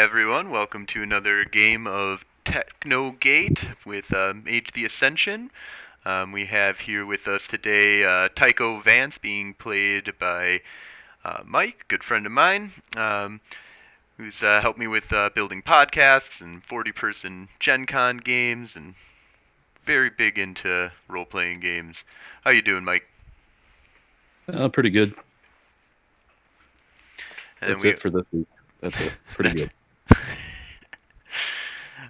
everyone. Welcome to another game of Technogate with Mage the Ascension. We have here with us today Tycho Vance being played by Mike, good friend of mine, who's helped me with building podcasts and 40-person Gen Con games and very big into role-playing games. How you doing, Mike? Pretty good. And That's it for this week. That's it. Pretty good.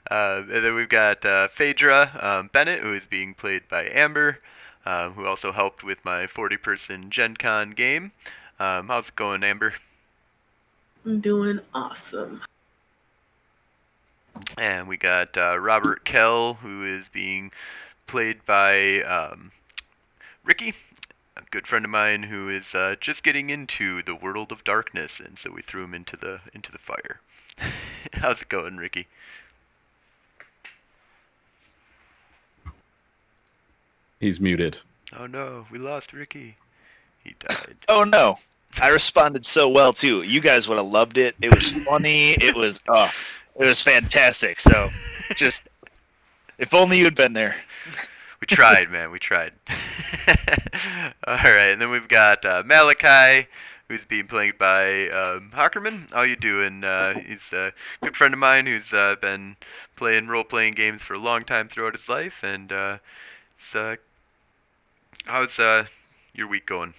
And then we've got Phaedra Bennett, who is being played by Amber, who also helped with my 40-person Gen Con game. How's it going, Amber? I'm doing awesome. And we got Robert Kell, who is being played by Ricky, a good friend of mine who is just getting into the world of darkness, and so we threw him into the fire. How's it going, Ricky? He's muted. Oh no, we lost Ricky. He died. Oh no, I responded so well too. You guys would have loved it. It was funny. It was fantastic. So, just if only you'd been there. We tried, man. We tried. All right, and then we've got Malachi, who's being played by Hockerman. How you doing? He's a good friend of mine who's been playing role-playing games for a long time throughout his life, and how's your week going?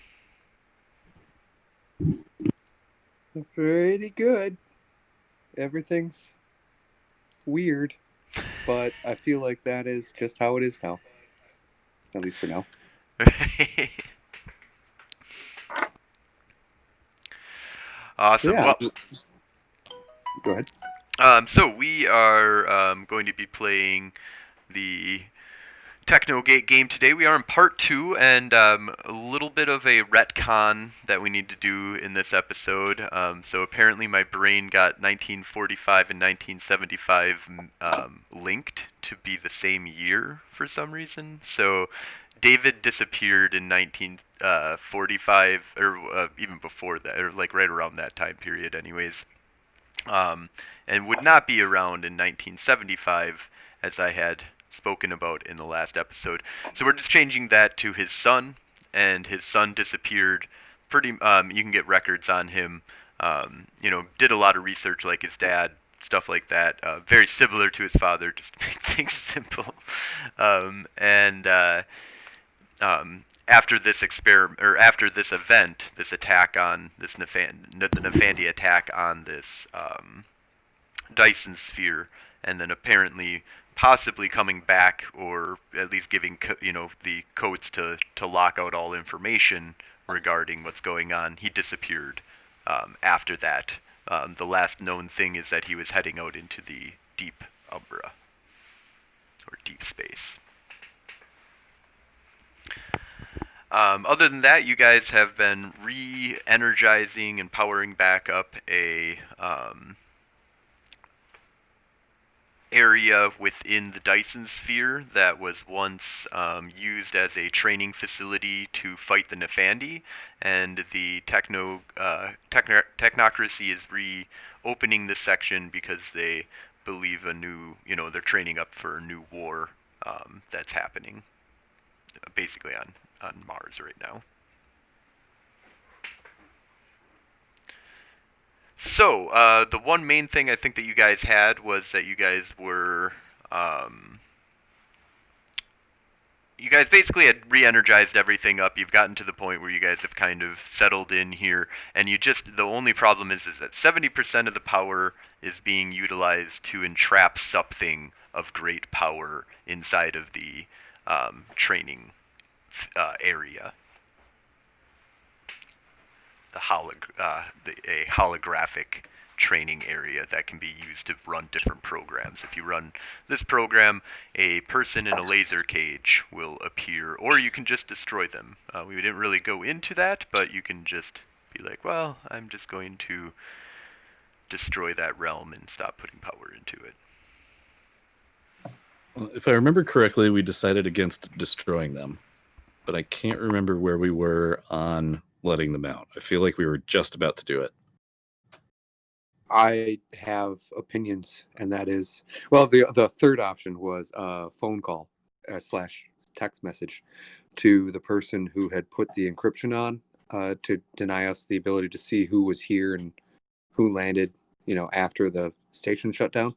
Pretty good. Everything's weird, but I feel like that is just how it is now. At least for now. Awesome. Yeah. Well, go ahead. So we are going to be playing the Technogate game today. We are in part 2, and a little bit of a retcon that we need to do in this episode. So apparently my brain got 1945 and 1975 linked to be the same year for some reason. So David disappeared in 1945, or even before that, or like right around that time period anyways. And would not be around in 1975 as I had spoken about in the last episode. So we're just changing that to his son, and his son disappeared pretty you can get records on him, did a lot of research like his dad, stuff like that, very similar to his father, just to make things simple. After this experiment, or after this event, this attack on this the Nefandi attack on this Dyson sphere, and then apparently possibly coming back, or at least giving the codes to lock out all information regarding what's going on. He disappeared after that. The last known thing is that he was heading out into the deep umbra, or deep space. Other than that, you guys have been re-energizing and powering back up a area within the Dyson sphere that was once used as a training facility to fight the Nefandi, and the Technocracy is reopening this section because they believe they're training up for a new war that's happening basically on Mars right now. So, the one main thing I think that you guys had was that you guys were, you guys basically had re-energized everything up. You've gotten to the point where you guys have kind of settled in here, and the only problem is that 70% of the power is being utilized to entrap something of great power inside of the training area. A holographic training area that can be used to run different programs. If you run this program, a person in a laser cage will appear, or you can just destroy them. We didn't really go into that, but you can just be like, well, I'm just going to destroy that realm and stop putting power into it. Well, if I remember correctly, we decided against destroying them, but I can't remember where we were on letting them out. I feel like we were just about to do it. I have opinions, and that is, well, the third option was a phone call slash text message to the person who had put the encryption on to deny us the ability to see who was here and who landed, after the station shut down.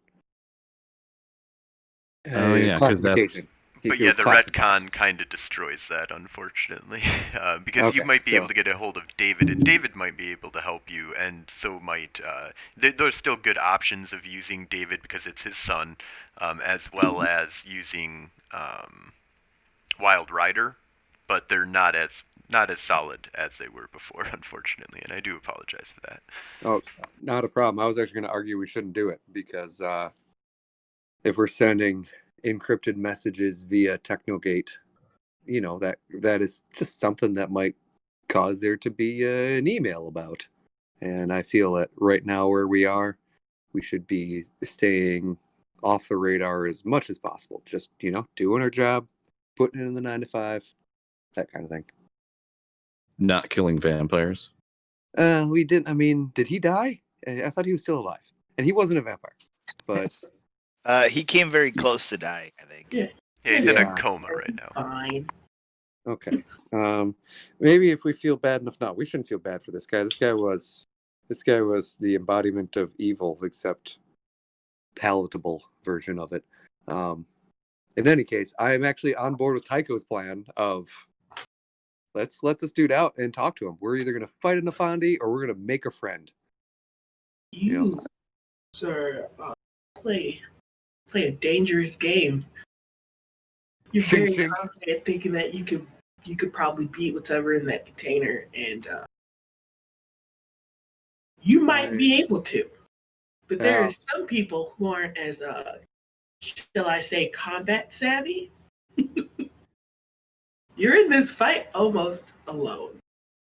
Oh, yeah, 'cause that's- classification. But It yeah, was the classified. retcon kind of destroys that, unfortunately, because you Okay, might be able so to get a hold of David, and David might be able to help you, and so might there's still good options of using David because it's his son, as well as using Wild Rider, but they're not as solid as they were before, unfortunately, and I do apologize for that. oh, not a problem. I was actually going to argue we shouldn't do it because if we're sending encrypted messages via Technogate, that is just something that might cause there to be an email about. And I feel that right now where we are, we should be staying off the radar as much as possible. Just, doing our job, putting it in the 9 to 5, that kind of thing. Not killing vampires. We didn't, I mean, did he die? I thought he was still alive. And he wasn't a vampire. But He came very close to dying, I think. Yeah. Yeah, he's in a Yeah. coma right now. Fine. okay. Maybe if we feel bad enough, no, we shouldn't feel bad for this guy. This guy was the embodiment of evil, except palatable version of it. In any case, I am actually on board with Tycho's plan of let's let this dude out and talk to him. We're either going to fight in the Fondi or we're going to make a friend. You, sir, play a dangerous game. You're Shink, very shink. confident thinking that you could probably beat whatever in that container, and you might be able to. But there Yeah. are some people who aren't as shall I say, combat savvy. You're in this fight almost alone.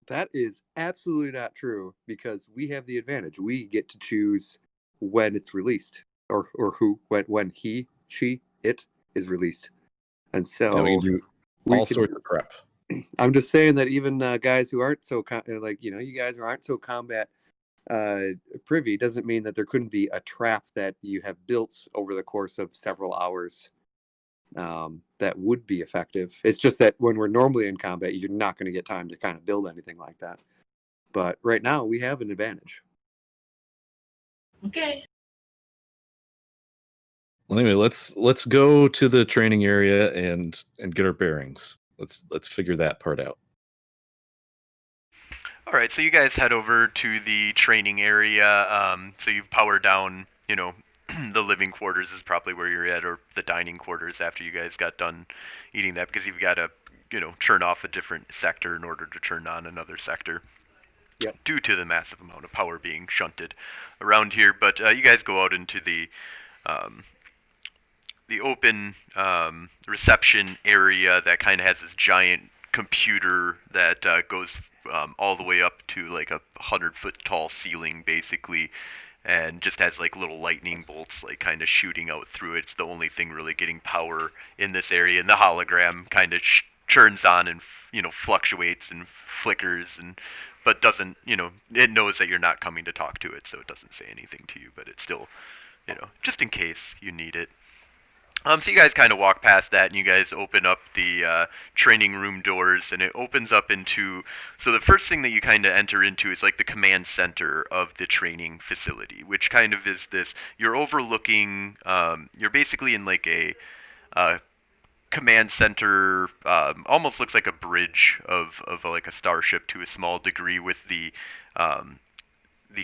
That is absolutely not true because we have the advantage. We get to choose when it's released or who, when he, she, it is released. And so Yeah, we can do all sorts of prep. I'm just saying that even guys who aren't so you guys who aren't so combat privy doesn't mean that there couldn't be a trap that you have built over the course of several hours that would be effective. It's just that when we're normally in combat, you're not going to get time to kind of build anything like that. But right now, we have an advantage. Okay. Well, anyway, let's go to the training area and get our bearings. Let's figure that part out. All right, so you guys head over to the training area. So you've powered down, the living quarters is probably where you're at, or the dining quarters after you guys got done eating that, because you've got to, turn off a different sector in order to turn on another sector. Yep. Due to the massive amount of power being shunted around here. But you guys go out into the open reception area that kind of has this giant computer that goes all the way up to like a 100-foot tall ceiling, basically, and just has like little lightning bolts like kind of shooting out through it. It's the only thing really getting power in this area, and the hologram kind of churns on and fluctuates and flickers, and but doesn't, it knows that you're not coming to talk to it, so it doesn't say anything to you, but it's still, just in case you need it. So you guys kind of walk past that, and you guys open up the training room doors, and it opens up into. So the first thing that you kind of enter into is like the command center of the training facility, which kind of is this. You're overlooking. You're basically in like a command center. Almost looks like a bridge of like a starship to a small degree, with the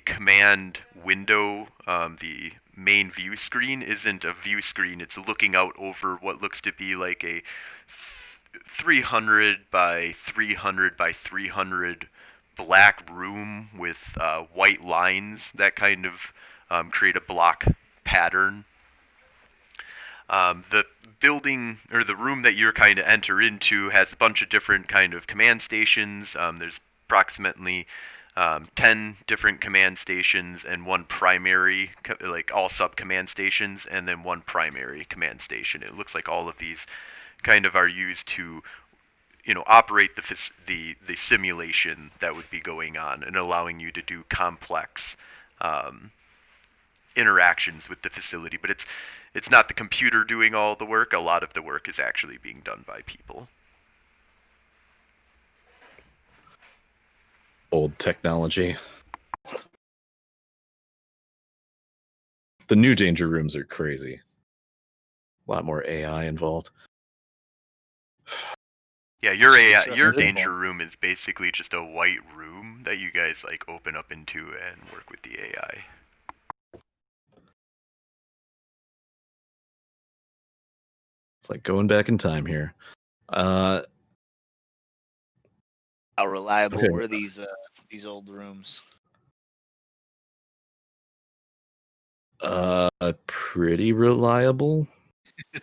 command window, the main view screen isn't a view screen. It's looking out over what looks to be like a 300 by 300 by 300 black room with white lines that kind of create a block pattern. The building, or the room that you're kind of enter into, has a bunch of different kind of command stations. There's approximately 10 different command stations and one primary, like all sub command stations, and then one primary command station. It looks like all of these kind of are used to, operate the simulation that would be going on and allowing you to do complex interactions with the facility, but it's not the computer doing all the work. A lot of the work is actually being done by people. Old technology. The new danger rooms are crazy. A lot more AI involved. Yeah, your Should we AI, trust your this danger one? room is basically just a white room that you guys like open up into and work with the AI. It's like going back in time here. How reliable Okay. were these old rooms? Pretty reliable.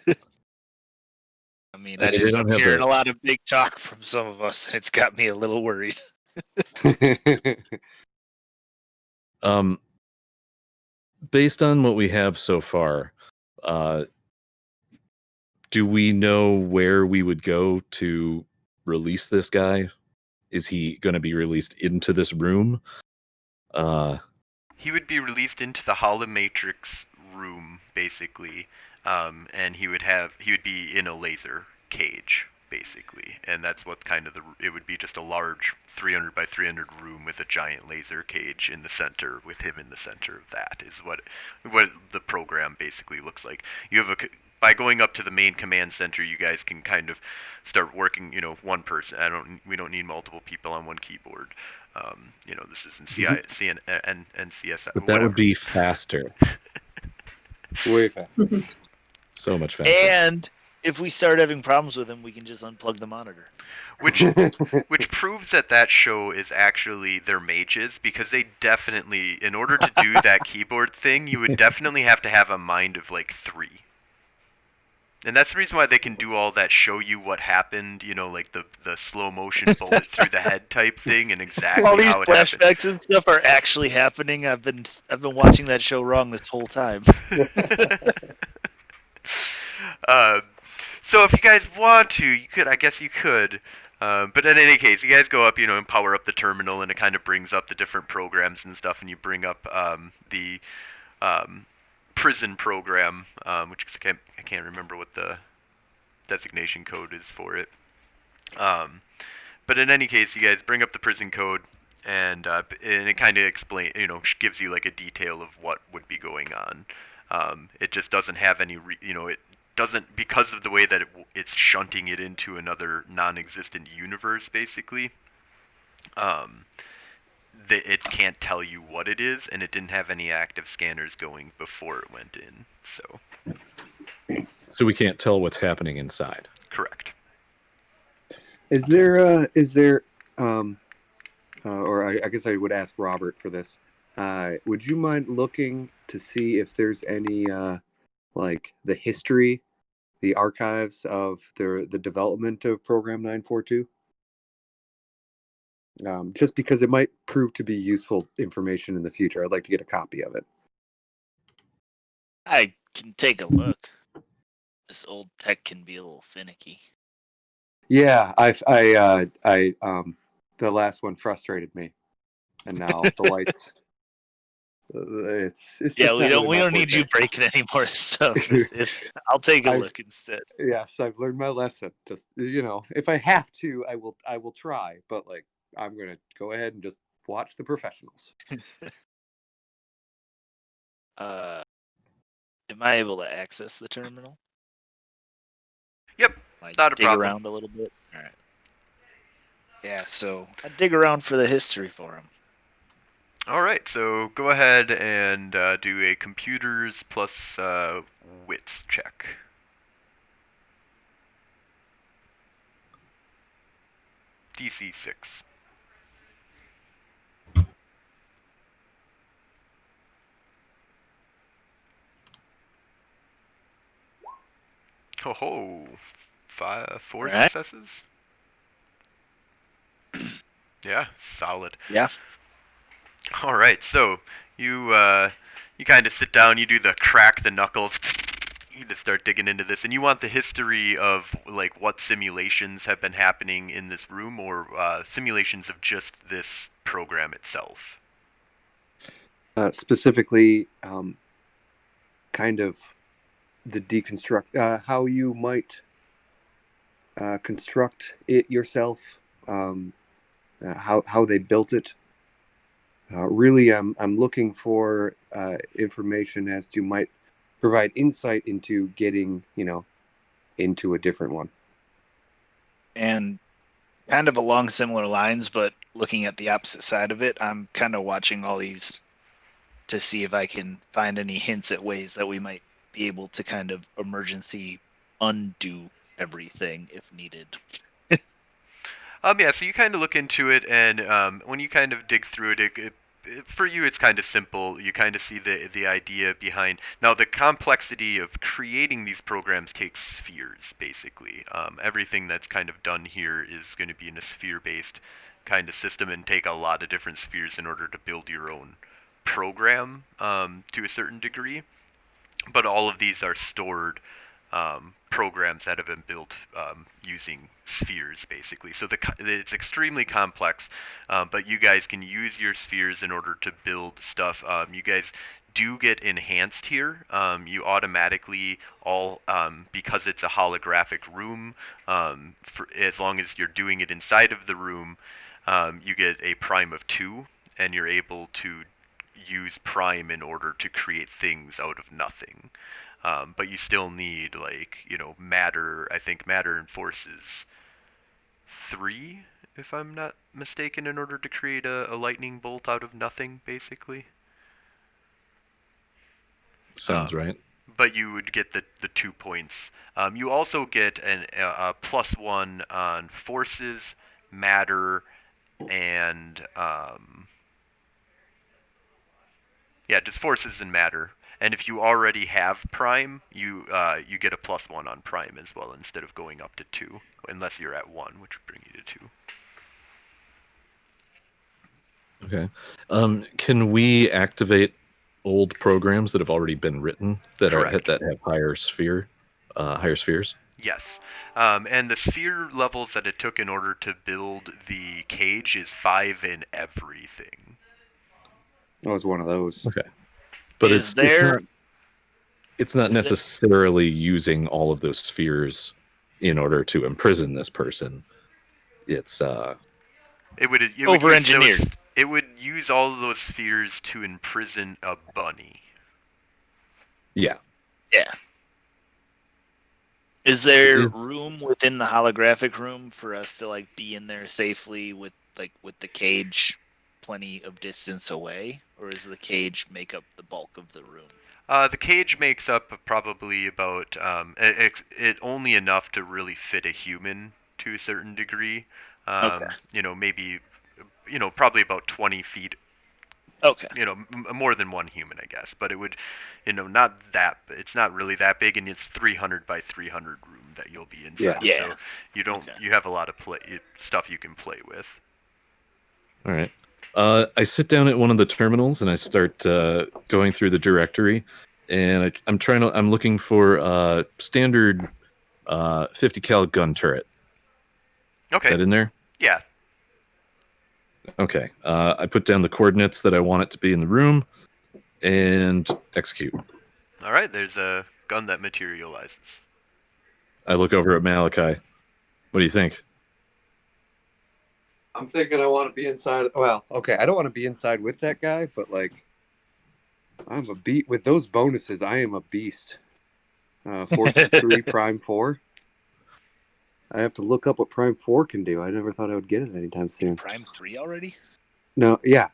I mean, I mean, they I'm don't have hearing the. a lot of big talk from some of us, and it's got me a little worried. Based on what we have so far, do we know where we would go to release this guy? Is he going to be released into this room? He would be released into the holomatrix room, basically, and he would be in a laser cage, basically, and that's what kind of it would be just a large 300 by 300 room with a giant laser cage in the center, with him in the center of that is what the program basically looks like. You have by going up to the main command center, you guys can kind of start working. One person. We don't need multiple people on one keyboard. This isn't CSI, But that would whatever. be faster. Way faster. So much faster. And if we start having problems with him, we can just unplug the monitor. Which proves that show is actually their mages, because they definitely, in order to do that keyboard thing, you would definitely have to have a mind of like 3. And that's the reason why they can do all that, show you what happened, like the slow motion bullet through the head type thing, and exactly All these how it happened. flashbacks and stuff are actually happening. I've been watching that show wrong this whole time. So if you guys want to, I guess you could. But in any case, you guys go up, and power up the terminal, and it kind of brings up the different programs and stuff, and you bring up the prison program, which I can't remember what the designation code is for it. But in any case, you guys bring up the prison code, and it kind of gives you like a detail of what would be going on. It just doesn't have any, it doesn't, because of the way that it's shunting it into another non-existent universe, basically. It can't tell you what it is, and it didn't have any active scanners going before it went in. So we can't tell what's happening inside. Correct. Is there or I guess I would ask Robert for this. Would you mind looking to see if there's any like the history, the archives of the development of Program 942? Just because it might prove to be useful information in the future. I'd like to get a copy of it. I can take a look. This old tech can be a little finicky. Yeah, the last one frustrated me, and now the lights. It's Yeah, just we not don't really my need you forte. breaking any more stuff. I'll take a look instead. Yes, I've learned my lesson. Just if I have to, I will try. But like, I'm gonna go ahead and just watch the professionals. Am I able to access the terminal? Yep, Like, not a dig problem. around a little bit. All right. Yeah, so I dig around for the history for him. All right, so go ahead and do a computers plus wits check. DC 6. Ho ho! 4 Right. successes. Yeah, solid. Yeah. All right, so you kind of sit down, you do the crack the knuckles, you just start digging into this, and you want the history of like what simulations have been happening in this room, or simulations of just this program itself. Specifically, kind of the deconstruct, how you might construct it yourself, how they built it. Really, I'm looking for information as to might provide insight into getting, into a different one. And kind of along similar lines, but looking at the opposite side of it, I'm kind of watching all these to see if I can find any hints at ways that we might be able to kind of emergency undo everything if needed. Yeah, so you kind of look into it, and when you kind of dig through it, for you it's kind of simple. You kind of see the idea behind. Now, the complexity of creating these programs takes spheres, basically. Everything that's kind of done here is going to be in a sphere-based kind of system and take a lot of different spheres in order to build your own program to a certain degree. But all of these are stored programs that have been built using spheres, basically. So it's extremely complex, but you guys can use your spheres in order to build stuff. You guys do get enhanced here. You automatically because it's a holographic room, as long as you're doing it inside of the room, you get a prime of 2, and you're able to use prime in order to create things out of nothing. But you still need, matter. I think matter and force is 3, if I'm not mistaken, in order to create a lightning bolt out of nothing, basically. Sounds right. But you would get the 2 points. You also get a +1 on forces, matter, and just forces and matter. And if you already have prime, you get a +1 on prime as well, instead of going up to 2, unless you're at 1, which would bring you to 2. Okay. Can we activate old programs that have already been written that Correct. that have higher spheres? Yes. And the sphere levels that it took in order to build the cage is 5 in everything. Oh, it's one of those. Okay. But Is there? it's not is there- necessarily using all of those spheres in order to imprison this person. It's It would Over-engineered. It would use all of those spheres to imprison a bunny. yeah. Yeah. Is there room within the holographic room for us to be in there safely with the cage plenty of distance away, or does the cage make up the bulk of the room? The cage makes up probably about it only enough to really fit a human to a certain degree. Okay. Maybe probably about 20 feet. Okay. More than one human, I guess. But it would, not that. It's not really that big, and it's 300 by 300 room that you'll be inside. Yeah. So you don't. Okay. You have a lot of stuff you can play with. All right. I sit down at one of the terminals and I start going through the directory, and I'm looking for standard 50 cal gun turret. Okay. Is that in there? Yeah. Okay. I put down the coordinates that I want it to be in the room, and execute. All right. There's a gun that materializes. I look over at Malachi. What do you think? I'm thinking I want to be inside. Well, okay, I don't want to be inside with that guy, but I'm a beat with those bonuses. I am a beast. Force 3, Prime 4. I have to look up what Prime 4 can do. I never thought I would get it anytime soon. Prime 3 already? No, yeah.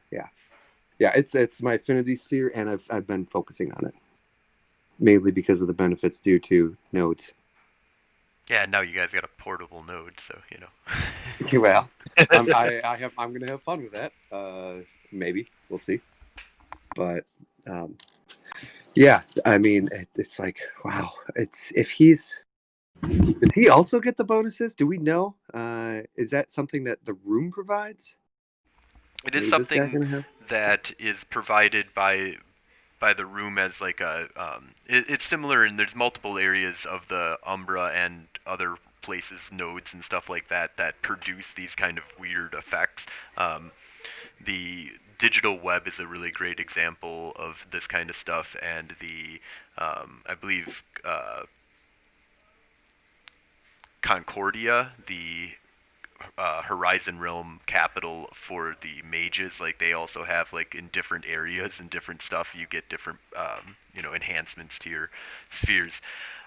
It's my affinity sphere, and I've been focusing on it mainly because of the benefits due to nodes. Yeah. Now you guys got a portable node, so Well, I'm gonna have fun with that. Maybe we'll see. But yeah, I mean, it's like, wow. It's Did he also get the bonuses? Do we know? Is that something that the room provides? It is something that is provided by the room as it's similar, and there's multiple areas of the Umbra and other places, nodes and stuff like that, that produce these kind of weird effects. the digital web is a really great example of this kind of stuff, and I believe Concordia, the Horizon Realm capital for the mages, like they also have like in different areas and different stuff, you get different enhancements to your spheres.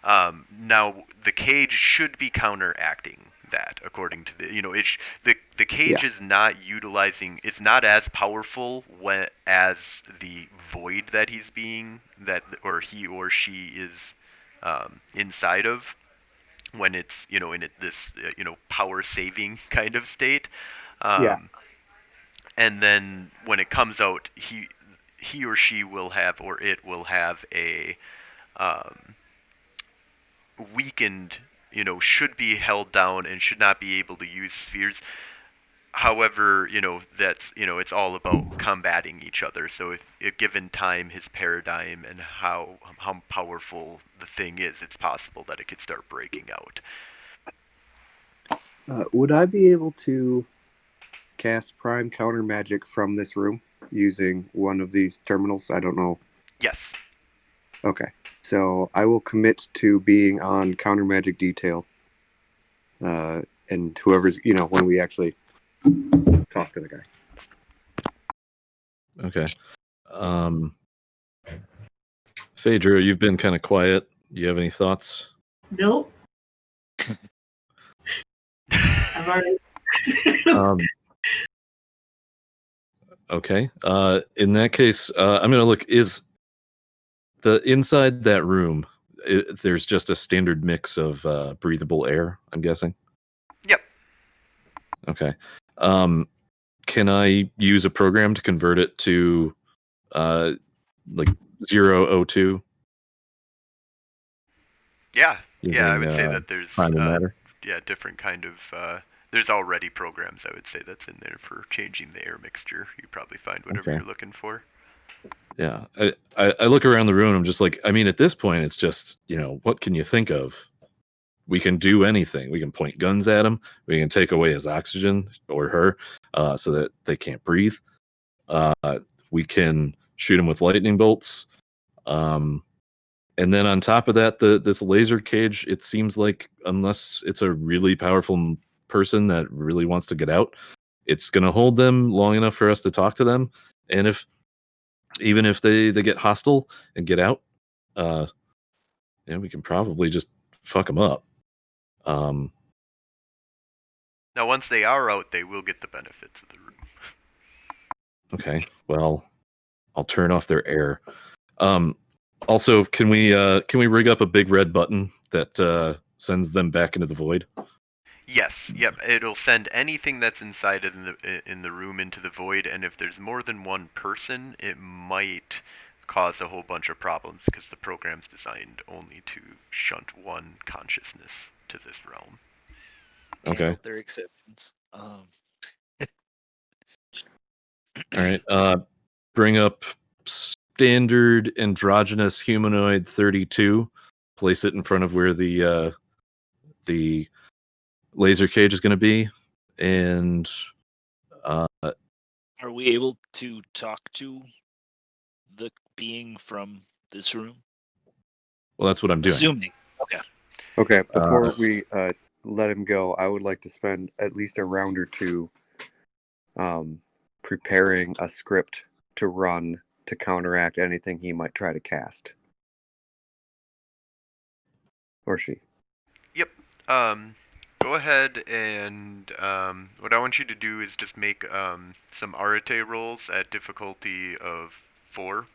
Now the cage should be counteracting that, according to the cage is not utilizing, it's not as powerful as the void that he or she is inside of, when it's in this power saving kind of state. Yeah. um, and then when it comes out, he or she will have, or it will have a um, weakened, should be held down and should not be able to use spheres. However, that's, it's all about combating each other. So if given time, his paradigm, and how powerful the thing is, it's possible that it could start breaking out. Would I be able to cast Prime Counter Magic from this room using one of these terminals? I don't know. Yes. Okay. So I will commit to being on Counter Magic Detail. And whoever's, when we actually talk to the guy. Okay. Phaedra, you've been kind of quiet. You have any thoughts? Nope. I've already. Okay. In that case, I'm going to look. Is the inside that room? There's just a standard mix of breathable air, I'm guessing. Yep. Okay. Can I use a program to convert it to like 002? Yeah. Using, I would say that there's primal matter. different kind of there's already programs, I would say, that's in there for changing the air mixture. You probably find whatever Okay. you're looking for. Yeah. I look around the room and I'm just like, I mean, at this point, it's just, what can you think of? We can do anything. We can point guns at him. We can take away his oxygen, or her, so that they can't breathe. We can shoot him with lightning bolts. And then on top of that, this laser cage, it seems like, unless it's a really powerful person that really wants to get out, it's going to hold them long enough for us to talk to them. And even if they get hostile and get out, we can probably just fuck them up. Now, once they are out, they will get the benefits of the room. Okay, well, I'll turn off their air. Also, can we rig up a big red button that sends them back into the void? Yes, yep. It'll send anything that's inside of in the room into the void, and if there's more than one person, it might cause a whole bunch of problems, because the program's designed only to shunt one consciousness to this realm. Okay. Handle their exceptions. All right. Bring up standard androgynous humanoid 32. Place it in front of where the laser cage is going to be, and Are we able to talk to the being from this room? well, that's what I'm doing. Assuming. Okay. Okay, before we let him go, I would like to spend at least a round or two preparing a script to run to counteract anything he might try to cast. Or she. Yep. Go ahead and what I want you to do is just make some arete rolls at difficulty of 4.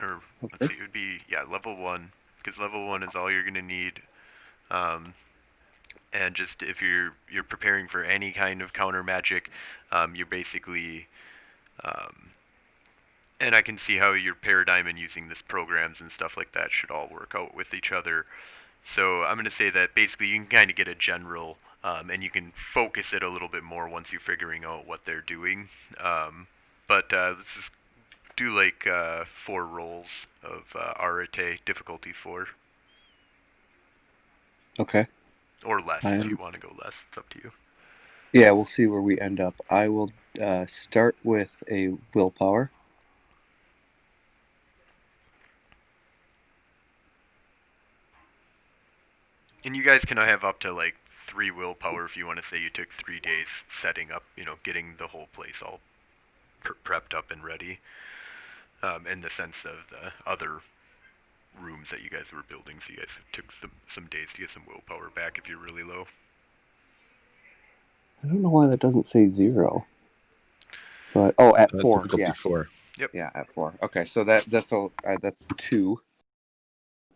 Or let's see, it would be level 1, because level 1 is all you're gonna need. And just if you're preparing for any kind of counter magic, you're basically and I can see how your paradigm and using this programs and stuff like that should all work out with each other. So I'm going to say that basically you can kind of get a general, and you can focus it a little bit more once you're figuring out what they're doing. But let's just do like 4 rolls of Arate, difficulty 4. Okay. Or less if you want to go less. It's up to you. Yeah, we'll see where we end up. I will start with a willpower. And you guys can have up to like 3 willpower if you want to say you took 3 days setting up, getting the whole place all prepped up and ready. In the sense of the other rooms that you guys were building, so you guys took some days to get some willpower back if you're really low. I don't know why that doesn't say 0. But at 4, difficulty yeah. 4. Yep. Yeah, at 4. Okay, so that's 2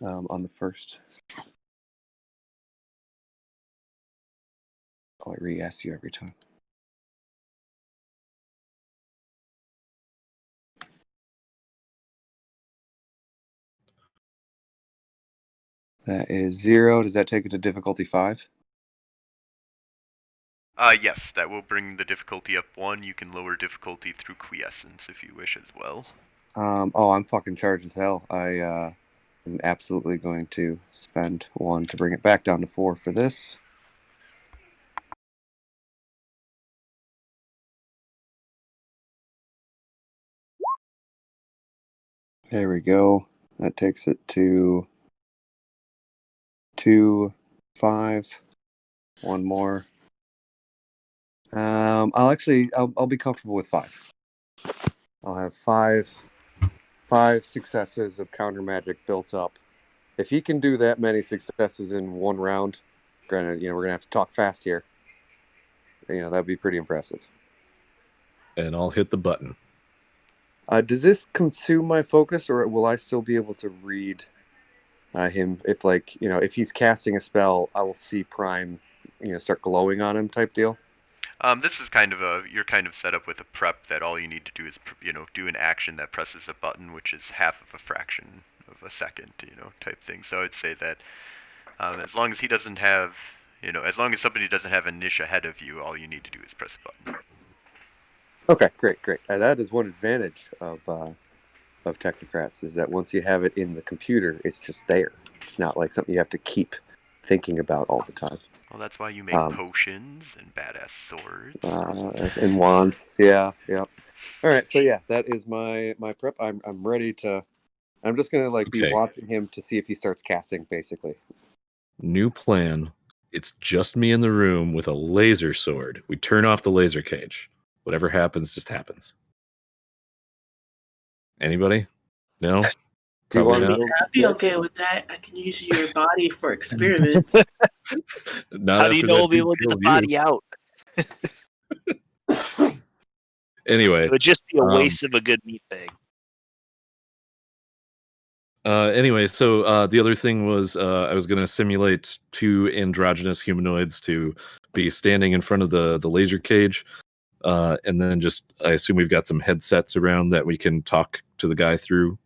on the first. Oh, I re-ask you every time. That is 0. Does that take it to difficulty 5? Yes, that will bring the difficulty up 1. You can lower difficulty through quiescence if you wish as well. I'm fucking charged as hell. I am absolutely going to spend 1 to bring it back down to 4 for this. There we go. That takes it to 2, 5. 1 more. I'll be comfortable with 5. I'll have 5 successes of counter magic built up. If he can do that many successes in 1 round, granted, we're gonna have to talk fast here. That'd be pretty impressive. And I'll hit the button. Does this consume my focus, or will I still be able to read him? If he's casting a spell, I will see Prime, start glowing on him, type deal. This is you're kind of set up with a prep that all you need to do is, do an action that presses a button, which is half of a fraction of a second, type thing. So I'd say that as long as he doesn't have, as long as somebody doesn't have a niche ahead of you, all you need to do is press a button. Okay, great. That is one advantage of Technocrats, is that once you have it in the computer, it's just there. It's not like something you have to keep thinking about all the time. Well, that's why you make potions and badass swords. And wands. Yeah. All right, so yeah, that is my prep. I'm ready to. I'm just gonna be Okay. watching him to see if he starts casting, basically. New plan. It's just me in the room with a laser sword. We turn off the laser cage. Whatever happens, just happens. Anybody? No? Probably not. I'd be okay with that. I can use your body for experiments. Not How do you after know that we'll be dude able to get the killed you. body out? Anyway. It would just be a waste of a good meat bag. Anyway, so the other thing was I was going to simulate 2 androgynous humanoids to be standing in front of the laser cage. And then I assume we've got some headsets around that we can talk to the guy through.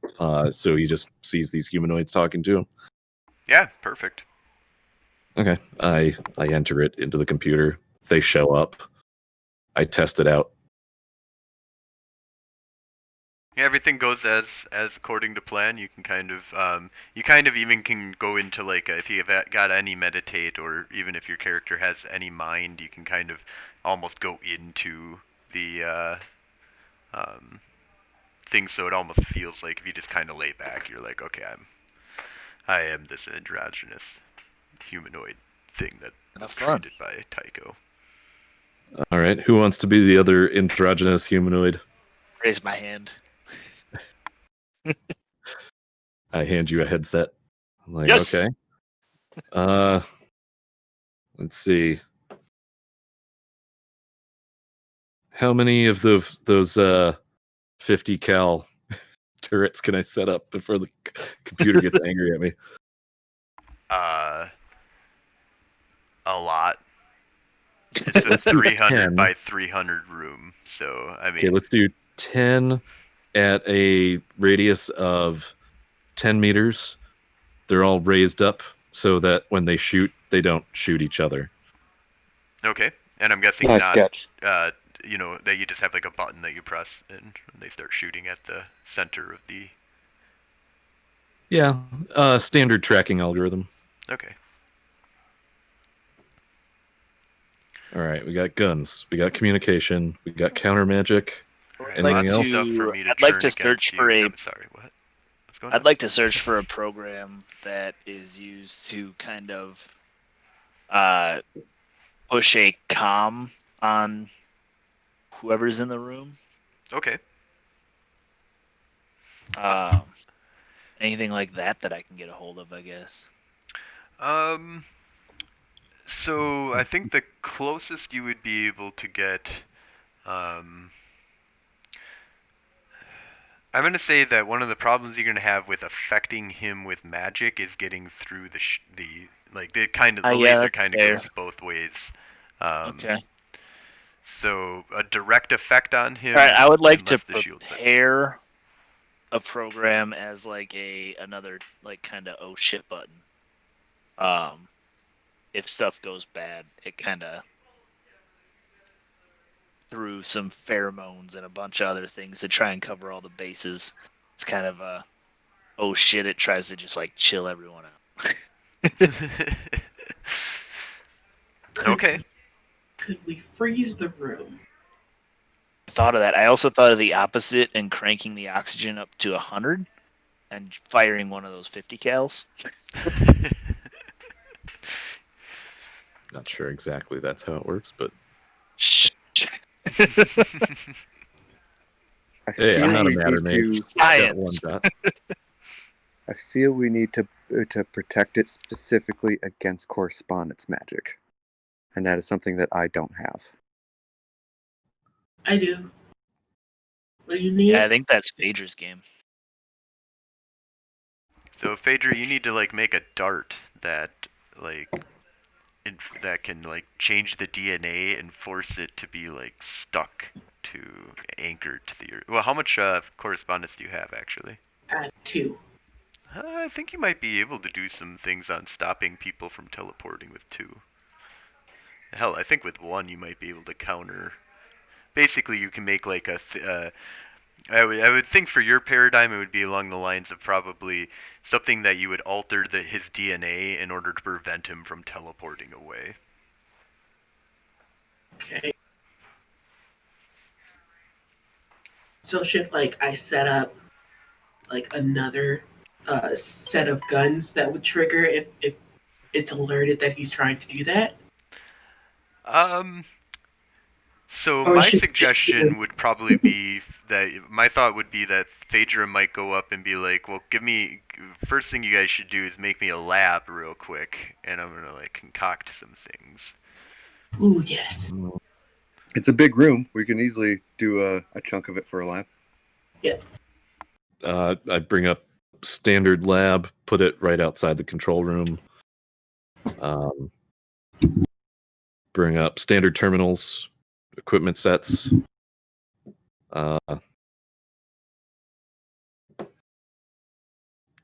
So he just sees these humanoids talking to him. Yeah, perfect. Okay. I enter it into the computer. They show up. I test it out. Yeah, everything goes as according to plan. You can kind of even can go into if you've got any meditate, or even if your character has any mind, you can kind of almost go into the thing, so it almost feels like if you just kind of lay back, you're like, okay, I am this androgynous humanoid thing that was created by Tycho. All right. Who wants to be the other androgynous humanoid? Raise my hand. I hand you a headset. I'm like, Yes! okay. Let's see. How many of those 50 cal turrets can I set up before the computer gets angry at me? A lot. It's a 300 by 300 room, so I mean. Okay, let's do 10 at a radius of 10 meters. They're all raised up so that when they shoot, they don't shoot each other. Okay, and I'm guessing nice not. Sketch. That you just have a button that you press and they start shooting at the center of the. Yeah, standard tracking algorithm. Okay. All right, we got guns, we got communication, we got counter magic. I'd Anything else? Stuff for me to I'd like turn to against search you. for a. I'm sorry, what? What's going on? I'd like to search for a program that is used to kind of push a comm on whoever's in the room. Okay. Anything like that I can get a hold of, I guess. So I think the closest you would be able to get, I'm going to say that one of the problems you're going to have with affecting him with magic is getting through the laser kind of goes both ways. Okay. So a direct effect on him. All right, I would like to the shield's up. prepare a program as like another like kind of oh shit button. If stuff goes bad, it kind of through some pheromones and a bunch of other things to try and cover all the bases. It's kind of a oh shit, it tries to just like chill everyone out. Okay. Could we freeze the room? Thought of that. I also thought of the opposite and cranking the oxygen up to 100 and firing one of those 50 cals. Not sure exactly that's how it works, but Shh. hey, I'm not a we matter need mage. to- Got one Science. shot. I feel we need to protect it specifically against correspondence magic, and that is something that I don't have. I do. What do you need? Yeah, I think that's Phaedra's game. So Phaedra, you need to like make a dart that like that can like change the DNA and force it to be like stuck to anchored to the earth. Well, how much correspondence do you have actually? 2. I think you might be able to do some things on stopping people from teleporting with 2. Hell, I think with 1 you might be able to counter. Basically, you can make like I would think for your paradigm it would be along the lines of probably something that you would alter his DNA in order to prevent him from teleporting away. Okay. So should like I set up like another set of guns that would trigger if it's alerted that he's trying to do that? So Or my should suggestion would probably be that my thought would be that Phaedra might go up and be like, well, first thing you guys should do is make me a lab real quick, and I'm gonna like concoct some things. Ooh, yes. It's a big room. We can easily do a chunk of it for a lab. Yeah. I bring up standard lab, put it right outside the control room. Bring up standard terminals, equipment sets.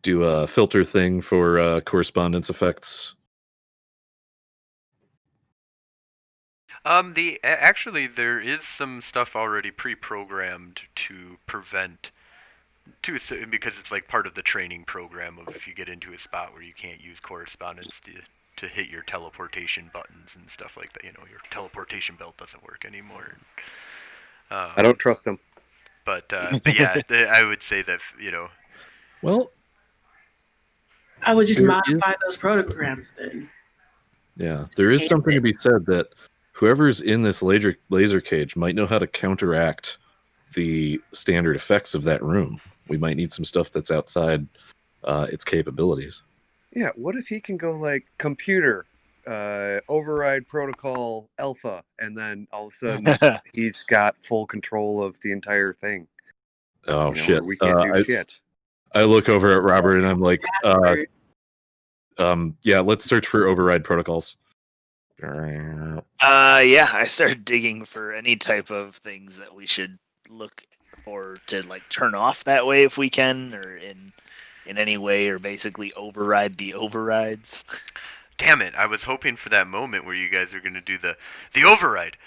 Do a filter thing for correspondence effects. Actually there is some stuff already pre-programmed to prevent because it's like part of the training program of if you get into a spot where you can't use correspondence to hit your teleportation buttons and stuff like that. You know, your teleportation belt doesn't work anymore. I don't trust them. But yeah, I would say that Well, I would just There modify those programs then. yeah, there is something to be said that whoever's in this laser cage might know how to counteract the standard effects of that room. We might need some stuff that's outside its capabilities. Yeah, what if he can go like computer, override protocol alpha, and then all of a sudden he's got full control of the entire thing? Oh, shit. We can't do shit. I look over at Robert and I'm like, yeah, let's search for override protocols. Yeah, I started digging for any type of things that we should look for to like turn off that way if we can, or in any way, or basically override the overrides. Damn it! I was hoping for that moment where you guys are gonna do the override.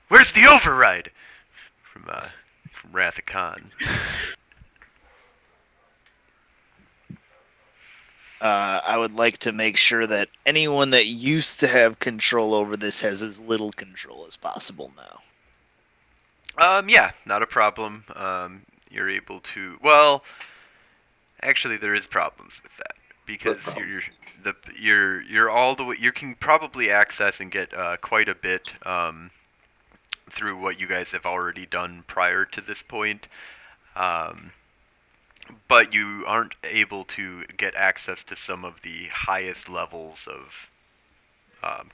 Where's the override? From Wrath of Khan. I would like to make sure that anyone that used to have control over this has as little control as possible now. Yeah, not a problem. You're able to. Well, actually, there is problems with that because you're all the way. You can probably access and get quite a bit through what you guys have already done prior to this point. Um, but you aren't able to get access to some of the highest levels of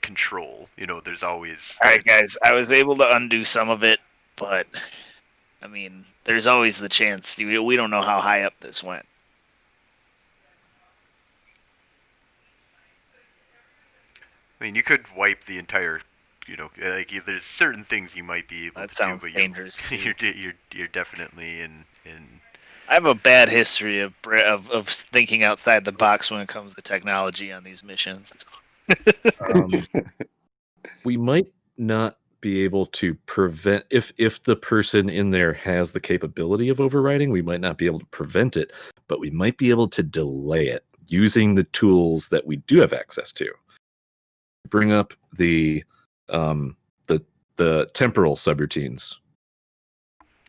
control. You know, there's always. All right, guys, I was able to undo some of it, but I mean, there's always the chance. We don't know how high up this went. I mean, you could wipe the entire. You know, like there's certain things you might be able That to do, sounds but dangerous too. you're definitely in. I have a bad history of thinking outside the box when it comes to technology on these missions. We might not be able to prevent if the person in there has the capability of overriding, we might not be able to prevent it, but we might be able to delay it using the tools that we do have access to. Bring up the um the temporal subroutines.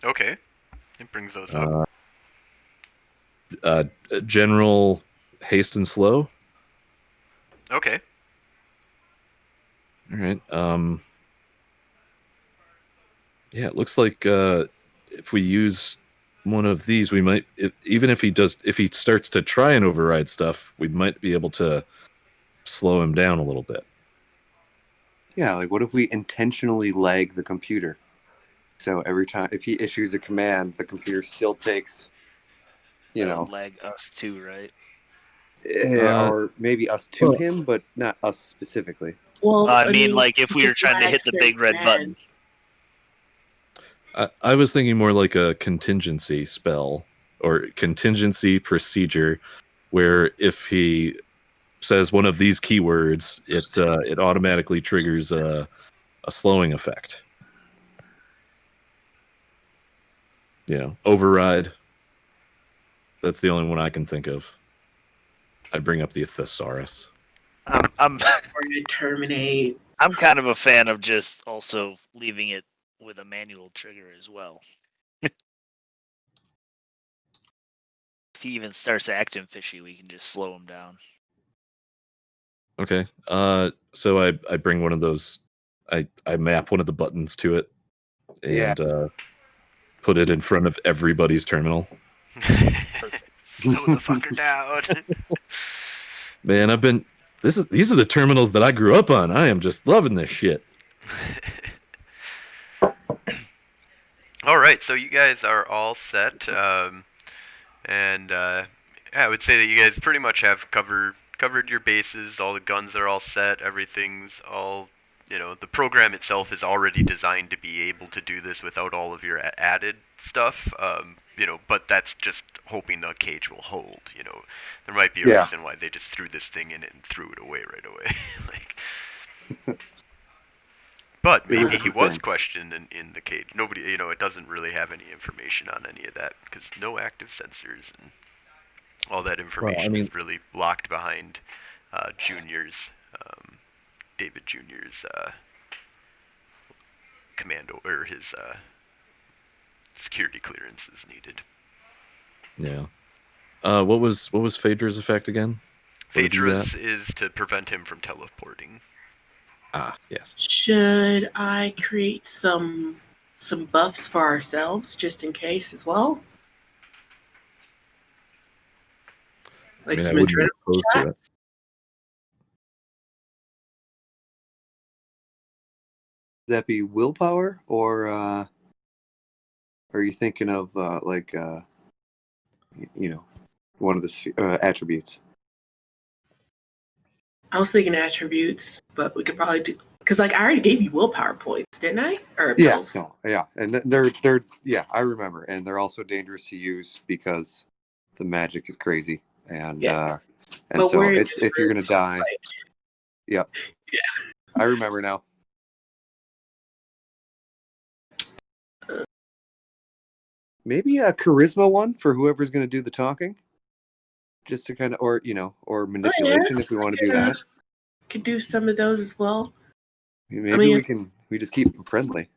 Okay, it brings those up. General haste and slow. Okay. All right. Yeah, it looks like if we use one of these, we might, even if he starts to try and override stuff, we might be able to slow him down a little bit. Yeah, like what if we intentionally lag the computer? So every time if he issues a command, the computer still takes, you That know, would lag us too, right? or maybe us to well- him, but not us specifically. Well, I mean, like if we were just trying to lag hit the certain big red button. commands. I was thinking more like a contingency spell or contingency procedure, where if he says one of these keywords, it automatically triggers a slowing effect. You know, override. That's the only one I can think of. I'd bring up the thesaurus. I'm Or to terminate. I'm kind of a fan of just also leaving it with a manual trigger as well. If he even starts acting fishy, we can just slow him down. Okay. So I bring one of those. I map one of the buttons to it and put it in front of everybody's terminal. Slow the fucker down. Man, these are the terminals that I grew up on. I am just loving this shit. All right, so you guys are all set, and yeah, I would say that you guys pretty much have covered your bases. All the guns are all set. Everything's all. You know, the program itself is already designed to be able to do this without all of your added stuff. You know, but that's just hoping the cage will hold. You know, there might be a reason why they just threw this thing in it and threw it away right away. Like, but maybe he was questioned in the cage. Nobody, you know, it doesn't really have any information on any of that because no active sensors and all that information is really locked behind Junior's, David Junior's commando or his security clearance is needed. Yeah. What was Phaedra's effect again? Phaedra's is to prevent him from teleporting. Ah, yes. Should I create some buffs for ourselves just in case as well? Like I some wouldn't be adrenaline opposed to it. shots? Would that be willpower, or are you thinking of you know, one of the attributes? I was thinking attributes, but we could probably do because like I already gave you willpower points, didn't I? Or Yeah, pills? no, yeah, and they're yeah, I remember, and they're also dangerous to use because the magic is crazy, and Yeah. and But so we're in it's this if you're room, gonna so it's die. like, Yep. yeah. I remember now. Maybe a charisma one for whoever's gonna do the talking. just to kind of, or or Oh yeah, manipulation if we want to do that. could do some of those as well. Maybe we just keep them friendly.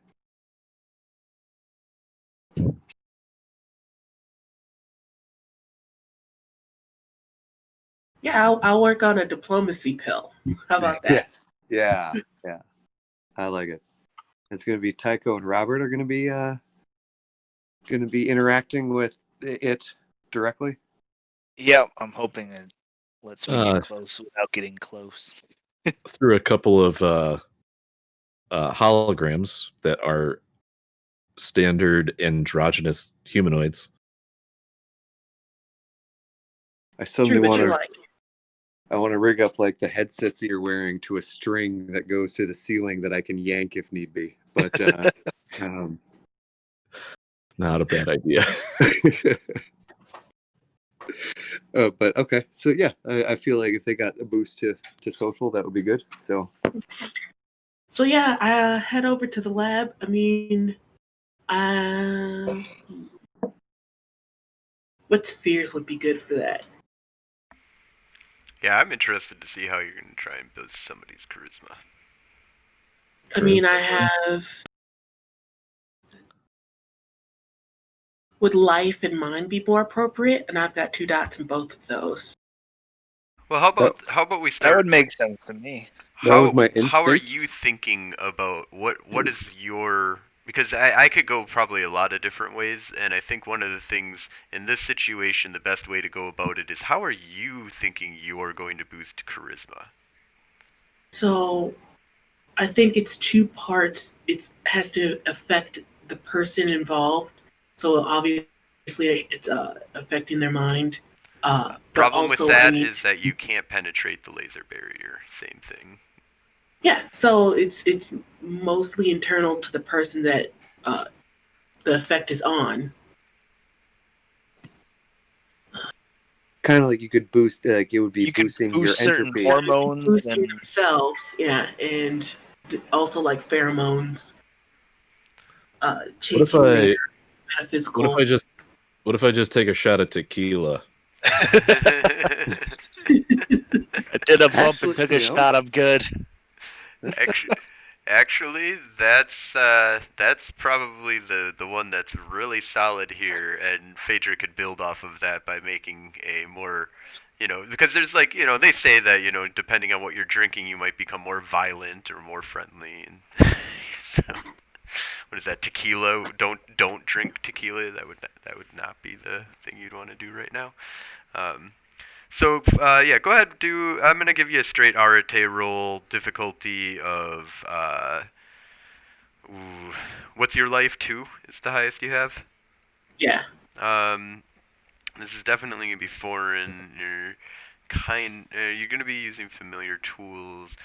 Yeah, I'll work on a diplomacy pill. How about that? Yes. Yeah. I like it. It's going to be Tycho and Robert are going to be interacting with it directly. Yep, I'm hoping it lets me Uh, get close without getting close. Through a couple of holograms that are standard androgynous humanoids. I suddenly True, but want you're to. like, I want to rig up like the headsets that you're wearing to a string that goes to the ceiling that I can yank if need be. But Not a bad idea. but okay, so yeah, I feel like if they got a boost to social, that would be good. So yeah, I head over to the lab. I mean, what spheres would be good for that? Yeah, I'm interested to see how you're going to try and boost somebody's charisma. I mean, I have. Would life and mind be more appropriate? And I've got 2 dots in both of those. Well, how about we start? That would make sense to me. that was my How are instinct. you thinking about what is your, because I could go probably a lot of different ways, and I think one of the things in this situation, the best way to go about it is how are you thinking you're going to boost charisma? So I think it's 2 parts. It has to affect the person involved. So obviously it's affecting their mind. But Problem with also I that need is that you can't penetrate the laser barrier. Same thing. yeah. So it's mostly internal to the person that the effect is on. Kind of like you could boost, like it would be You could boosting your boost certain entropy. hormones Boosting and themselves, yeah, and also like pheromones, What if changing their I metaphysical. what if I just take a shot of tequila? I did a bump and Actually, took a shot. I'm good. Actually, that's probably the one that's really solid here, and Phaedra could build off of that by making a more, because there's like, they say that, depending on what you're drinking, you might become more violent or more friendly, and so, what is that? Tequila? Don't drink tequila. That would not be the thing you'd want to do right now. Um, so yeah, go ahead. I'm gonna give you a straight Arate roll, difficulty of ooh, what's your life? 2 is the highest you have. Yeah. Um, this is definitely gonna be foreign. You're gonna be using familiar tools.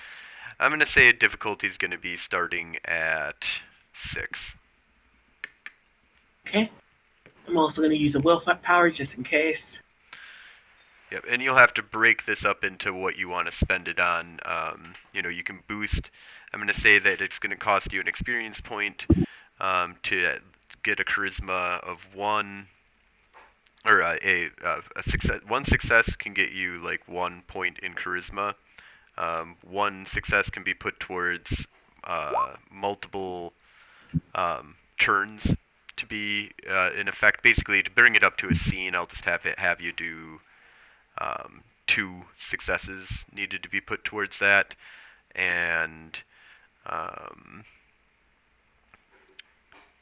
I'm gonna say difficulty is gonna be starting at 6. Okay. I'm also going to use a willpower just in case. Yep, and you'll have to break this up into what you want to spend it on. You can boost. I'm going to say that it's going to cost you an experience point to get a charisma of 1, or a success. 1 success can get you like 1 point in charisma. 1 success can be put towards multiple turns to be in effect. Basically, to bring it up to a scene, I'll just have you do 2 successes needed to be put towards that, and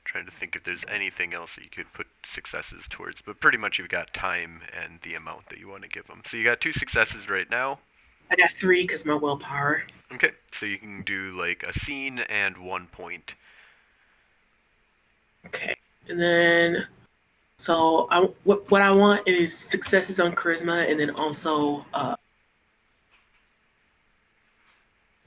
trying to think if there's anything else that you could put successes towards, but pretty much you've got time and the amount that you want to give them. So you got 2 successes right now. I got 3 because my willpower. Okay, so you can do like a scene and 1 point. Okay. And then, so what I want is successes on charisma, and then also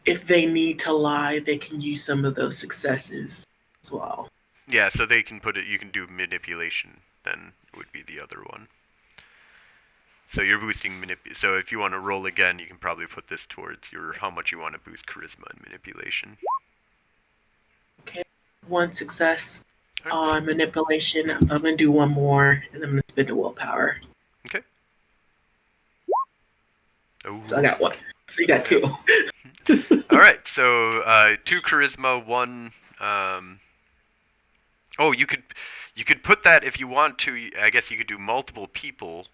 if they need to lie, they can use some of those successes as well. Yeah, so they can put it. You can do manipulation. Then would be the other one. So you're boosting So if you want to roll again, you can probably put this towards your how much you want to boost charisma and manipulation. Okay. 1 success All right. on manipulation. I'm going to do 1 more, and I'm going to spend a willpower. Okay. Ooh. So I got 1. So you got 2. All right, so 2 charisma, 1. Oh, you could put that if you want to. I guess you could do multiple people,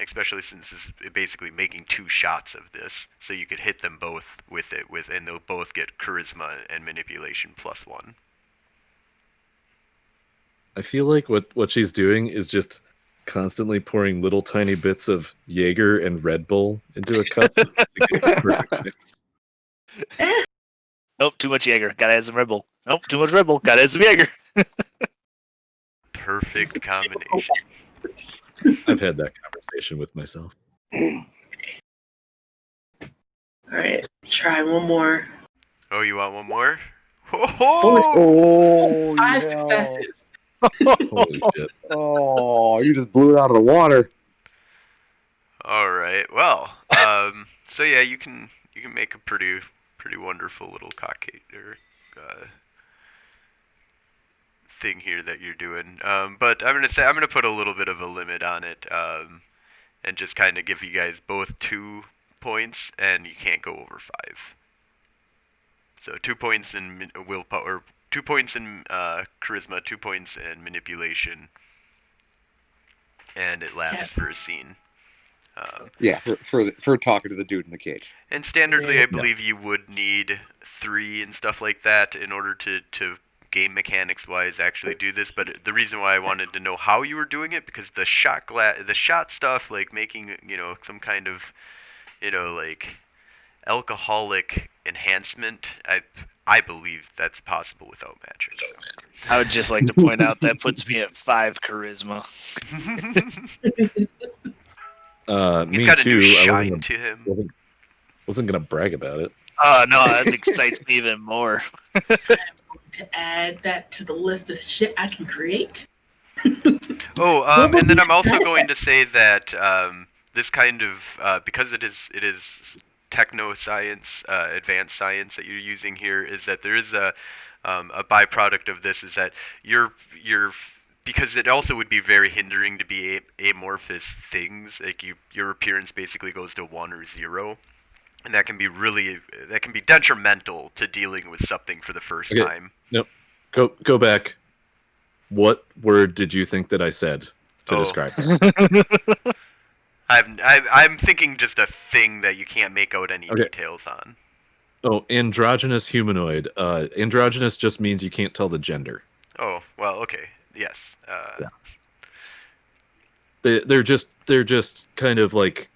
especially since it's basically making 2 shots of this, so you could hit them both with it, and they'll both get charisma and manipulation +1. I feel like what she's doing is just constantly pouring little tiny bits of Jaeger and Red Bull into a cup to get the perfect mix. Nope, too much Jaeger. Gotta add some Red Bull. Nope, too much Red Bull. Gotta add some Jaeger. Perfect combination. I've had that conversation with myself. All right, try one more. Oh, you want one more? Four, Oh, 5 yeah. successes. Holy shit. Oh, you just blew it out of the water. All right. Well, so yeah, you can make a pretty wonderful little cockade or thing here that you're doing. But I'm gonna put a little bit of a limit on it, and just kind of give you guys both 2 points, and you can't go over 5. So 2 points in willpower, 2 points in charisma, 2 points in manipulation, and it lasts for a scene. Yeah, for talking to the dude in the cage. And standardly, I Yeah. believe you would need 3 and stuff like that in order to game mechanics wise actually do this. But the reason why I wanted to know how you were doing it, because the shot stuff, like making some kind of like alcoholic enhancement, I believe that's possible without magic. So. I would just like to point out that puts me at 5 charisma. He's Me got a new too. shine to him. Wasn't gonna brag about it. Oh no, that excites me even more. To add that to the list of shit I can create. Oh, What would and then be I'm also side going to say that this kind of because it is techno science, advanced science that you're using here, is that there is a byproduct of this is that you're because it also would be very hindering to be amorphous things. Like your appearance basically goes to 1 or 0, and that can be detrimental to dealing with something for the first Okay. time. Nope. Go back. What word did you think that I said to Oh. describe that? I'm thinking just a thing that you can't make out any Okay. details on. Oh, androgynous humanoid. Androgynous just means you can't tell the gender. Oh, well, okay. Yes. Yeah. They're just kind of like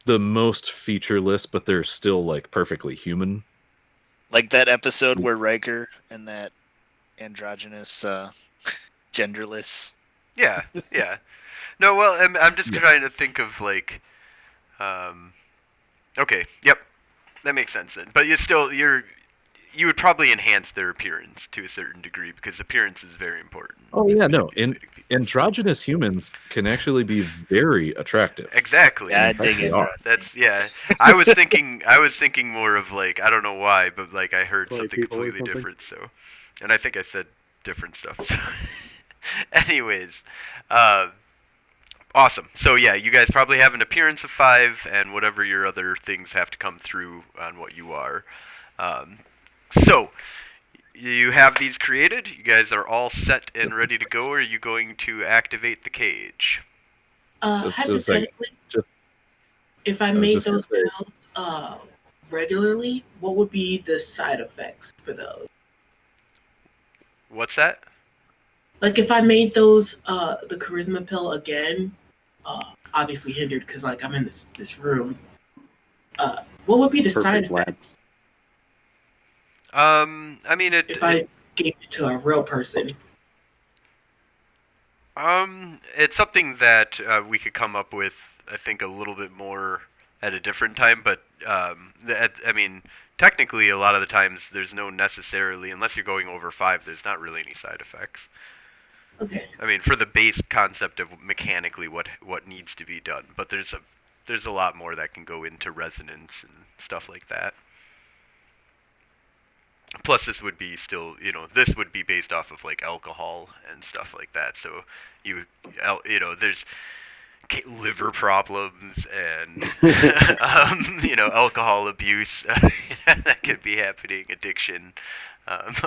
the most featureless, but they're still like perfectly human. Like that episode where Riker and that androgynous, genderless. Yeah, yeah. No, well, I'm just Yeah. trying to think of like, okay, yep, that makes sense then. But you would probably enhance their appearance to a certain degree because appearance is very important. Oh yeah, no. manipulating people. Androgynous humans can actually be very attractive. Exactly. Yeah, I In fact, dig they it. are. That's yeah. I was thinking more of like I don't know why, but like I heard Play something people or completely something? different. So, and I think I said different stuff. So, anyways, uh, awesome. So yeah, you guys probably have an appearance of 5, and whatever your other things have to come through on what you are. So you have these created. You guys are all set and ready to go. Or are you going to activate the cage? Just a second. Hypothetically, Just if I was made just gonna those say- spells regularly, what would be the side effects for those? What's that? Like if I made those the charisma pill again, obviously hindered because like I'm in this room. What would be the side Perfect lab. effects I mean if I gave it to a real person? It's something that we could come up with, I think, a little bit more at a different time. But I mean, technically, a lot of the times there's no necessarily, unless you're going over 5, there's not really any side effects. Okay. I mean, for the base concept of mechanically what needs to be done, but there's a lot more that can go into resonance and stuff like that. Plus, this would be still, this would be based off of like alcohol and stuff like that. So there's liver problems and alcohol abuse that could be happening, addiction.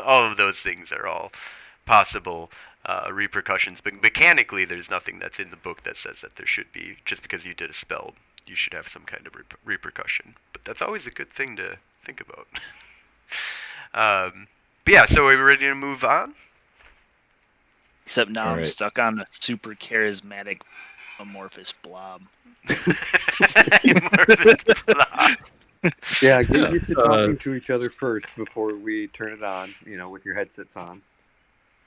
All of those things are all possible repercussions. But mechanically, there's nothing that's in the book that says that there should be. Just because you did a spell, you should have some kind of repercussion. But that's always a good thing to think about. But yeah, so are we ready to move on? Except now All I'm right. stuck on a super charismatic amorphous blob. Yeah, get used to Uh, talking to each other first before we turn it on, with your headsets on.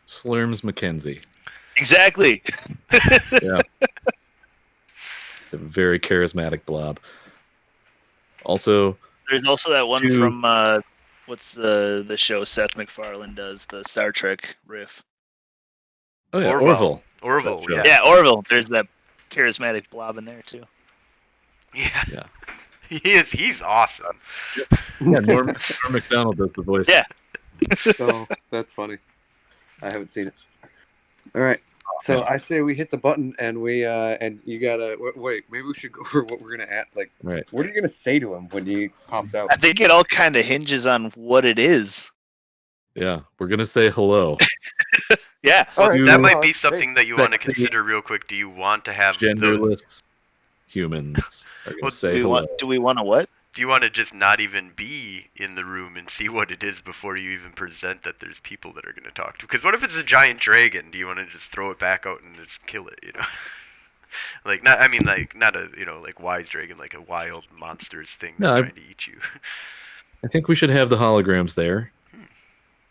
Slurms Mackenzie. Exactly. Yeah. It's a very charismatic blob. Also, There's also that one Two- from what's the show Seth MacFarlane does, the Star Trek riff. oh yeah, Orville. Orville. Orville, That show. yeah. Yeah, Orville. There's that charismatic blob in there too. Yeah. Yeah. He's awesome. Yeah, Norm Macdonald does the voice. Yeah. Oh, that's funny. I haven't seen it. All right. So I say we hit the button and we and you gotta wait. Maybe we should go over what we're gonna add. Like, Right. what are you gonna say to him when he pops out? I think it all kind of hinges on what it is. Yeah, we're gonna say hello. Yeah. All right, That You- might be something that you want to Sexy. consider real quick. Do you want to have Genderless humans are gonna Well, say hello. Do we want to what? do you want to just not even be in the room and see what it is before you even present that there's people that are going to talk to? Because what if it's a giant dragon? Do you want to just throw it back out and just kill it? Like not a like wise dragon, like a wild monsters thing No, that's I- trying to eat you. I think we should have the holograms there.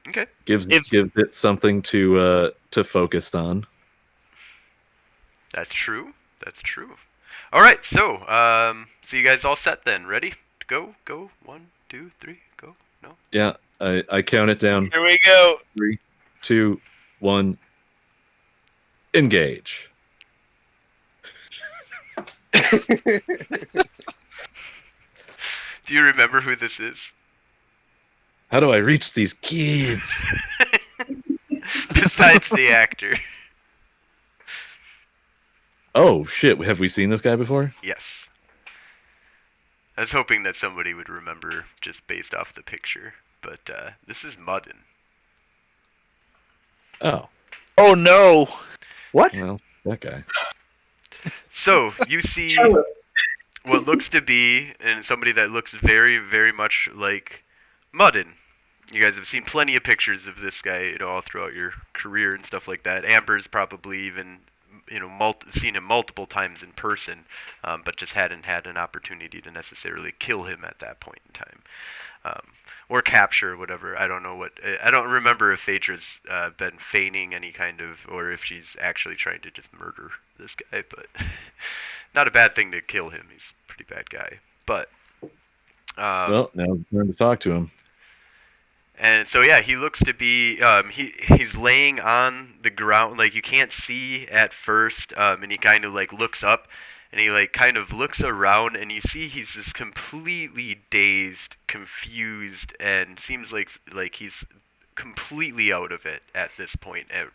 Okay. Gives it something to focus on. That's true. That's true. All right, so you guys all set then? Ready to go? Go 1, 2, 3, go. No. Yeah, I count it down. Here we go. 3, 2, 1. Engage. Do you remember who this is? How do I reach these kids? Besides the actor. Oh shit! Have we seen this guy before? Yes. I was hoping that somebody would remember just based off the picture, but this is Muddin. Oh, Oh no. What? well, that guy. So you see what looks to be, and somebody that looks very, very much like Muddin. You guys have seen plenty of pictures of this guy, all throughout your career and stuff like that. Amber's probably even, seen him multiple times in person, but just hadn't had an opportunity to necessarily kill him at that point in time, or capture whatever. I don't know what. I don't remember if Phaedra's been feigning any kind of, or if she's actually trying to just murder this guy. But not a bad thing to kill him. He's a pretty bad guy. But Well, now it's time to talk to him. and so yeah, he looks to be he's laying on the ground, like you can't see at first, and he kind of like looks up and he like kind of looks around and you see he's just completely dazed, confused, and seems like he's completely out of it at this point. It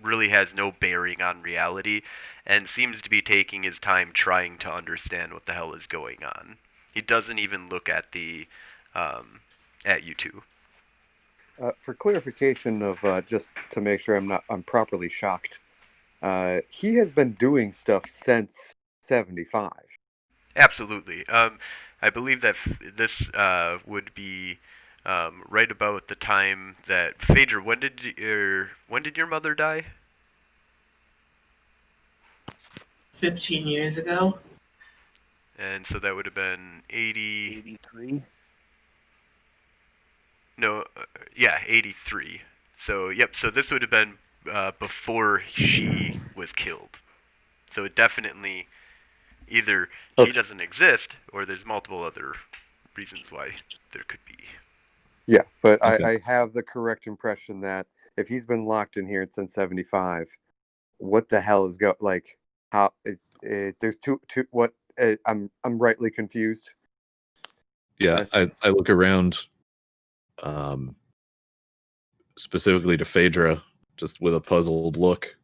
really has no bearing on reality and seems to be taking his time trying to understand what the hell is going on. He doesn't even look at the at you two. For clarification of just to make sure I'm properly shocked, he has been doing stuff since 75. Absolutely. I believe that this would be right about the time that Phaedra. When did your mother die? 15 years ago. And so that would have been 80. 83. No, yeah, 83. So yep. So this would have been before she was killed. So it definitely either he Okay. doesn't exist or there's multiple other reasons why there could be. Yeah, but Okay. I have the correct impression that if he's been locked in here since 75, what the hell is like? How there's two what? I'm rightly confused. Yeah, Yes. I look around, specifically to Phaedra, just with a puzzled look.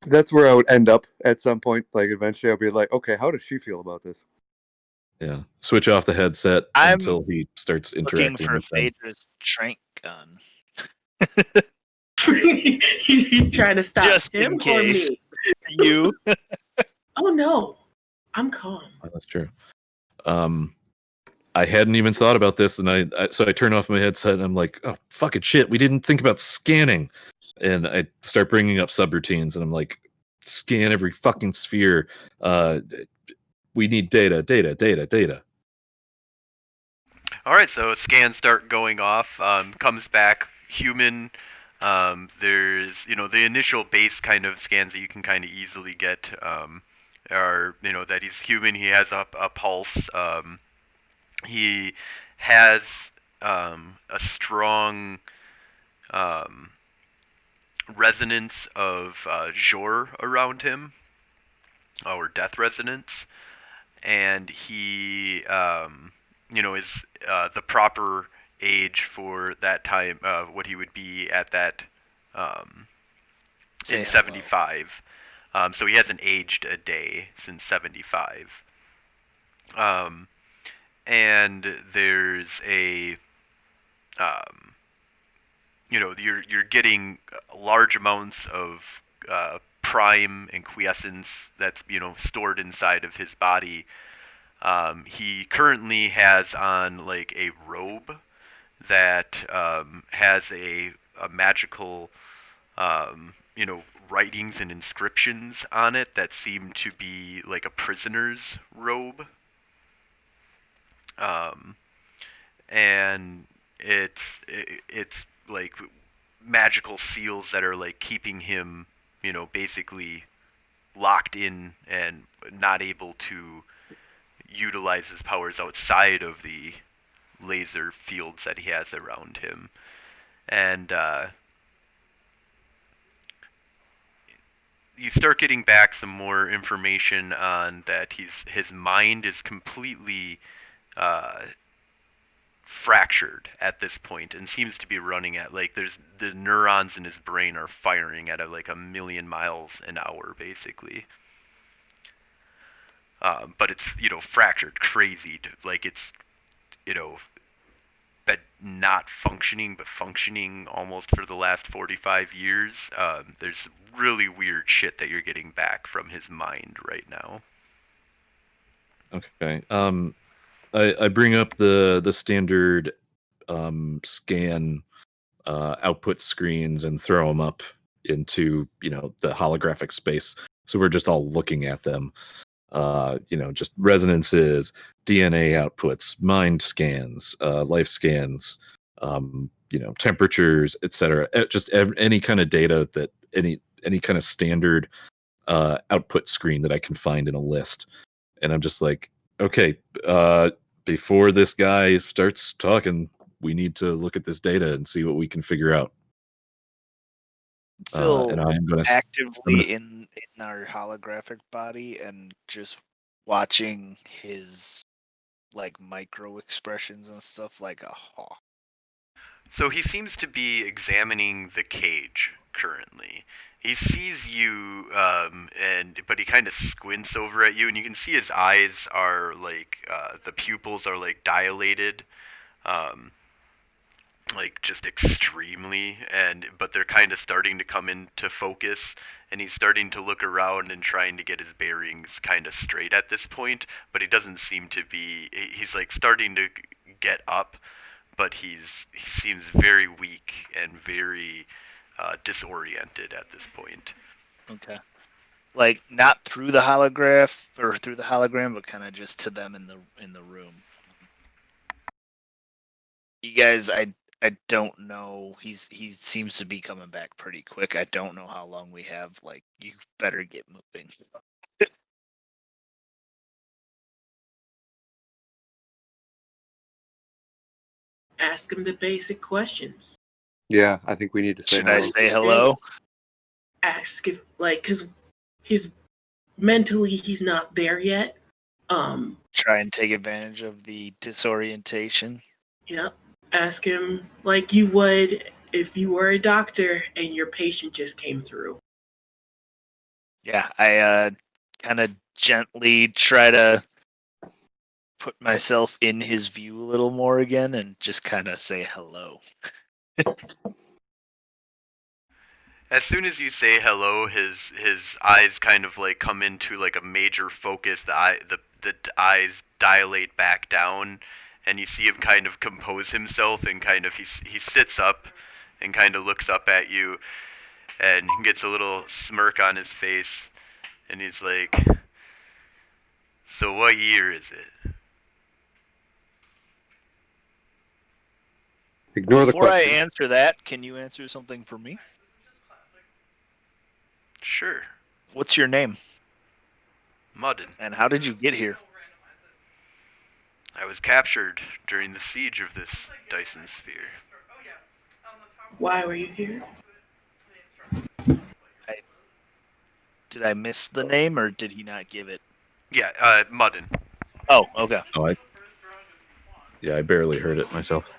That's where I would end up at some point. Like eventually, I'll be like, okay, how does she feel about this? Yeah. Switch off the headset I'm until he starts looking interacting for with them. Phaedra's trank gun. You trying to stop Just in him or case. me? You. Oh no, I'm calm. Oh, that's true. I hadn't even thought about this, and so I turn off my headset, and I'm like, oh, fucking shit, we didn't think about scanning. And I start bringing up subroutines, and I'm like, scan every fucking sphere. We need data. All right, so scans start going off. Comes back human. There's the initial base kind of scans that you can kind of easily get are that he's human. He has a pulse. He has a strong resonance of Jor around him, or death resonance, and he is the proper age for that time, what he would be at that Say in hello. 75. So he hasn't aged a day since 75. And there's a you're getting large amounts of prime and quiescence that's stored inside of his body. He currently has on like a robe that has a magical writings and inscriptions on it that seem to be like a prisoner's robe. Um, and it's like magical seals that are like keeping him, basically locked in and not able to utilize his powers outside of the laser fields that he has around him. And you start getting back some more information on that his mind is completely uh, fractured at this point and seems to be running at like there's the neurons in his brain are firing at like 1,000,000 miles an hour basically. But it's fractured crazy, like it's but not functioning, but functioning almost for the last 45 years. There's really weird shit that you're getting back from his mind right now. Okay. I bring up the standard scan output screens and throw them up into the holographic space, so we're just all looking at them. Just resonances, DNA outputs, mind scans, life scans, temperatures, etc. Just any kind of data that any kind of standard output screen that I can find in a list. And I'm just like, okay, before this guy starts talking, we need to look at this data and see what we can figure out. Still And I'm gonna actively in our holographic body and just watching his like micro expressions and stuff like a hawk. So he seems to be examining the cage currently. He sees you, but he kind of squints over at you, and you can see his eyes are like the pupils are like dilated, um, like just extremely, but they're kind of starting to come into focus, and he's starting to look around and trying to get his bearings kind of straight at this point. But he doesn't seem to be. He's like starting to get up, but he seems very weak and very disoriented at this point. Okay. Like not through the holograph or through the hologram, but kind of just to them in the room. You guys, I don't know. He seems to be coming back pretty quick. I don't know how long we have. Like, you better get moving. Ask him the basic questions. Yeah, I think we need to say Should hello. I say hello? Ask if because he's mentally he's not there yet. Try and take advantage of the disorientation. Yep. Ask him like you would if you were a doctor and your patient just came through. Yeah, I kind of gently try to put myself in his view a little more again and just kind of say hello. As soon as you say hello, his eyes kind of like come into like a major focus. The eyes dilate back down, and you see him kind of compose himself and kind of he sits up and kind of looks up at you and he gets a little smirk on his face and he's like, "So what year is it?" Ignore the Before I question. answer that, can you answer something for me? Sure. What's your name? Muddin. And how did you get here? I was captured during the siege of this Dyson sphere. Why were you here? Did I miss the name or did he not give it? Yeah, Muddin. Oh, okay. Oh, I barely heard it myself.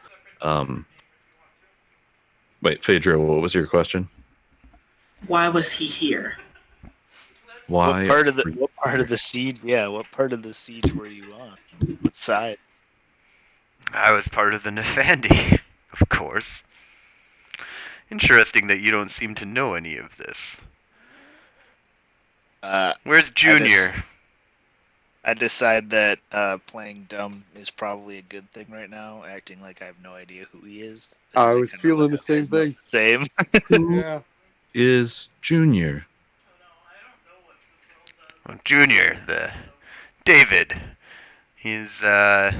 Wait, Phaedra, what was your question? Why was he here? Why? What part of the siege? Yeah, what part of the siege were you on? What side? I was part of the Nefandi, of course. Interesting that you don't seem to know any of this. Where's Junior? I decide that playing dumb is probably a good thing right now, acting like I have no idea who he is. I was feeling the same thing. Same. Who Yeah. is Junior? Well, Junior, the David. He's the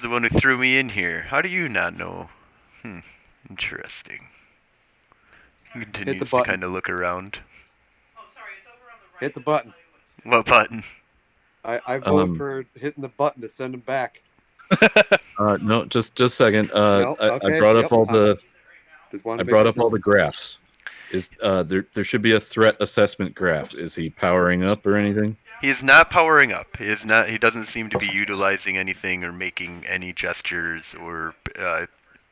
one who threw me in here. How do you not know? Interesting. He continues to button. kind of look around. Hit the button. What button? I vote for hitting the button to send him back. No, just a second. No, I okay, brought up yep, all the Just wanted I to make brought sure. up all the graphs. Is there should be a threat assessment graph. Is he powering up or anything? He is not powering up. He is not. He doesn't seem to be utilizing anything or making any gestures or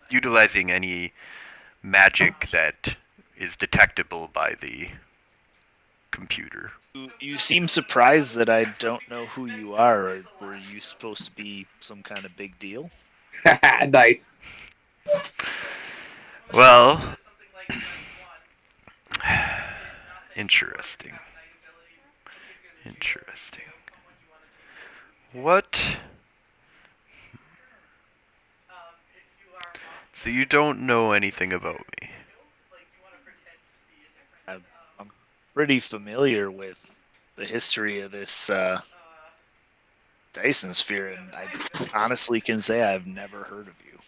utilizing any magic that is detectable by the computer. You seem surprised that I don't know who you are. Or were you supposed to be some kind of big deal? Nice. Well, interesting. Interesting. What? So you don't know anything about me? I'm pretty familiar with the history of this Dyson sphere, and I honestly can say I've never heard of you.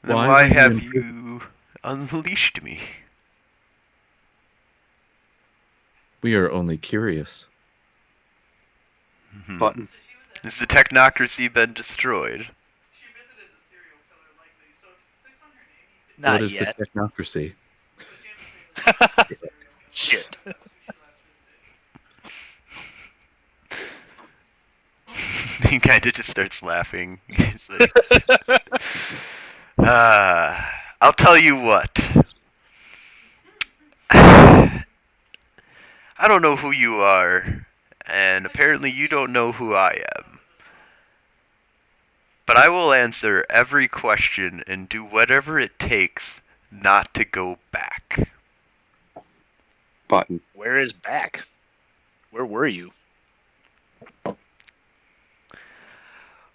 Then Why why were you have in you unleashed me? We are only curious. Button. Has the technocracy been destroyed? Not What is yet. the technocracy? Shit. He kind of just starts laughing. He's like, I'll tell you what. I don't know who you are, and apparently you don't know who I am. But I will answer every question and do whatever it takes not to go back. Button. Where is back? Where were you?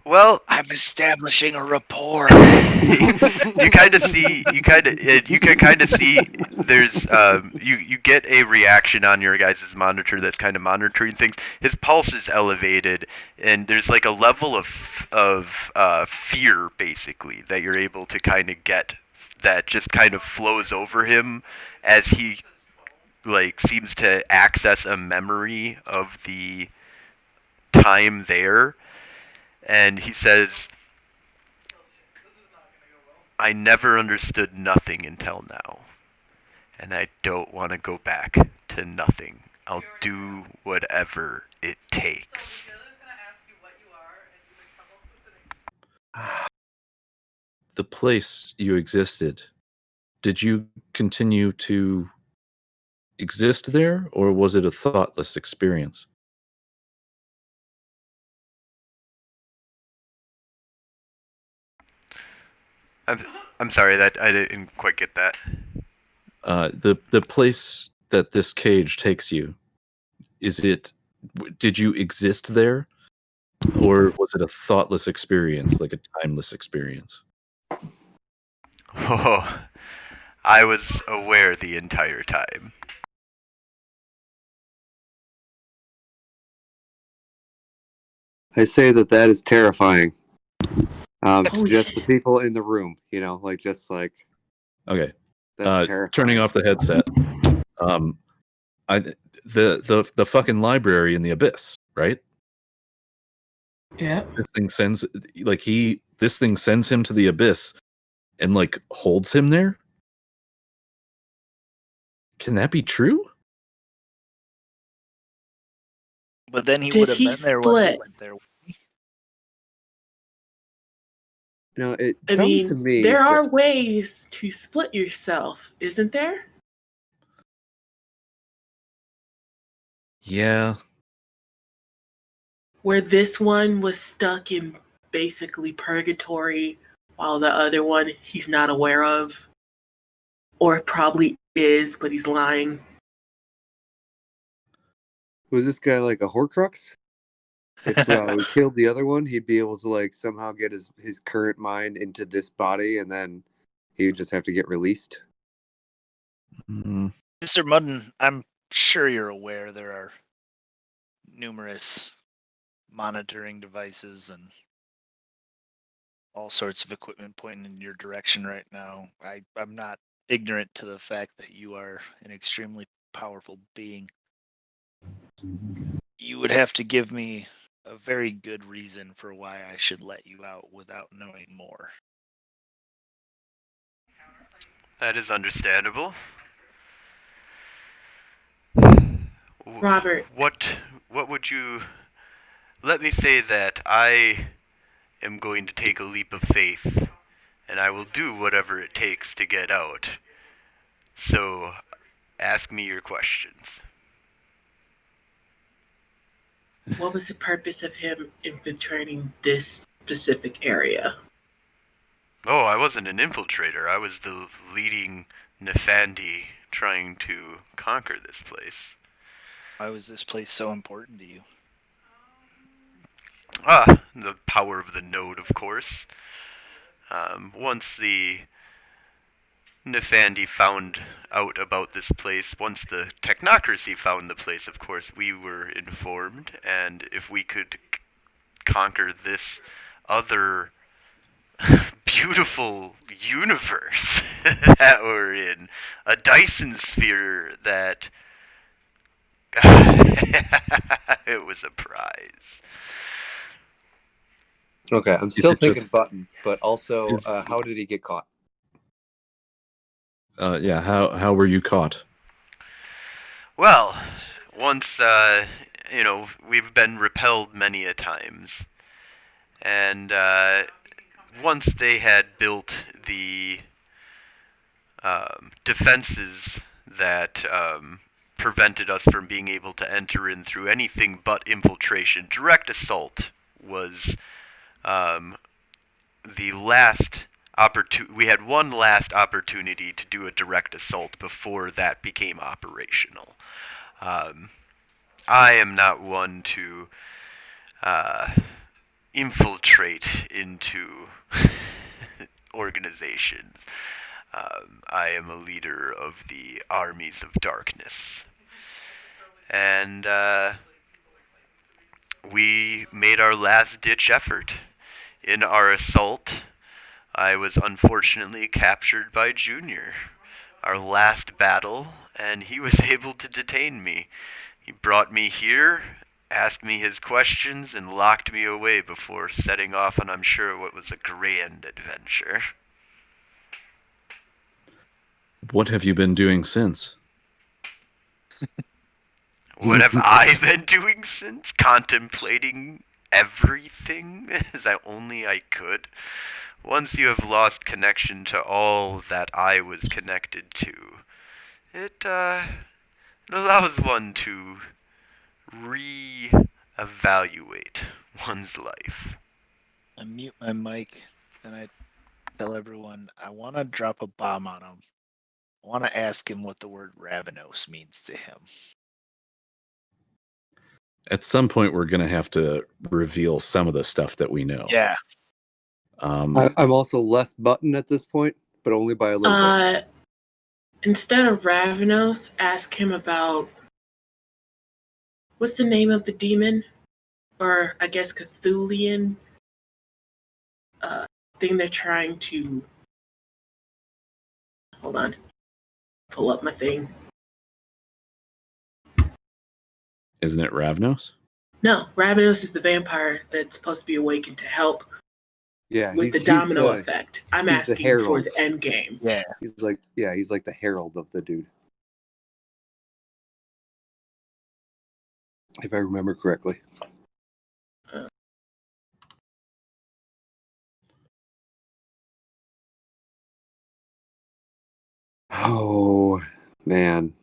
Well, I'm establishing a rapport. you kind of see, you can kind of see. There's, you get a reaction on your guys' monitor that's kind of monitoring things. His pulse is elevated, and there's like a level of fear, basically, that you're able to kind of get. That just kind of flows over him as he like seems to access a memory of the time there, and he says, I never understood nothing until now, and I don't want to go back to nothing. I'll do whatever it takes. the place you existed, did you continue to exist there, or was it a thoughtless experience? I'm sorry that I didn't quite get that. The place that this cage takes you, did you exist there, or was it a thoughtless experience, like a timeless experience? Oh, I was aware the entire time. I say that is terrifying. Oh, Just shit. the people in the room, you know, like just like Okay. that's terrifying. Turning off the headset. I the fucking library in the abyss, right? Yeah. This thing sends him to the abyss and like holds him there. Can that be true? But then he Did would have he been there when we split? went there. No, it I sounds mean, to me there that- are ways to split yourself, isn't there? Yeah. Where this one was stuck in basically purgatory, while the other one he's not aware of. Or probably is, but he's lying. was this guy like a Horcrux? If we killed the other one, he'd be able to like somehow get his current mind into this body, and then he would just have to get released. Mm, Mr. Mudden, I'm sure you're aware there are numerous monitoring devices and all sorts of equipment pointing in your direction right now. I'm not ignorant to the fact that you are an extremely powerful being. You would have to give me a very good reason for why I should let you out without knowing more. That is understandable. Robert. What would you... Let me say that I am going to take a leap of faith, and I will do whatever it takes to get out. So, ask me your questions. What was the purpose of him infiltrating this specific area? Oh, I wasn't an infiltrator. I was the leading Nefandi trying to conquer this place. Why was this place so important to you? The power of the node, of course. Once the Nefandi found out about this place, once the technocracy found the place, of course, we were informed, and if we could conquer this other beautiful universe that we're in, a Dyson sphere that it was a prize. Okay, I'm still it took- thinking button, but also Is- how did he get caught? yeah. How were you caught? Well, once we've been repelled many a times, and once they had built the defenses that prevented us from being able to enter in through anything but infiltration, direct assault was the last opportunity. We had one last opportunity to do a direct assault before that became operational. I am not one to infiltrate into organizations. I am a leader of the armies of darkness. And we made our last ditch effort. In our assault, I was unfortunately captured by Junior. Our last battle, and he was able to detain me. He brought me here, asked me his questions, and locked me away before setting off on, I'm sure, what was a grand adventure. What have you been doing since? What have I been doing since? Contemplating everything as only I could. once you have lost connection to all that I was connected to, it allows one to re-evaluate one's life. I mute my mic and I tell everyone I want to drop a bomb on him. I want to ask him what the word ravenous means to him. At some point, we're going to have to reveal some of the stuff that we know. Yeah. I'm also less button at this point, but only by a little bit. Instead of Ravenos, ask him about what's the name of the demon, or I guess Cthulian thing they're trying to. Hold on, pull up my thing. Isn't it Ravnos? No, Ravenos is the vampire that's supposed to be awakened to help with the domino effect. I'm asking for the end game. Yeah. He's like the herald of the dude. If I remember correctly. Oh man,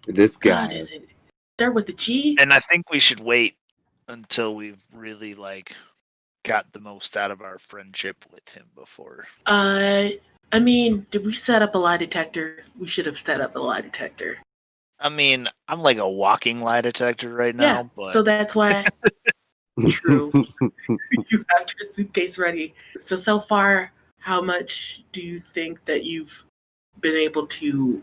this guy. God, is it start with the G? And I think we should wait until we've really got the most out of our friendship with him before. I mean, did we set up a lie detector? We should have set up a lie detector. I mean, I'm like a walking lie detector right now, Yeah, but so that's why. True. You have your suitcase ready. So far, how much do you think that you've been able to?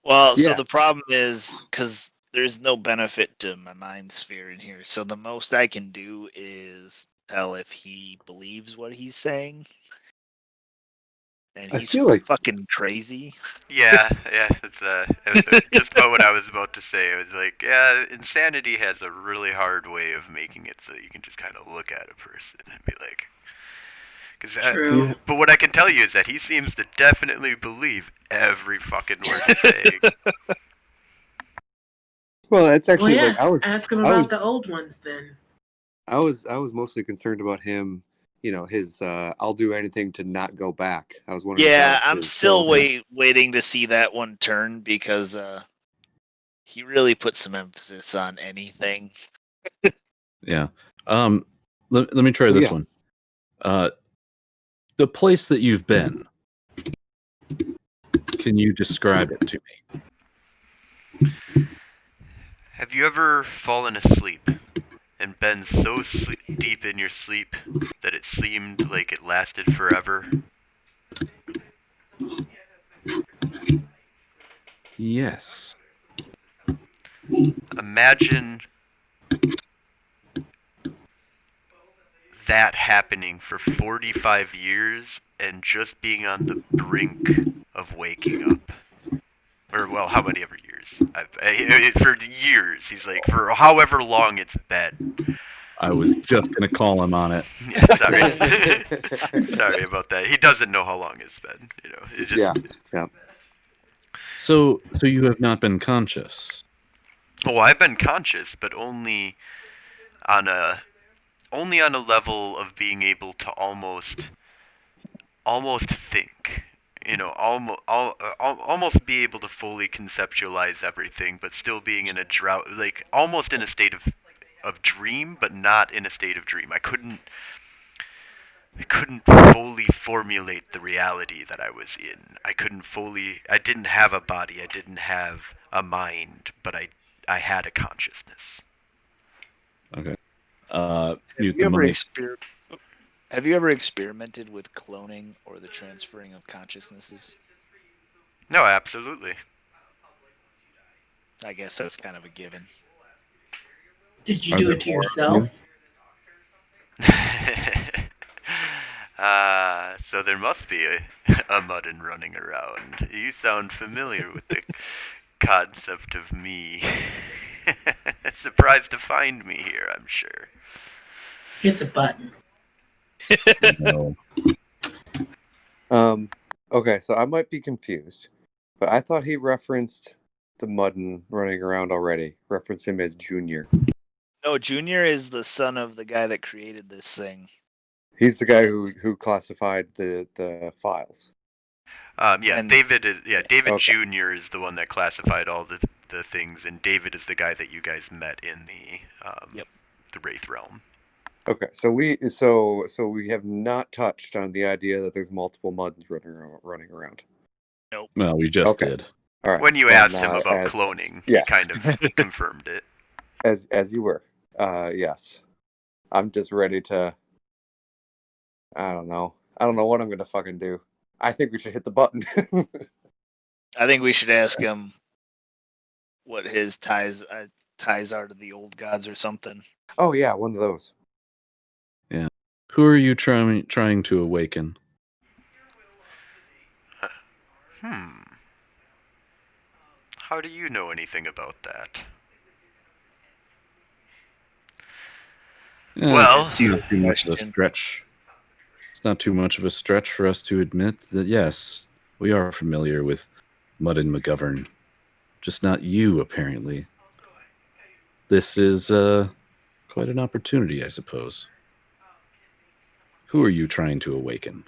Well, Yeah. so the problem is because there's no benefit to my mind sphere in here. So the most I can do is tell if he believes what he's saying. And I he's feel like fucking crazy. Yeah, that's just about what I was about to say. It was like, yeah, insanity has a really hard way of making it so that you can just kind of look at a person and be like, True. but what I can tell you is that he seems to definitely believe every fucking word he's saying. well, that's Well, actually yeah. like Ask him about the old ones then. I was mostly concerned about him. You know, his I'll do anything to not go back. I was wondering. Yeah, I'm still waiting to see that one turn because he really put some emphasis on anything. Yeah. Let me try this one. The place that you've been. Can you describe it to me? Have you ever fallen asleep and been so deep in your sleep that it seemed like it lasted forever? Yes. Imagine that happening for 45 years and just being on the brink of waking up. Or, well, how many ever years? For years. He's like, for however long it's been. I was just going to call him on it. Yeah, sorry. Sorry about that. He doesn't know how long it's been. You know, it's just... Yeah. So you have not been conscious? Oh, I've been conscious, but only on a level of being able to almost think, you know, almost be able to fully conceptualize everything, but still being in a drought, like almost in a state of dream, but not in a state of dream. I couldn't fully formulate the reality that I was in. I didn't have a body, I didn't have a mind, but I had a consciousness. Okay. Have you ever experimented with cloning or the transferring of consciousnesses? No, absolutely. I guess that's kind of a given. Did you do it to yourself? So there must be a Muddin running around. You sound familiar with the concept of me. Surprised to find me here, I'm sure. Hit the button. No. Okay, so I might be confused, but I thought he referenced the Muddin running around already. Referenced him as Junior. No, Junior is the son of the guy that created this thing. He's the guy who classified the files. Yeah, And- David is. Yeah, David Okay. Jr. is the one that classified all the things, and David is the guy that you guys met in the Wraith realm. Okay, so we have not touched on the idea that there's multiple muds running around. Well, we just Okay. did. All right. When you then, asked him about as- cloning, yes. he kind of confirmed it. as you were. Yes. I'm just ready to. I don't know what I'm gonna fucking do. I think we should hit the button. I think we should ask him what his ties are to the old gods or something. Oh yeah, one of those. Who are you trying to awaken? How do you know anything about that? Well- It's not too much of a Question. stretch. It's not too much of a stretch for us to admit that yes, we are familiar with Mudd and McGovern. Just not you, apparently. This is quite an opportunity, I suppose. Who are you trying to awaken?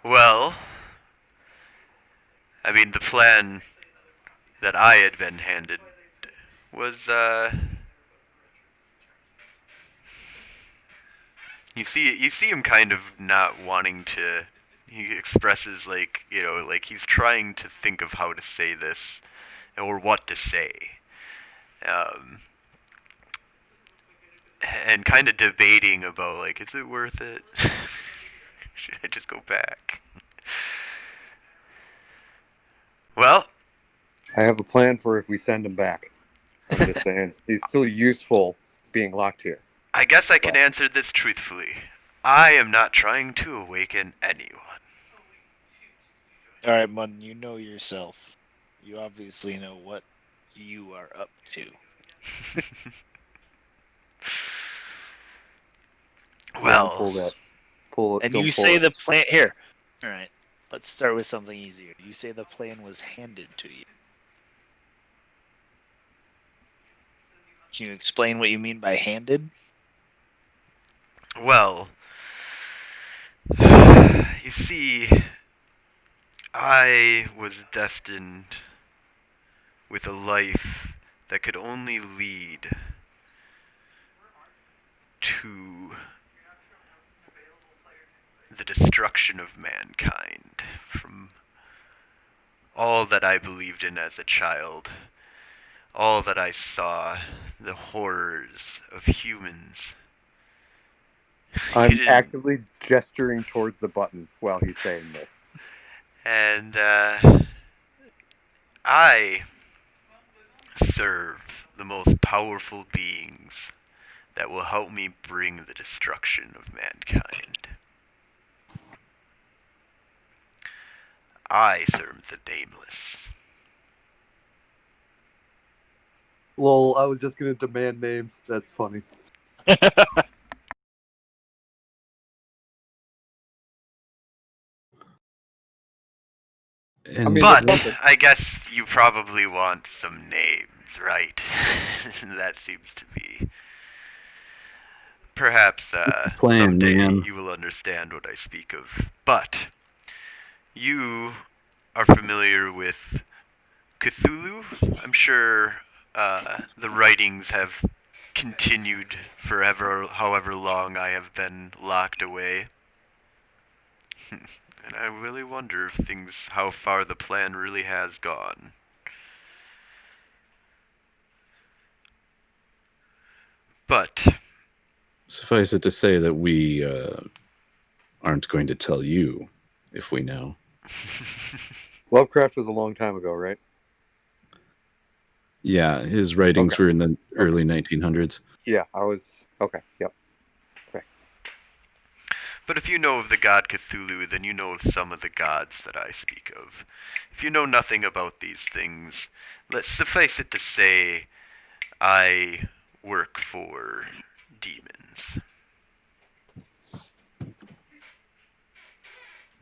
Well, I mean, the plan that I had been handed was, you see him kind of not wanting to. He expresses like, like he's trying to think of how to say this or what to say. And kind of debating about like, is it worth it? Should I just go back? Well, I have a plan for if we send him back. I'm just saying he's still useful being locked here. I guess I can answer this truthfully. I am not trying to awaken anyone. All right, Mudden, you know yourself. You obviously know what you are up to. Well, Pull it. And don't you pull say it. the plan here. All right, let's start with something easier. You say the plan was handed to you. Can you explain what you mean by handed? well, you see, I was destined with a life that could only lead to the destruction of mankind from all that I believed in as a child, all that I saw, the horrors of humans. I'm hidden- actively gesturing towards the button while he's saying this. And I serve the most powerful beings that will help me bring the destruction of mankind. I serve the nameless. Lol, I was just gonna demand names. That's funny. And I mean, But it's something. I guess you probably want some names, right? That seems to be. Perhaps plan, someday man. you will understand what I speak of. But you are familiar with Cthulhu? I'm sure the writings have continued forever, however long I have been locked away. And I really wonder if how far the plan really has gone. But suffice it to say that we aren't going to tell you if we know. Lovecraft was a long time ago, right? Yeah, his writings Okay. were in the early 1900s. Yeah, I was. Okay, yep. But if you know of the god Cthulhu, then you know of some of the gods that I speak of. If you know nothing about these things, let's suffice it to say I work for demons.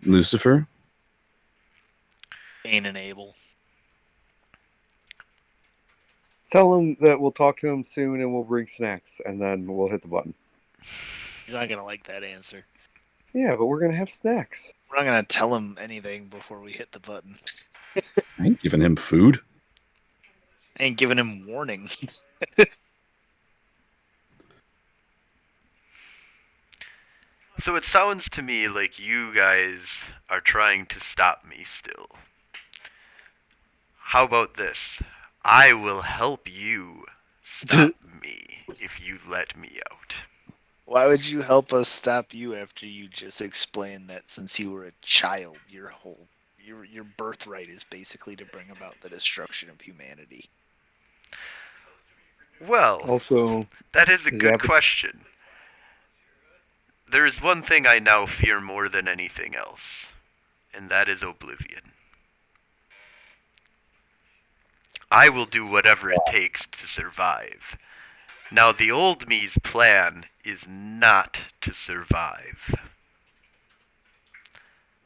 Lucifer? Cain and Abel. Tell him that we'll talk to him soon and we'll bring snacks and then we'll hit the button. He's not gonna like that answer. Yeah, but we're gonna have snacks. We're not gonna tell him anything before we hit the button. I ain't giving him food. I ain't giving him warning. So it sounds to me like you guys are trying to stop me still. How about this? I will help you stop me if you let me out. Why would you help us stop you after you just explained that since you were a child, your birthright is basically to bring about the destruction of humanity? Well, Also, that is a his good avatar. question. There is one thing I now fear more than anything else, and that is oblivion. I will do whatever it takes to survive. Now, the old me's plan is not to survive.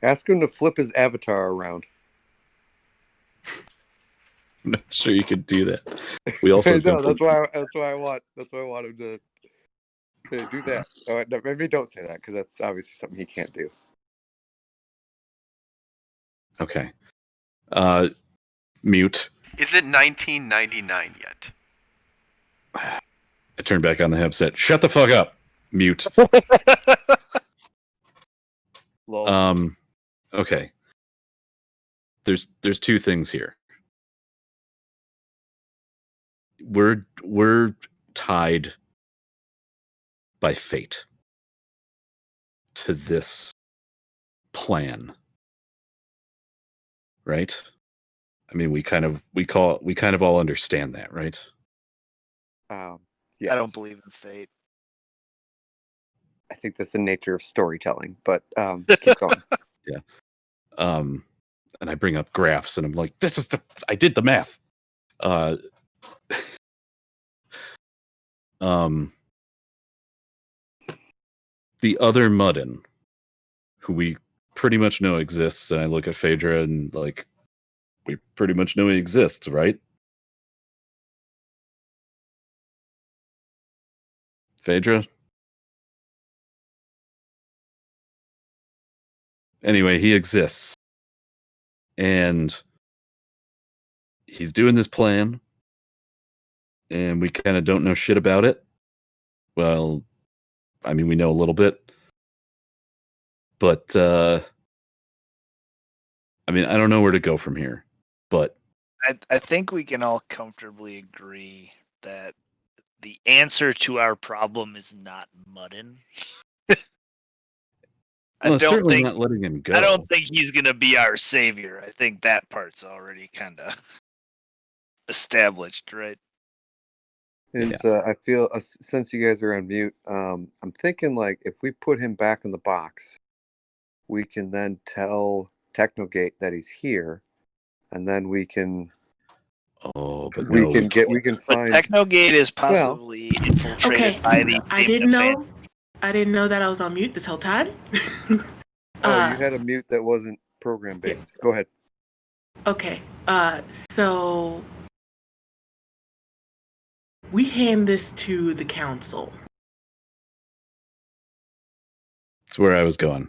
Ask him to flip his avatar around. I'm not sure you could do that. We also No, don't. that's why I want him to do that. Oh, no, maybe don't say that because that's obviously something he can't do. Okay. Mute. Is it 1999 yet? I turned back on the headset. Shut the fuck up. Mute. Lol. Okay. There's two things here. We're tied by fate to this plan. Right? I mean, we kind of all understand that, right? Yes. I don't believe in fate. I think that's the nature of storytelling, but keep going. Yeah. And I bring up graphs and I'm like, I did the math. The other Muddin, who we pretty much know exists, and I look at Phaedra and like, we pretty much know he exists, right? Phaedra? Anyway, he exists. And he's doing this plan, and we kind of don't know shit about it. Well, I mean, we know a little bit. But, I mean, I don't know where to go from here. But I think we can all comfortably agree that the answer to our problem is not Muddin. well, it's certainly not letting him go. I don't think he's gonna be our savior. I think that part's already kind of established, right? I feel since you guys are on mute, I'm thinking like if we put him back in the box, we can then tell Technogate that he's here, and then we can. Oh, but we no, can But find. Technogate is possibly infiltrated Okay, by the. I didn't know that I was on mute this whole time. Oh, you had a mute that wasn't program based. Yeah. Go ahead. Okay, so we hand this to the council. That's where I was going.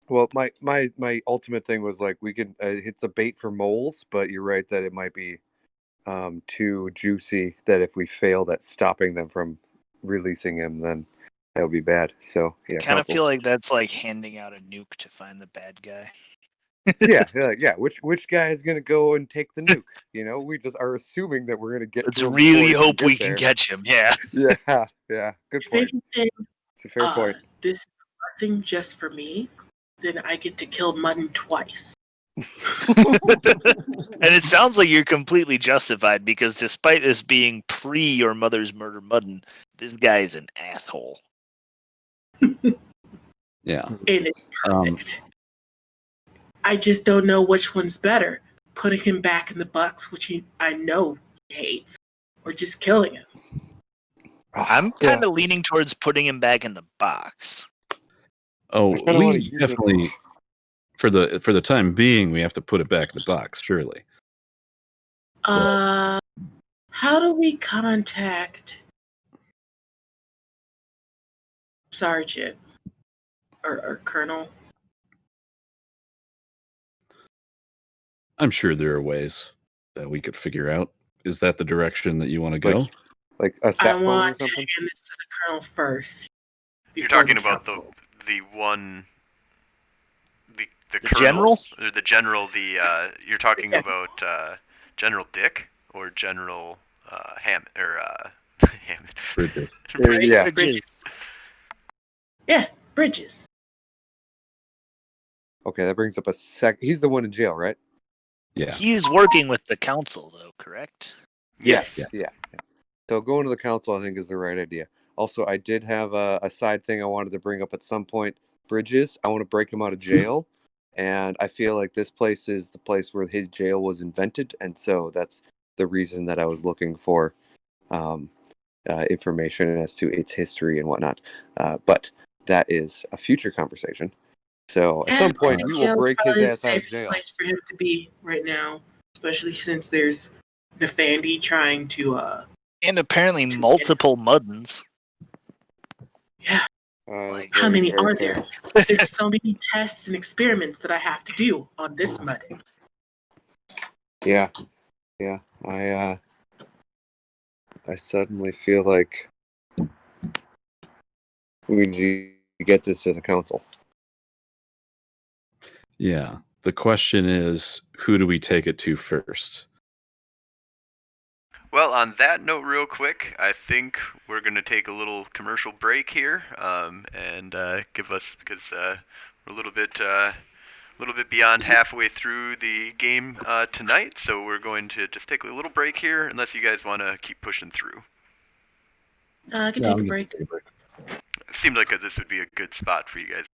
Well, my ultimate thing was like we could. It's a bait for moles, but you're right that it might be too juicy. That if we failed at stopping them from releasing him, then that would be bad. So yeah, I kind of feel like that's like handing out a nuke to find the bad guy. yeah. Which guy is gonna go and take the nuke? You know, we just are assuming that we're gonna get. Let's to him really before he hope can we get there. can catch him. Yeah. Yeah. Good point. It's a fair point. This is a blessing just for me. Then I get to kill Mutton twice. And it sounds like you're completely justified because despite this being pre your mother's murder Muddin, this guy is an asshole. Yeah. And it's perfect. I just don't know which one's better. Putting him back in the box, which I know he hates, or just killing him. I'm kind of leaning towards putting him back in the box. Oh, we definitely, for the time being, we have to put it back in the box, surely. How do we contact sergeant or colonel. I'm sure there are ways that we could figure out. Is that the direction that you want to go? Like a I sat phone or want to something? hand this to the colonel first. You're Before talking the about council. the one, the The colonel, general? or the general. You're talking Yeah. about General Dick or General Hammond or Hammond. Bridges. Yeah. Bridges. Yeah, Bridges. Okay, that brings up a sec. He's the one in jail, right? Yeah. He's working with the council, though, correct? Yes. Yeah. So going to the council, I think, is the right idea. Also, I did have a side thing I wanted to bring up at some point. Bridges, I want to break him out of jail. And I feel like this place is the place where his jail was invented. And so that's the reason that I was looking for information as to its history and whatnot. But that is a future conversation. So at some point, we will Jail is break his probably the ass out of safest jail. place for him to be right now, especially since there's Nefandi trying to. And apparently multiple Muddins. Yeah. That's How very, many very are fair. there? There's so many tests and experiments that I have to do on this Muddin. Yeah. I suddenly feel like we need to get this to the council. Yeah. The question is, who do we take it to first? Well, on that note, real quick, I think we're going to take a little commercial break here, and give us, because we're a little bit beyond halfway through the game tonight, so we're going to just take a little break here, unless you guys want to keep pushing through. I can take a break. It seemed like this would be a good spot for you guys.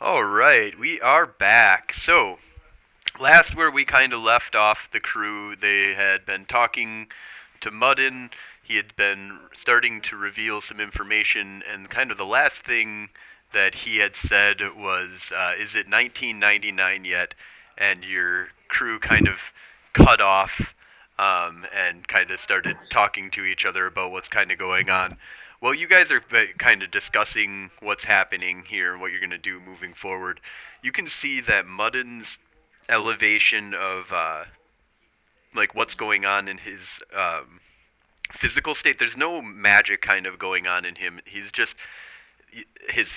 All right, we are back. So, last where we kind of left off the crew, they had been talking to Muddin. He had been starting to reveal some information, and kind of the last thing that he had said was, "Is it 1999 yet?" And your crew kind of cut off, and kind of started talking to each other about what's kind of going on. Well, you guys are kind of discussing what's happening here and what you're going to do moving forward. You can see that Muddin's elevation of like what's going on in his physical state. There's no magic kind of going on in him. He's just his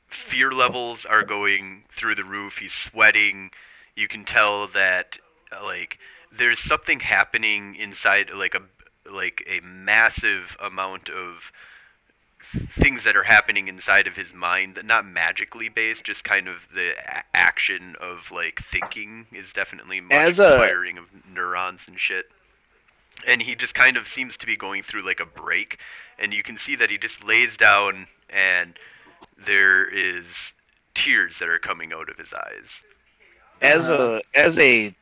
fear levels are going through the roof. He's sweating. You can tell that like there's something happening inside, like a massive amount of things that are happening inside of his mind, not magically based, just kind of the action of like thinking is definitely much firing of neurons and shit. And he just kind of seems to be going through like a break, and you can see that he just lays down and there is tears that are coming out of his eyes. As a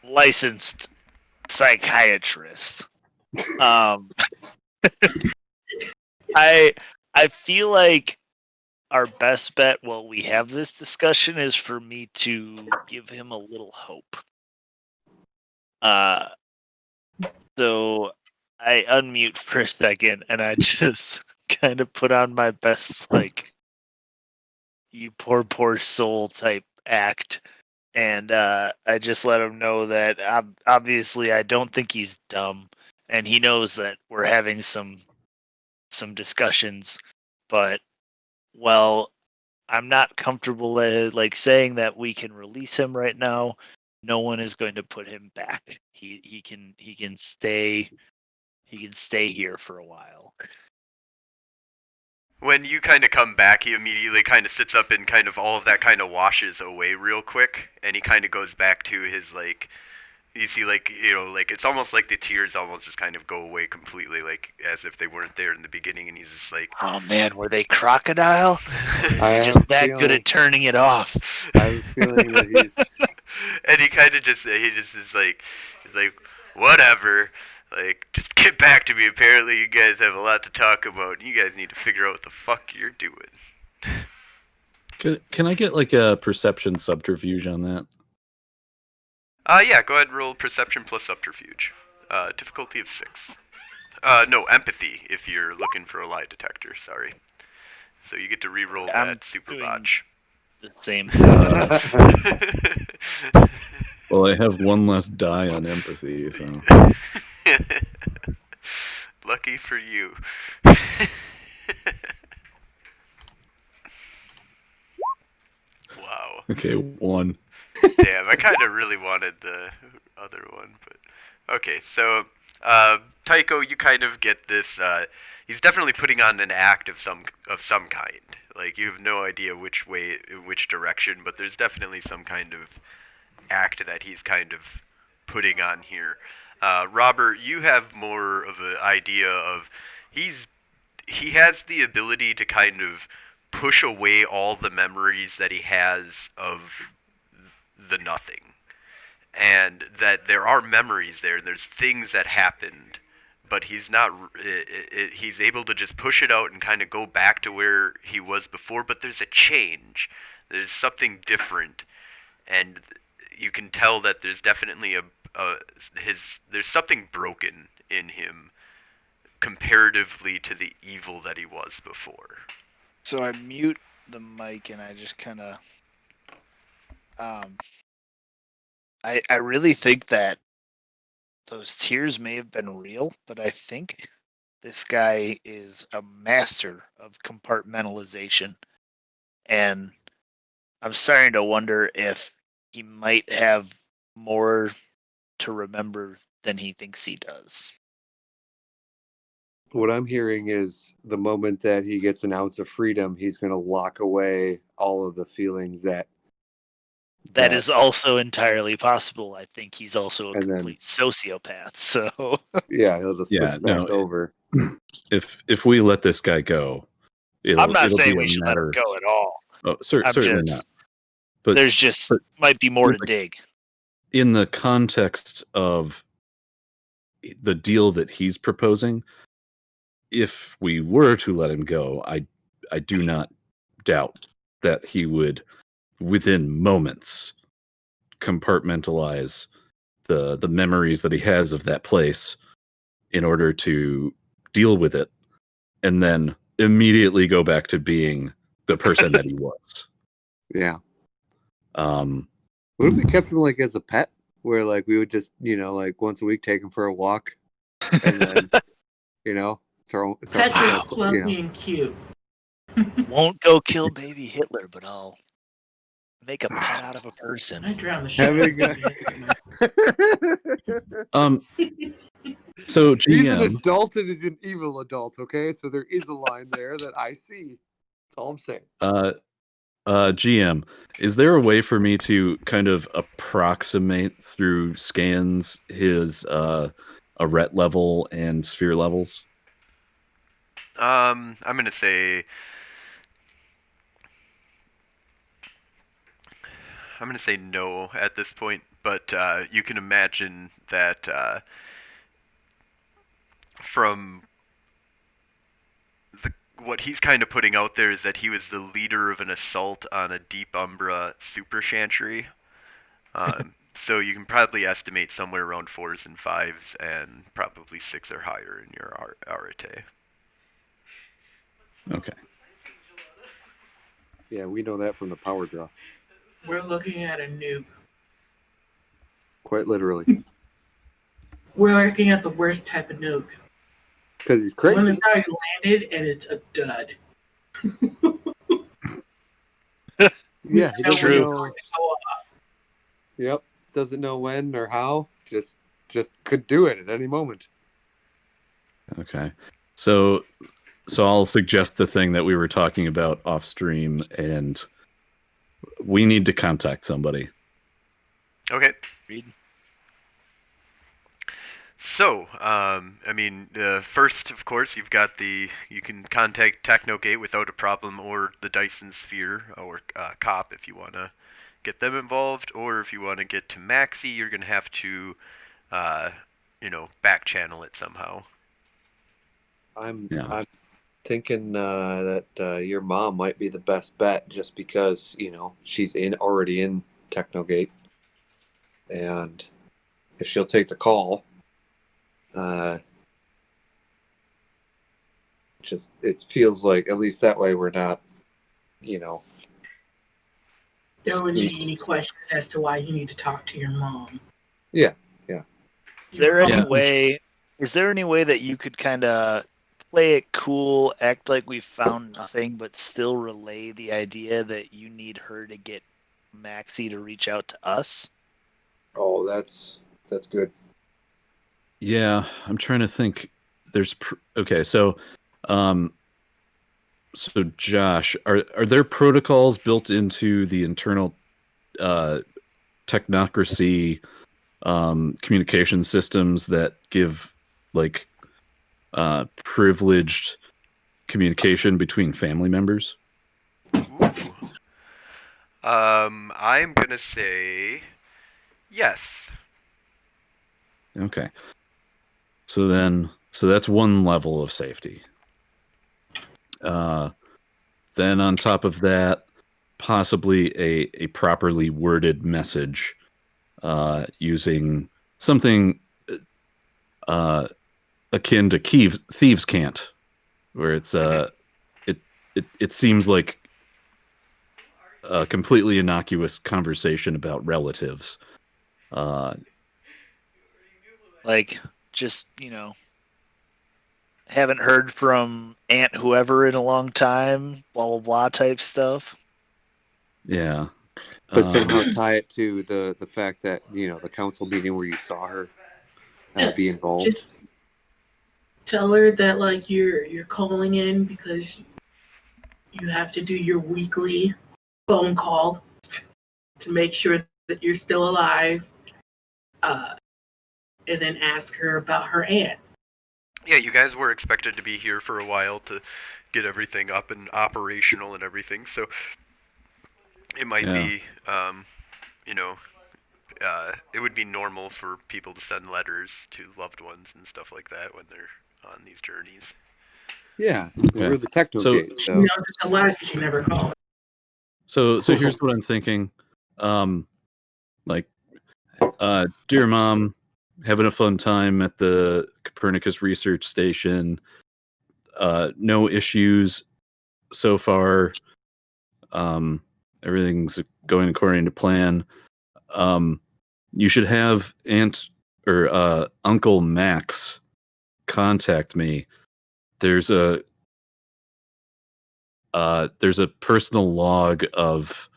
licensed psychiatrist, I feel like our best bet while we have this discussion is for me to give him a little hope. So I unmute for a second and I just kind of put on my best, like, you poor soul type act. And I just let him know that obviously I don't think he's dumb, and he knows that we're having some discussions, but well, I'm not comfortable like saying that we can release him right now. No one is going to put him back. He can stay here for a while. When you kind of come back, he immediately kind of sits up and kind of all of that kind of washes away real quick, and he kind of goes back to his like You see, like, like it's almost like the tears almost just kind of go away completely, like as if they weren't there in the beginning, and he's just like, Oh man, were they crocodile? Or is I he have just a that good feeling. at turning it off? I have a feeling that he's. and he just is like, he's like, whatever, like just get back to me. Apparently, you guys have a lot to talk about. And you guys need to figure out what the fuck you're doing. Can I get like a perception subterfuge on that? Yeah, go ahead and roll perception plus subterfuge. Difficulty of 6. No, empathy if you're looking for a lie detector, sorry. So you get to re-roll I'm that super doing- botch. The same. Well, I have one less die on empathy, so. Lucky for you. Wow. Okay, 1. Damn, I kind of really wanted the other one, but okay. So, Tycho, you kind of get this. He's definitely putting on an act of some kind. Like you have no idea which direction, but there's definitely some kind of act that he's kind of putting on here. Robert, you have more of an idea of he has the ability to kind of push away all the memories that he has of the nothing, and that there are memories there. There's things that happened, but he's not. He's able to just push it out and kind of go back to where he was before. But there's a change. There's something different, and you can tell that there's definitely there's something broken in him comparatively to the evil that he was before. So I mute the mic and I just kind of, I really think that those tears may have been real, but I think this guy is a master of compartmentalization, and I'm starting to wonder if he might have more to remember than he thinks he does. What I'm hearing is the moment that he gets an ounce of freedom, he's going to lock away all of the feelings that That is also entirely possible. I think he's also a And then- complete sociopath. So yeah, he'll just switch Yeah, back no, over. If we let this guy go, I'm not it'll saying be we a should let him matter. go at all. Oh, I'm certainly just not. But there's just might be more to dig. in the context of the deal that he's proposing, if we were to let him go, I do not doubt that he would, within moments, compartmentalize the memories that he has of that place in order to deal with it, and then immediately go back to being the person that he was. Yeah. Um, What if we kept him like as a pet, where like we would just like once a week take him for a walk, and then throw Pets him are at, fluffy and cute. Won't go kill baby Hitler, but I'll make a pet out of a person. I drown the shit out Having of so He's an GM, adult and he's an evil adult. Okay, so there is a line there that I see. That's all I'm saying. GM, is there a way for me to kind of approximate through scans his arret level and sphere levels? I'm gonna say no at this point, but you can imagine that from what he's kind of putting out there is that he was the leader of an assault on a Deep Umbra super chantry. So you can probably estimate somewhere around 4s and 5s, and probably 6 or higher in your arete. Okay. Yeah, we know that from the power draw. We're looking at a nuke. Quite literally. We're looking at the worst type of nuke. Because he's One crazy. that's already landed and it's a dud. Yeah, he doesn't True. know. Yep, doesn't know when or how. Just could do it at any moment. Okay. So I'll suggest the thing that we were talking about off stream, and we need to contact somebody. Okay. Read. So, I mean, first, of course, you can contact Technogate without a problem, or the Dyson Sphere, or COP if you want to get them involved, or if you want to get to Maxi, you're going to have to, uh, back channel it somehow. I'm Yeah. I'm thinking that your mom might be the best bet, just because she's already in Technogate, and if she'll take the call, just it feels like at least that way we're not, There wouldn't be any questions as to why you need to talk to your mom. Yeah. Is there any Yeah. way? Is there any way that you could kind of play it cool, act like we found nothing, but still relay the idea that you need her to get Maxie to reach out to us? Oh, that's good. Yeah, I'm trying to think. Okay, so Josh, are there protocols built into the internal technocracy communication systems that give like privileged communication between family members? Ooh. I'm gonna say yes. Okay. So that's one level of safety. Then on top of that, possibly a properly worded message using something akin to thieves can't, where it's it seems like a completely innocuous conversation about relatives. Like, just, haven't heard from Aunt whoever in a long time, blah, blah, blah type stuff. Yeah. But somehow tie it to the fact that the council meeting where you saw her be involved. Just tell her that like you're calling in because you have to do your weekly phone call to make sure that you're still alive, and then ask her about her aunt. Yeah, you guys were expected to be here for a while to get everything up and operational and everything, so it might be, it would be normal for people to send letters to loved ones and stuff like that when they're on these journeys. Yeah, Okay. we're the Technogate. She knows it's a lie because you never call her. So here's what I'm thinking. Dear Mom, having a fun time at the Copernicus Research Station. No issues so far. Everything's going according to plan. You should have Aunt or Uncle Max contact me. There's a personal log of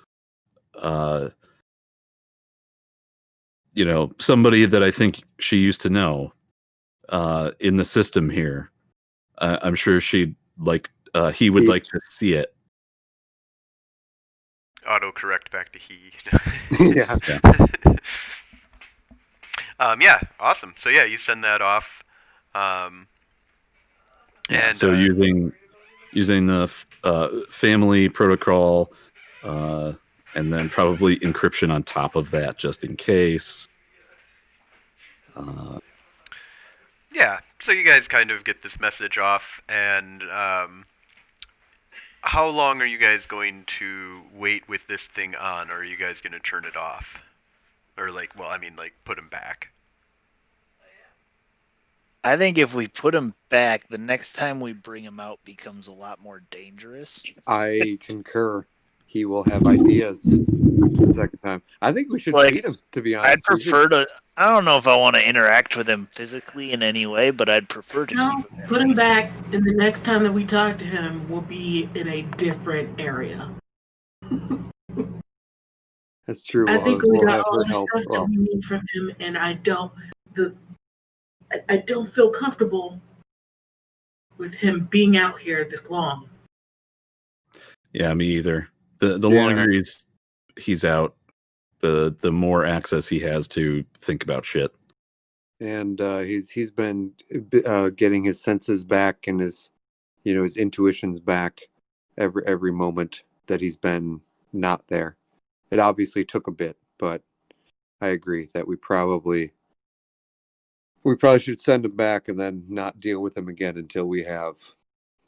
somebody that I think she used to know in the system here. I'm sure he would like to see it. Autocorrect back to he. Yeah. Yeah, awesome. So yeah, you send that off. And so using the family protocol, and then probably encryption on top of that, just in case. Yeah, so you guys kind of get this message off, and how long are you guys going to wait with this thing on, or are you guys going to turn it off? Or put him back? I think if we put him back, the next time we bring him out becomes a lot more dangerous. I concur. He will have ideas the second time. I think we should feed him, to be honest. I'd prefer to. I don't know if I want to interact with him physically in any way, but I'd prefer to keep him. Put him back, and the next time that we talk to him, we'll be in a different area. That's true. I think we got all the stuff that we need from him, and I don't feel comfortable with him being out here this long. Yeah, me either. The longer he's out, the more access he has to think about shit. and he's been getting his senses back and his his intuitions back every moment that he's been not there. It obviously took a bit, but I agree that we probably should send him back and then not deal with him again until we have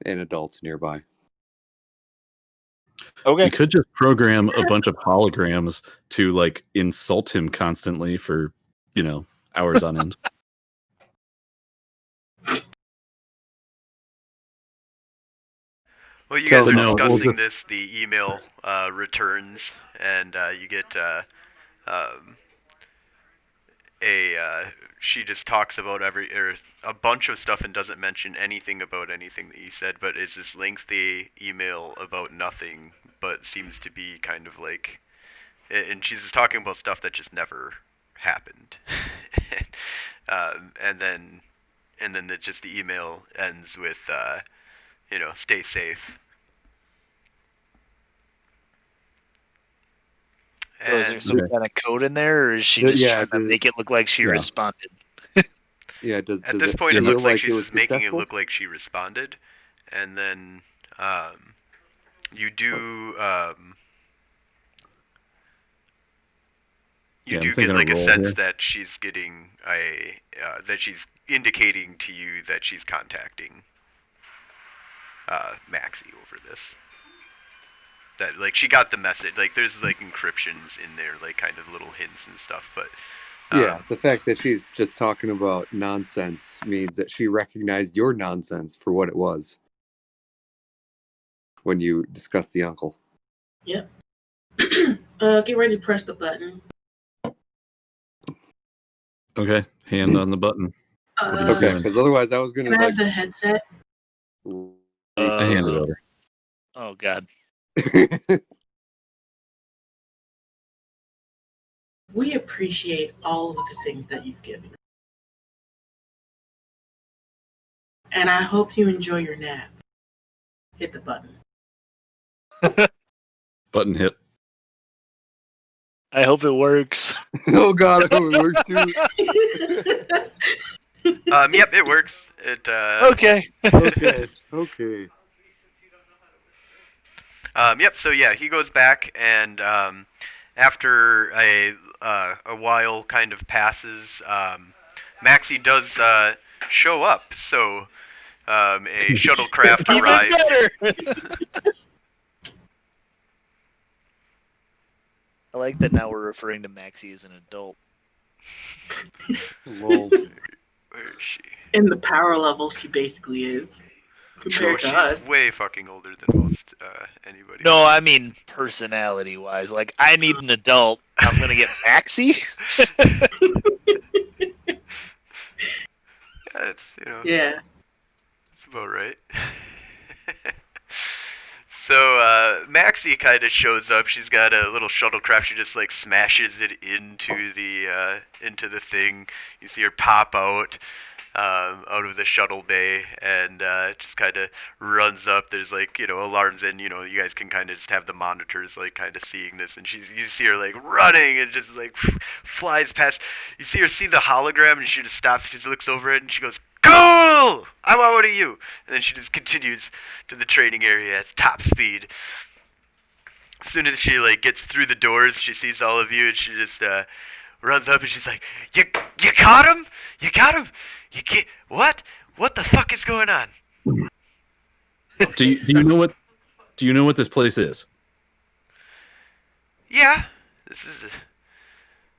an adult nearby. Okay. We could just program a bunch of holograms to like insult him constantly for, hours on end. Well, you guys So, are no, we'll discussing just- this. The email returns, and you get um, she just talks about a bunch of stuff and doesn't mention anything about anything that you said, but is this lengthy email about nothing, but seems to be kind of like, and she's just talking about stuff that just never happened, and then the email ends with stay safe. So is there And some kind of code in there, or is she just trying to make it look like she responded? Yeah, does this it point, it feel looks like it she's was just making it successful? look like she responded, and then you do I'm get thinking like a roll sense here. that she's getting that she's indicating to you that she's contacting Maxie over this. That like she got the message. Like there's like encryptions in there, like kind of little hints and stuff, but. Yeah, the fact that she's just talking about nonsense means that she recognized your nonsense for what it was when you discussed the uncle. Yep. Get ready to press the button. Okay, hand on the button. Okay, because otherwise I was going Can I to have the headset? I hand it over. Oh God. We appreciate all of the things that you've given. And I hope you enjoy your nap. Hit the button. Button hit. I hope it works. Oh God, I hope it works too. Yep, it works. It Okay. Okay. Yep. So yeah, he goes back, and after a while kind of passes, Maxie does show up. So a shuttlecraft Even arrives. better. I like that now we're referring to Maxie as an adult. Lol. Where is she? In the power level, she basically is. Compared to She's us. way fucking older than most anybody. No, I mean personality-wise. Like, I need an adult. I'm gonna get Maxie. Yeah, it's Yeah. That's about right. So Maxie kind of shows up. She's got a little shuttlecraft. She just like smashes it into the thing. You see her pop out of the shuttle bay, and just kind of runs up. There's like alarms, and you guys can kind of just have the monitors like kind of seeing this, and you see her like running and just like flies past. You see her see the hologram, and she just stops. She just looks over it, and she goes, "Cool! I want one of you." And then she just continues to the training area at top speed. As soon as she like gets through the doors, she sees all of you, and she just runs up and she's like, "You caught him? You got him? You get what? What the fuck is going on?" Do you know what this place is? Yeah, this is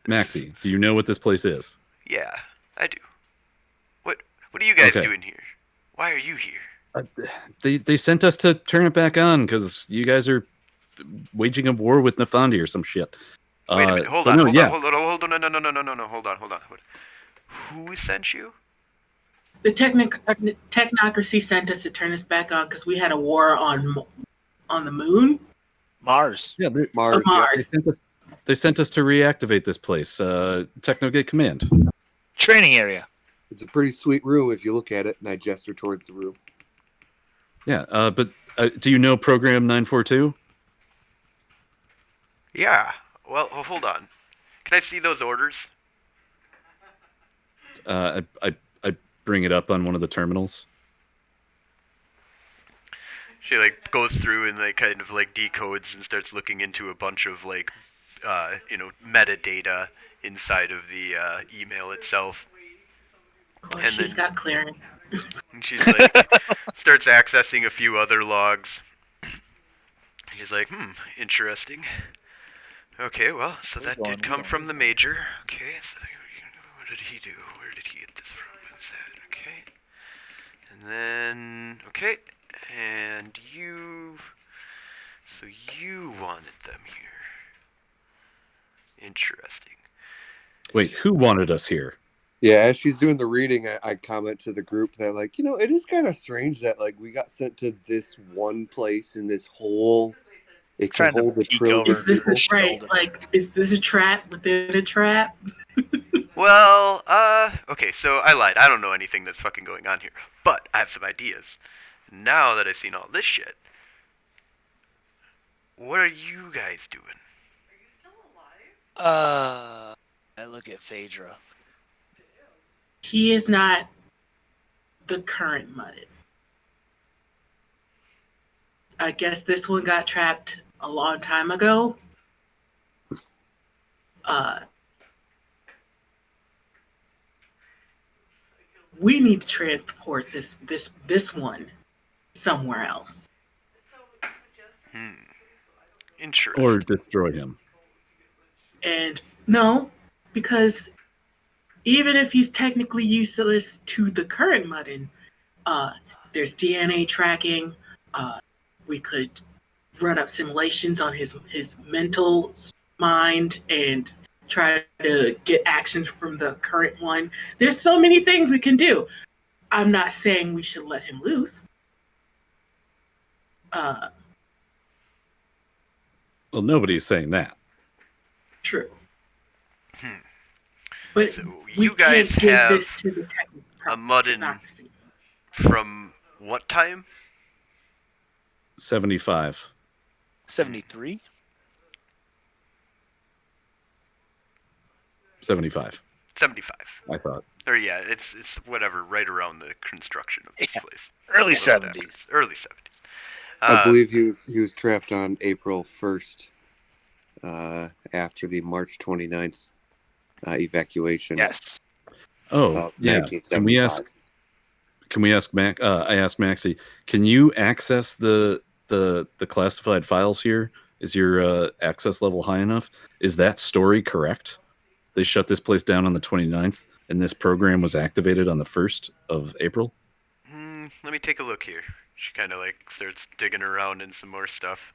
Maxie, do you know what this place is? Yeah, I do. What are you guys Okay. doing here? Why are you here? They sent us to turn it back on because you guys are waging a war with Nefandi or some shit. Wait a minute. Hold on. No. Who sent you? The technocracy sent us to turn us back on because we had a war on the moon. Mars. Yeah, Mars. Yeah. Mars. They sent us to reactivate this place. Technogate command. Training area. It's a pretty sweet room if you look at it, and I gesture towards the room. Yeah, but do you know Program 942? Yeah. Well, hold on. Can I see those orders? I bring it up on one of the terminals. She like goes through and like kind of like decodes and starts looking into a bunch of like metadata inside of the email itself. Well, And she's then got clearance. and she's like starts accessing a few other logs. She's like, interesting. Okay, well, so that did come from the Major. Okay, so what did he do? Where did he get this from? What's that? Okay. And then, okay, and so you wanted them here. Interesting. Wait, who wanted us here? Yeah, as she's doing the reading, I comment to the group that, like, it is kind of strange that, like, we got sent to this one place in this whole. It can Trying to hold a peek trillion over Is this a people. right? Like, is this a trap within a trap? Well, okay, so I lied. I don't know anything that's fucking going on here. But I have some ideas. Now that I've seen all this shit, what are you guys doing? I look at Phaedra. He is not the current Muddin. I guess this one got trapped a long time ago. We need to transport this one somewhere else. Interesting. Or destroy him. And no, because even if he's technically useless to the current Muddin, there's DNA tracking. We could run up simulations on his mental mind and try to get actions from the current one. There's so many things we can do. I'm not saying we should let him loose. Well, nobody's saying that. True. But So we you guys can't give have this to the a Muddin technocracy. from what time? 75. 73? 75, 75. I thought. Or yeah, it's whatever, right around the construction of this Yeah. place. Early A little bit 70s. after. Early 70s. I believe he was trapped on April 1st, after the March 29th evacuation. Yes. Oh, Of yeah. 1975. Can we ask Mac? I asked Maxie. Can you access the classified files here? Is your access level high enough? Is that story correct? They shut this place down on the 29th, and this program was activated on the 1st of April. Let me take a look here. She kind of like starts digging around in some more stuff.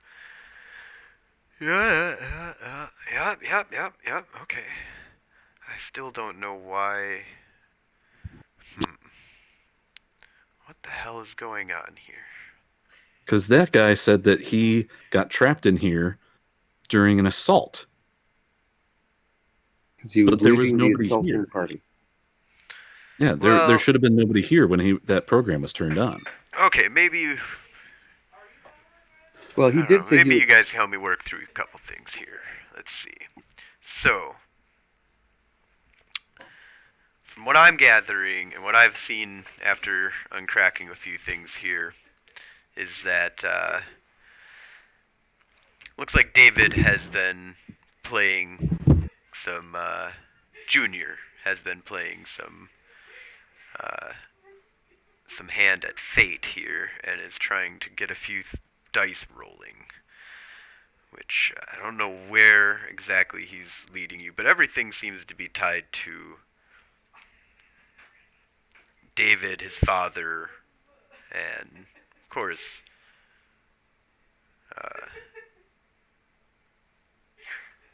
Yeah. Okay. I still don't know why. What the hell is going on here? Because that guy said that he got trapped in here during an assault. Because he was But there was leading the nobody assaulting here. party. Yeah, Well- there should have been nobody here when that program was turned on. Okay, maybe. Well, I he don't did know, say maybe you guys can help me work through a couple things here. Let's see. So, from what I'm gathering and what I've seen after uncracking a few things here, is that looks like David has been playing some. Junior has been playing some hand at fate here and is trying to get a few dice rolling. Which I don't know where exactly he's leading you, but everything seems to be tied to David, his father, and of course,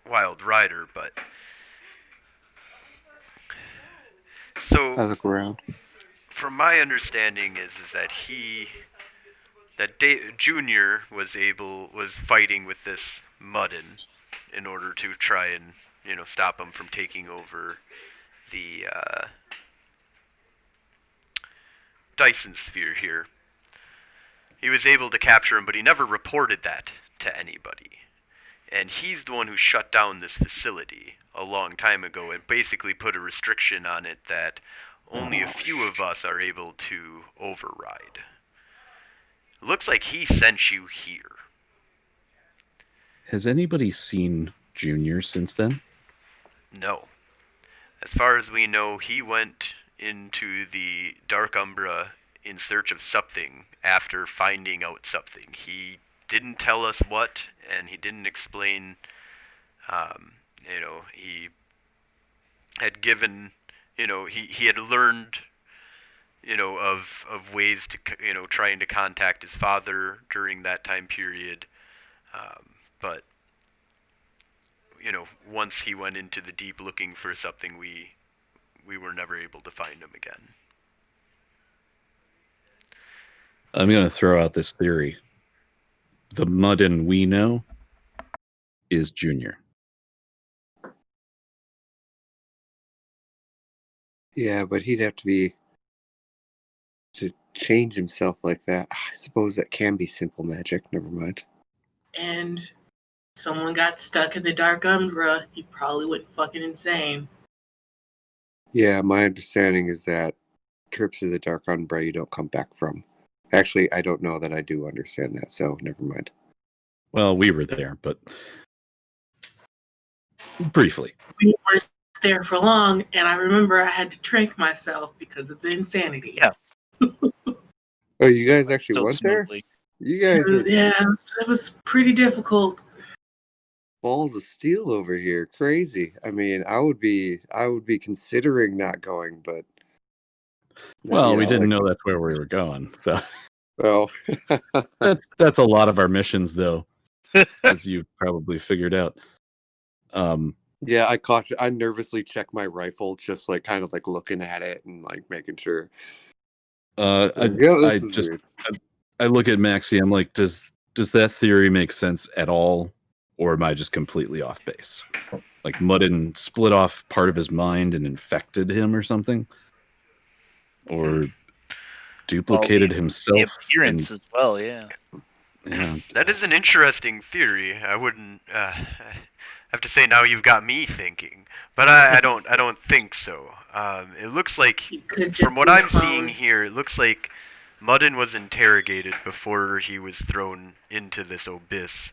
Wild Rider. But I so, look around. from my understanding, is that Junior was fighting with this Muddin in order to try and stop him from taking over the Dyson sphere here. He was able to capture him, but he never reported that to anybody. and he's the one who shut down this facility a long time ago and basically put a restriction on it that only a few of us are able to override. Looks like he sent you here. Has anybody seen Junior since then? No. As far as we know, he went into the Dark Umbra in search of something after finding out something. He didn't tell us what, and he didn't explain. He had given, he had learned, of ways to, trying to contact his father during that time period. But once he went into the deep looking for something, we were never able to find him again. I'm going to throw out this theory. The Muddin we know is Junior. Yeah, but he'd have to change himself like that. I suppose that can be simple magic. Never mind. And someone got stuck in the Dark Umbra, he probably went fucking insane. Yeah, my understanding is that trips to the Dark Umbra you don't come back from. Actually, I don't know that I do understand that, so never mind. Well, we were there, but briefly. We weren't there for long, and I remember I had to trank myself because of the insanity. Yeah. Oh, you guys actually So went there? smoothly. You guys are Yeah, it was pretty difficult. balls of steel over here. Crazy. I mean, I would be considering not going, but Well, we didn't know that's where we were going. So Oh, that's a lot of our missions, though, as you've probably figured out. Yeah, I nervously check my rifle, just like kind of like looking at it and like making sure. I look at Maxie. I'm like, does that theory make sense at all, or am I just completely off base? Like Muddin split off part of his mind and infected him, or something, or duplicated himself. The appearance as well, yeah. Yeah, that is an interesting theory. I wouldn't have to say now you've got me thinking, but I don't think so. It looks like, from what I'm seeing here, it looks like Muddin was interrogated before he was thrown into this abyss,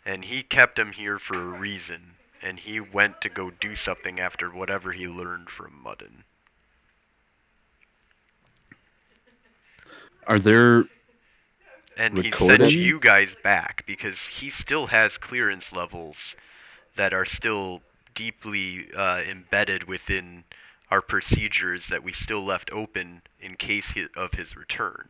and he kept him here for a reason, and he went to go do something after whatever he learned from Muddin. Are there And recordings? He sent you guys back because he still has clearance levels that are still deeply embedded within our procedures that we still left open in case of his return.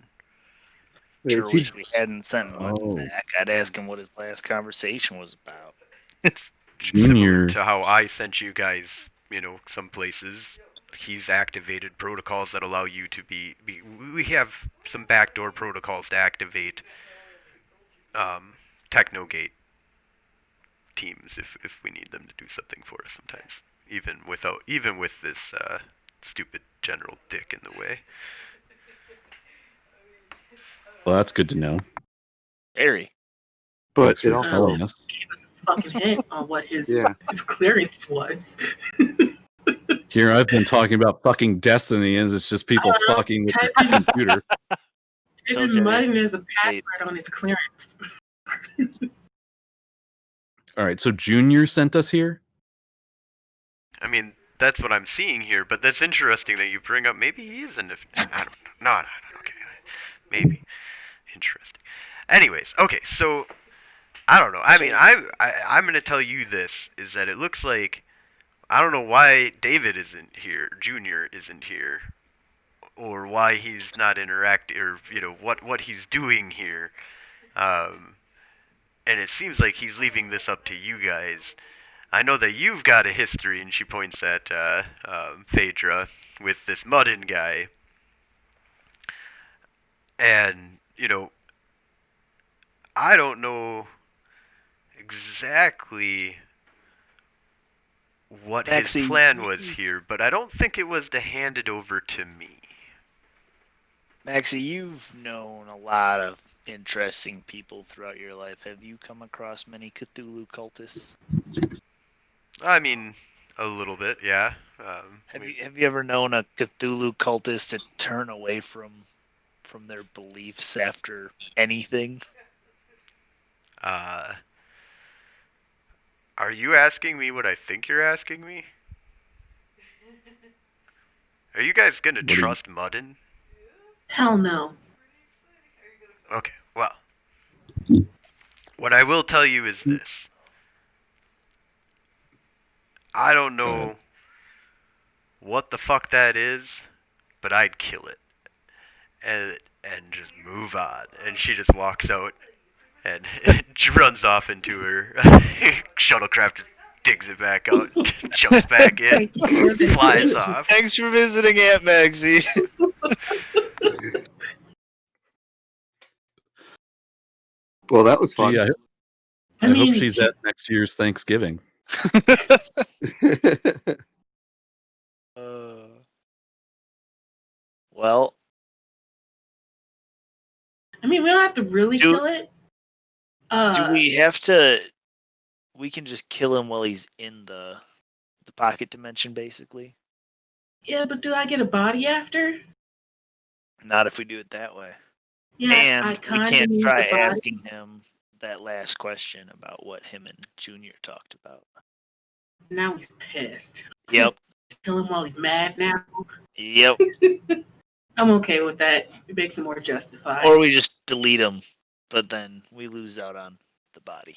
Sure wish we hadn't sent Muddin back. I'd ask him what his last conversation was about. Similar to how I sent you guys, some places. He's activated protocols that allow you to be we have some backdoor protocols to activate Technogate teams if we need them to do something for us sometimes, even with this stupid general dick in the way. Well, that's good to know. Very. But it also gave us a fucking hint on what his clearance was. Here I've been talking about fucking Destiny, and it's just people fucking with the computer. David Muddin is a password on his clearance. All right, so Junior sent us here? I mean, that's what I'm seeing here, but that's interesting that you bring up. Maybe he isn't. I don't know. No, okay. Maybe. Interesting. Anyways, okay, so I don't know. I mean, I'm going to tell you this, is that it looks like, I don't know why David isn't here, Junior isn't here, or why he's not interacting, or, what he's doing here. And it seems like he's leaving this up to you guys. I know that you've got a history, and she points at Phaedra, with this Muddin guy. And, I don't know exactly what his plan was here, but I don't think it was to hand it over to me. Maxie, you've known a lot of interesting people throughout your life. Have you come across many Cthulhu cultists? I mean, a little bit, yeah. Have you ever known a Cthulhu cultist to turn away from their beliefs after anything? Are you asking me what I think you're asking me? Are you guys gonna What do you- trust Muddin? Hell no. Okay, well, what I will tell you is this. I don't Go ahead. know what the fuck that is, but I'd kill it. And just move on. And she just walks out and runs off into her shuttlecraft, digs it back out, jumps back in, flies off. Thanks for visiting, Aunt Maxie. Well, that was fun. Gee, I hope she's at next year's Thanksgiving. Well, I mean, we don't have to really kill it. do we have to? We can just kill him while he's in the pocket dimension, basically. Yeah, but do I get a body after? Not if we do it that way. Yeah, And I we kind of can't need try the body. asking him that last question about what him and Junior talked about. Now he's pissed. Yep. Kill him while he's mad now. Yep. I'm okay with that. It makes it more justified. Or we just delete him, but then we lose out on the body.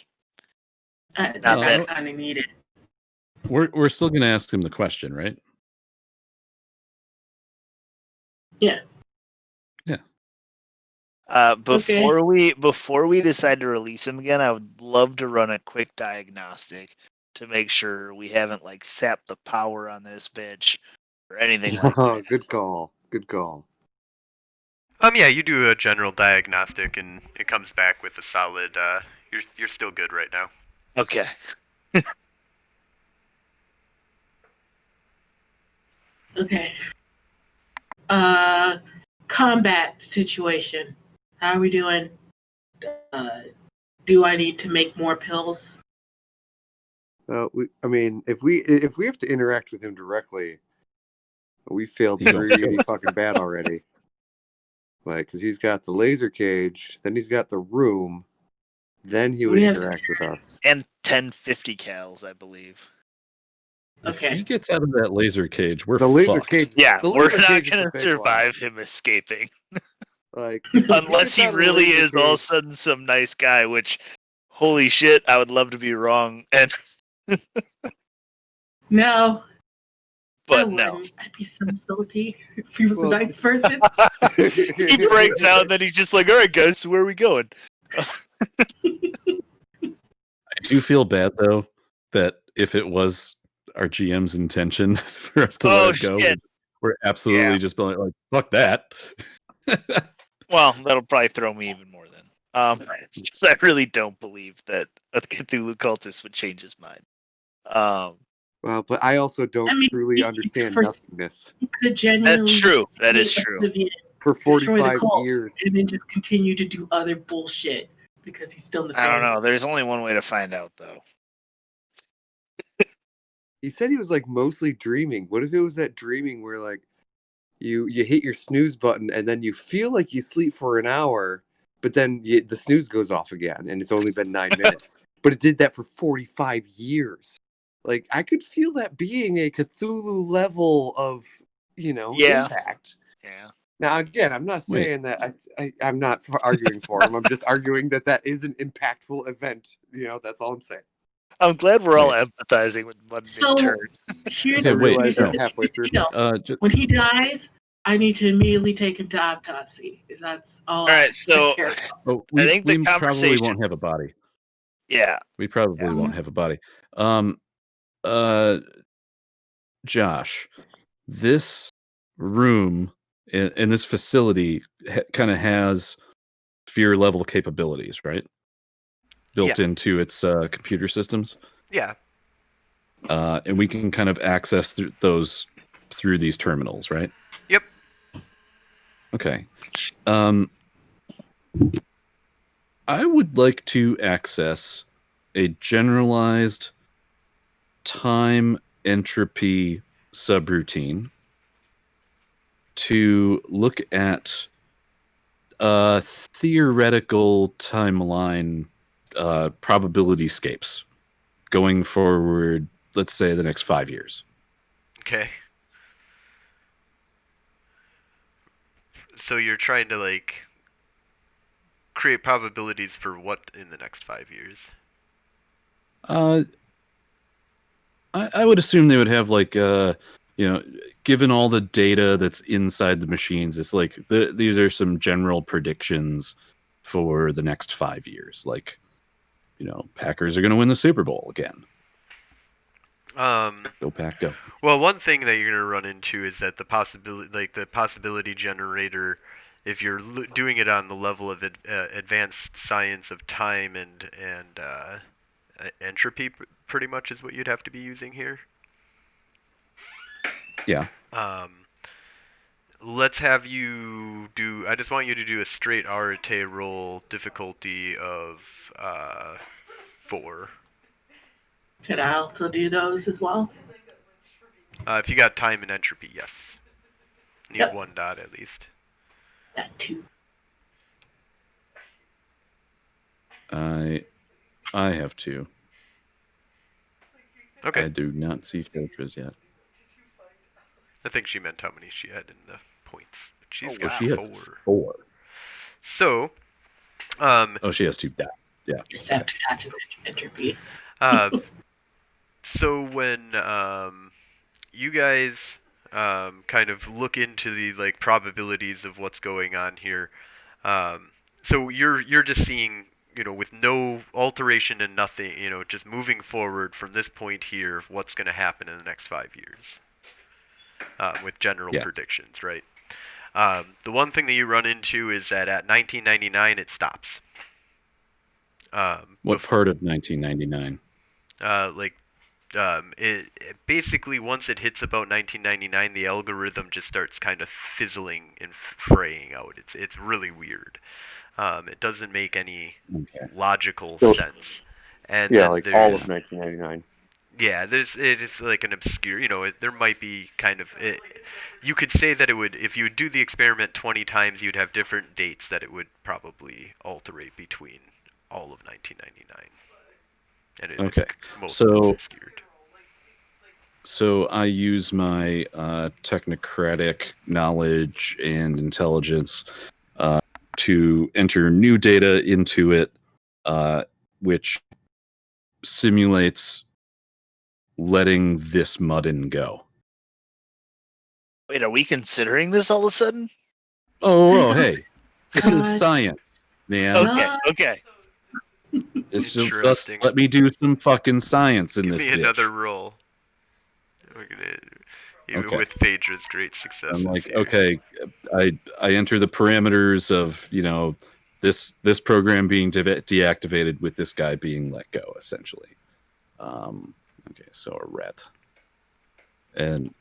I that- kind of need it. We're still gonna ask him the question, right? Yeah. Yeah. Before we decide to release him again, I would love to run a quick diagnostic to make sure we haven't like sapped the power on this bitch or anything like that. Good call. Good call. Yeah, you do a general diagnostic and it comes back with a solid, you're still good right now. Okay. Okay. Combat situation. How are we doing? Do I need to make more pills? I mean, if we have to interact with him directly, we failed You don't pretty fucking bad already. Like, because he's got the laser cage, then he's got the room, then he would We have interact with us. And 1050 cals, I believe. If Okay. he gets out of that laser cage, we're The laser fucked. cage. Yeah, the we're laser not cage is the going to big survive him escaping. one. Like, Unless he gets out of the really laser is all of a cage- sudden some nice guy, which, holy shit, I would love to be wrong. And No. I But no. wouldn't. I'd be so salty if he was Well, a nice person. He breaks out and then he's just like, all right, guys, so where are we going? I do feel bad though that if it was our GM's intention for us to let it go, shit. we're absolutely just like fuck that. Well, that'll probably throw me even more then. 'Cause I really don't believe that a Cthulhu cultist would change his mind. Well, but I also don't I mean, truly you understand could nothingness. You could genuinely. That's true. That be is true. oblivious, For destroy the 45 cult, years. and then just continue to do other bullshit because he's still in the I don't family. know. There's only one way to find out, though. He said he was like mostly dreaming. What if it was that dreaming where like you hit your snooze button and then you feel like you sleep for an hour, but then the snooze goes off again and it's only been 9 minutes. But it did that for 45 years. Like I could feel that being a Cthulhu level of, impact. Yeah. Now again, I'm not saying that I'm not arguing for him. I'm just arguing that is an impactful event. That's all I'm saying. I'm glad we're all empathizing with one So big turn. here's Okay, the wait, here's no. the- Halfway here's the through. deal. When he dies, I need to immediately take him to autopsy. Because that's all. All right, so I care about. Oh, I think the we probably conversation- won't have a body. Yeah. We probably won't have a body. Josh, this room in this facility kind of has fear level capabilities, right? Built into its computer systems. Yeah. And we can kind of access through these terminals, right? Yep. Okay. I would like to access a generalized time entropy subroutine to look at theoretical timeline probability scapes going forward, let's say the next 5 years. Okay. So you're trying to like create probabilities for what in the next 5 years? I would assume they would have like given all the data that's inside the machines, it's like these are some general predictions for the next 5 years. Like, Packers are going to win the Super Bowl again. Go Pack, go. Well, one thing that you're going to run into is that the possibility generator, if you're doing it on the level of advanced science of time and entropy, pretty much is what you'd have to be using here. Yeah. Let's have you do. I just want you to do a straight Arate roll, difficulty of 4. Could I also do those as well? If you got time and entropy, yes. Need Yep. 1 dot at least. That 2. I have 2. Okay. I do not see Phaedra's yet. I think she meant how many she had in the points. But she's Oh, got wow. She has 4. 4. So, Oh, she has 2 dots. Yeah. Yes, I have 2 dots of entropy. so when you guys kind of look into the like probabilities of what's going on here, so you're just seeing, with no alteration and nothing, just moving forward from this point here, what's going to happen in the next 5 years, with general Yes. predictions, right? The one thing that you run into is that at 1999 it stops. What part of 1999? It basically, once it hits about 1999, the algorithm just starts kind of fizzling and fraying out. It's really weird. It doesn't make any logical sense. And Yeah, then like there's, all of 1999. yeah, it's like an obscure, there might be kind of you could say that it would, if you would do the experiment 20 times, you'd have different dates that it would probably alterate between all of 1999. And Okay. most of it's obscured. So I use my technocratic knowledge and intelligence to enter new data into it, which simulates letting this muddin go. Wait, are we considering this all of a sudden? Oh, hey. This is science, man. Okay. It's just Interesting. let me do some fucking science in Give this me bitch. another roll. We're gonna, even with Phaedra's great successes. I'm like, here. okay, I enter the parameters of this program being deactivated with this guy being let go, essentially. Okay, so a ret, and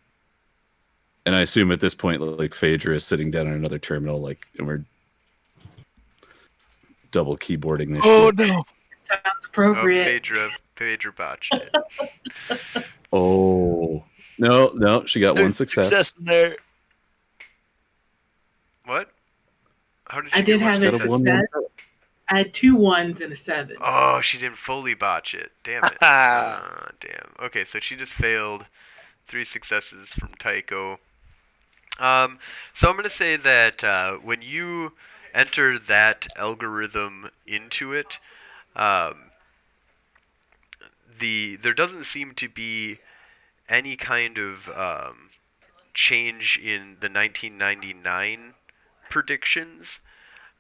I assume at this point, like Phaedra is sitting down in another terminal, like, and we're double keyboarding this. Oh shit. no! Sounds appropriate. Phaedra botched it. Oh no, she got one success. in there. What? How did she I did get one have a success? success. I had 2 1s and a 7. Oh, she didn't fully botch it. Damn it. Damn. Okay, so she just failed 3 successes from Tycho. So I'm going to say that when you enter that algorithm into it, there doesn't seem to be any kind of change in the 1999 predictions,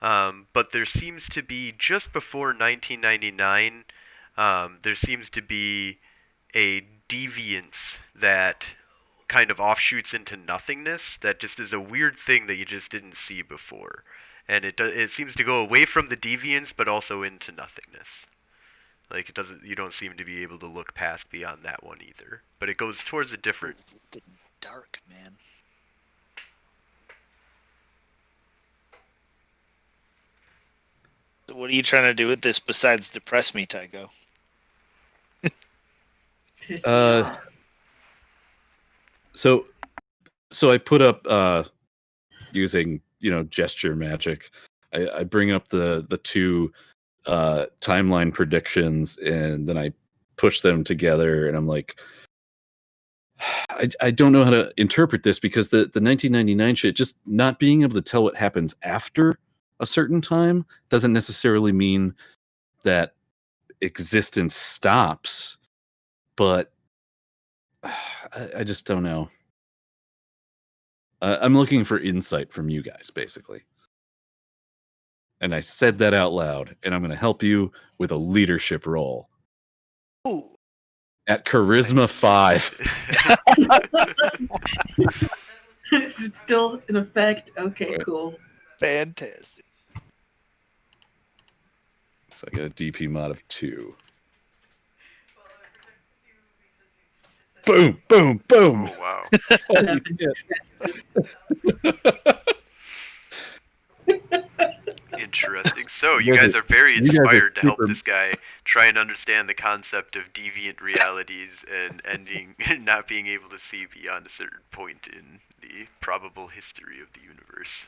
but there seems to be, just before 1999, there seems to be a deviance that kind of offshoots into nothingness that just is a weird thing that you just didn't see before. And it seems to go away from the deviance but also into nothingness. Like you don't seem to be able to look past beyond that one either. But it goes towards a different. It's getting dark, man. So What are you trying to do with this besides depress me, Tycho? Piss me Uh, off. So I put up using gesture magic. I bring up the two timeline predictions, and then I push them together, and I'm like, I don't know how to interpret this, because the 1999 shit, just not being able to tell what happens after a certain time doesn't necessarily mean that existence stops, but I just don't know. I'm looking for insight from you guys, basically. And I said that out loud, and I'm going to help you with a leadership role. Ooh. At Charisma 5. Is it still in effect? Okay, Right. cool. Fantastic. So I get a DP mod of 2. Boom, boom, boom. Oh wow. Holy 7 shit. successes. Interesting. So You you guys guys are very you guys are inspired to help super- this guy try and understand the concept of deviant realities and ending not being able to see beyond a certain point in the probable history of the universe.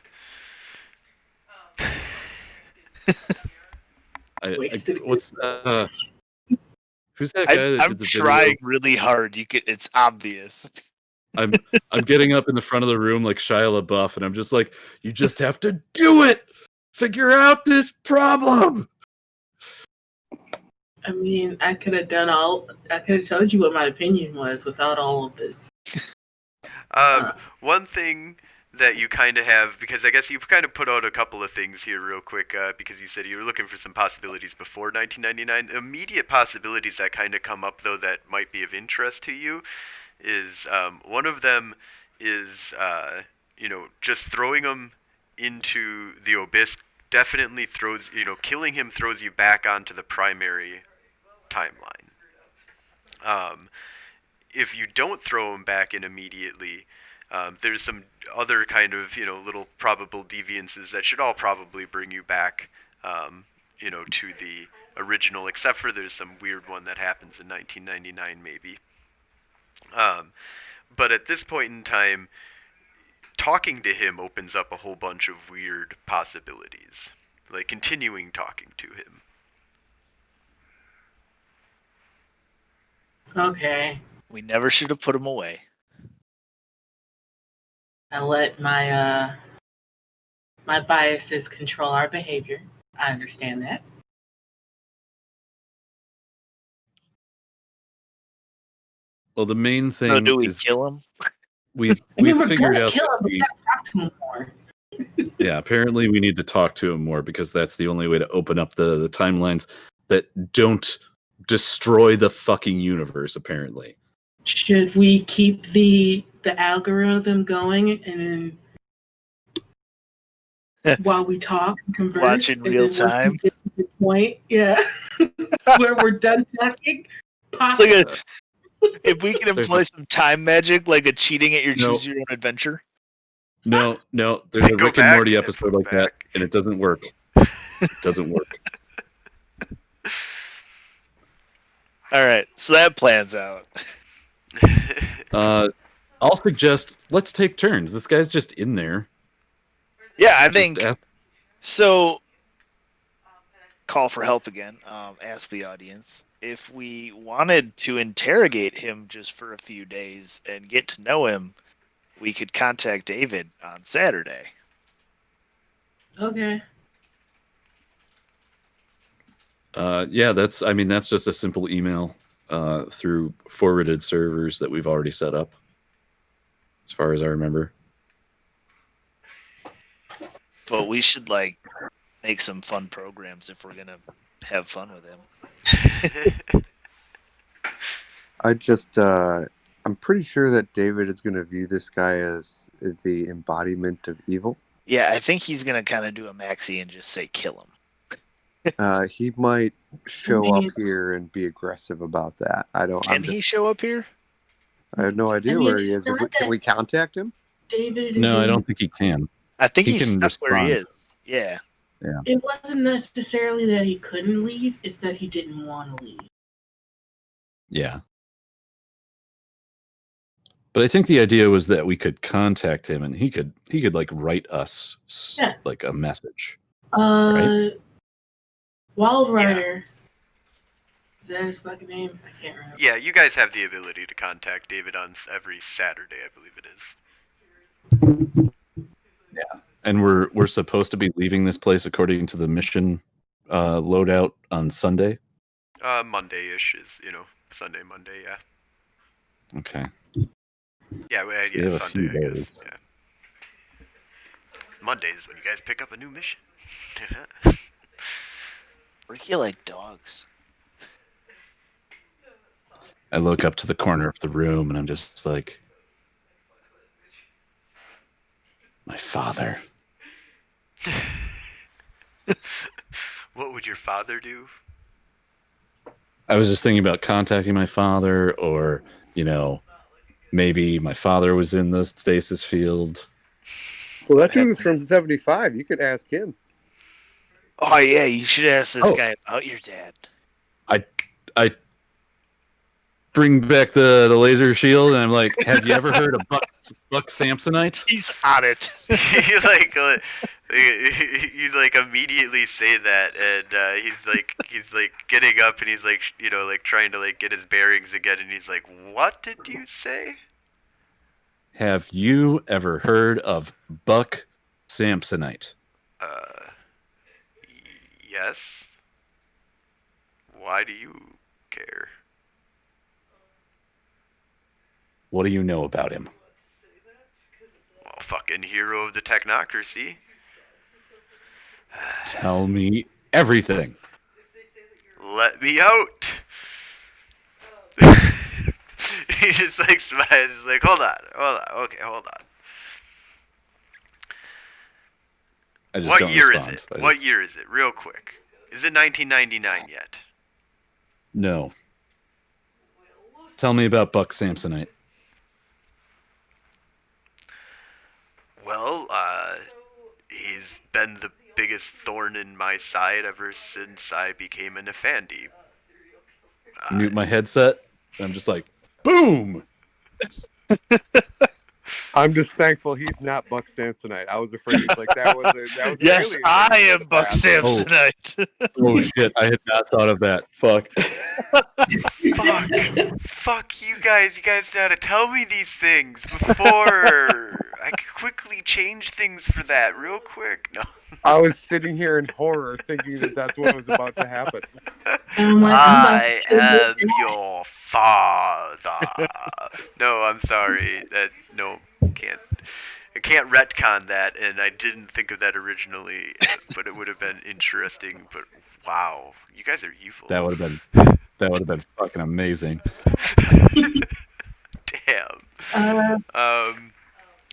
Wasted. What's who's that guy that I'm did the trying video? really hard. It's obvious. I'm getting up in the front of the room like Shia LaBeouf, and I'm just like, you just have to do it. Figure out this problem. I mean, I could have told you what my opinion was without all of this. One thing that you kind of have, because I guess you've kind of put out a couple of things here real quick, because you said you were looking for some possibilities before 1999. Immediate possibilities that kind of come up, though, that might be of interest to you is one of them is, just throwing him into the abyss definitely throws, killing him throws you back onto the primary timeline. If you don't throw him back in immediately, there's some other kind of, little probable deviances that should all probably bring you back, to the original, except for there's some weird one that happens in 1999 maybe. But at this point in time, talking to him opens up a whole bunch of weird possibilities, like continuing talking to him. Okay. We never should have put him away. I let my biases control our behavior. I understand that. Well, the main thing So do we is kill him? we I mean, we're figured gonna out kill that him, but we gotta talk to him more. yeah, apparently we need to talk to him more, because that's the only way to open up the timelines that don't destroy the fucking universe, apparently. Should we keep the algorithm going and then while we talk and converse, Watch in and real then once we time? get to the point, yeah, where we're done talking, pop It's like it. if we can employ some time magic, like a cheating at your choose your own adventure. No, there's a Go Rick and back Morty and episode go like that, back. and it doesn't work. It doesn't work. All right, so that plans out. I'll suggest let's take turns. This guy's just in there. Yeah, I Just think ask- so. Call for help again. Ask the audience if we wanted to interrogate him just for a few days and get to know him. We could contact David on Saturday. Okay. Yeah, that's just a simple email through forwarded servers that we've already set up, as far as I remember. But we should make some fun programs if we're gonna have fun with him. I'm pretty sure that David is going to view this guy as the embodiment of evil. Yeah, I think he's gonna kind of do a maxi and just say kill him. He might show up here and be aggressive about that. Can he show up here? I have no idea where he is. Can we contact him? David is No, I don't think he can. I think He he's can stuck where he respond. is. Yeah. It wasn't necessarily that he couldn't leave; it's that he didn't want to leave. Yeah. But I think the idea was that we could contact him and he could like write us Yeah. like a message. Right? Wild Yeah. Rider. Is that his fucking name? I can't remember. Yeah, you guys have the ability to contact David on every Saturday, I believe it is. Yeah. And we're supposed to be leaving this place according to the mission loadout on Sunday. Monday-ish is, Sunday, Monday, yeah. Okay. Yeah, So yeah, we have a Sunday, few I guess. days. Yeah. Monday is when you guys pick up a new mission. Work you like dogs. I look up to the corner of the room and I'm just like, my father. What would your father do? I was just thinking about contacting my father, or, maybe my father was in the stasis field. Well, that dude was from 75. You could ask him. Oh yeah, you should ask this guy about your dad. I bring back the laser shield and I'm like, have you ever heard of Buck Samsonite? He's on it. You immediately say that, and he's getting up and he's trying to get his bearings again, and he's like, "What did you say?" Have you ever heard of Buck Samsonite? Yes. Why do you care? What do you know about him? Well, fucking hero of the technocracy. Tell me everything. Let me out. He just smiles. He's like, hold on. Okay, hold on. What year is it? What year is it? Real quick. Is it 1999 yet? No. Tell me about Buck Samsonite. Well, he's been the biggest thorn in my side ever since I became an Effendi. Mute my headset. And I'm just like, boom! I'm just thankful he's not Buck Samsonite. I was afraid that was yes, I am Buck Samsonite. Oh shit! I had not thought of that. Fuck. Fuck you guys! You guys had to tell me these things before. I could quickly change things for that, real quick. No. I was sitting here in horror, thinking that that's what was about to happen. I am your father. No, I'm sorry. I can't retcon that, and I didn't think of that originally, but it would have been interesting. But wow, you guys are evil. That would have been fucking amazing. Damn.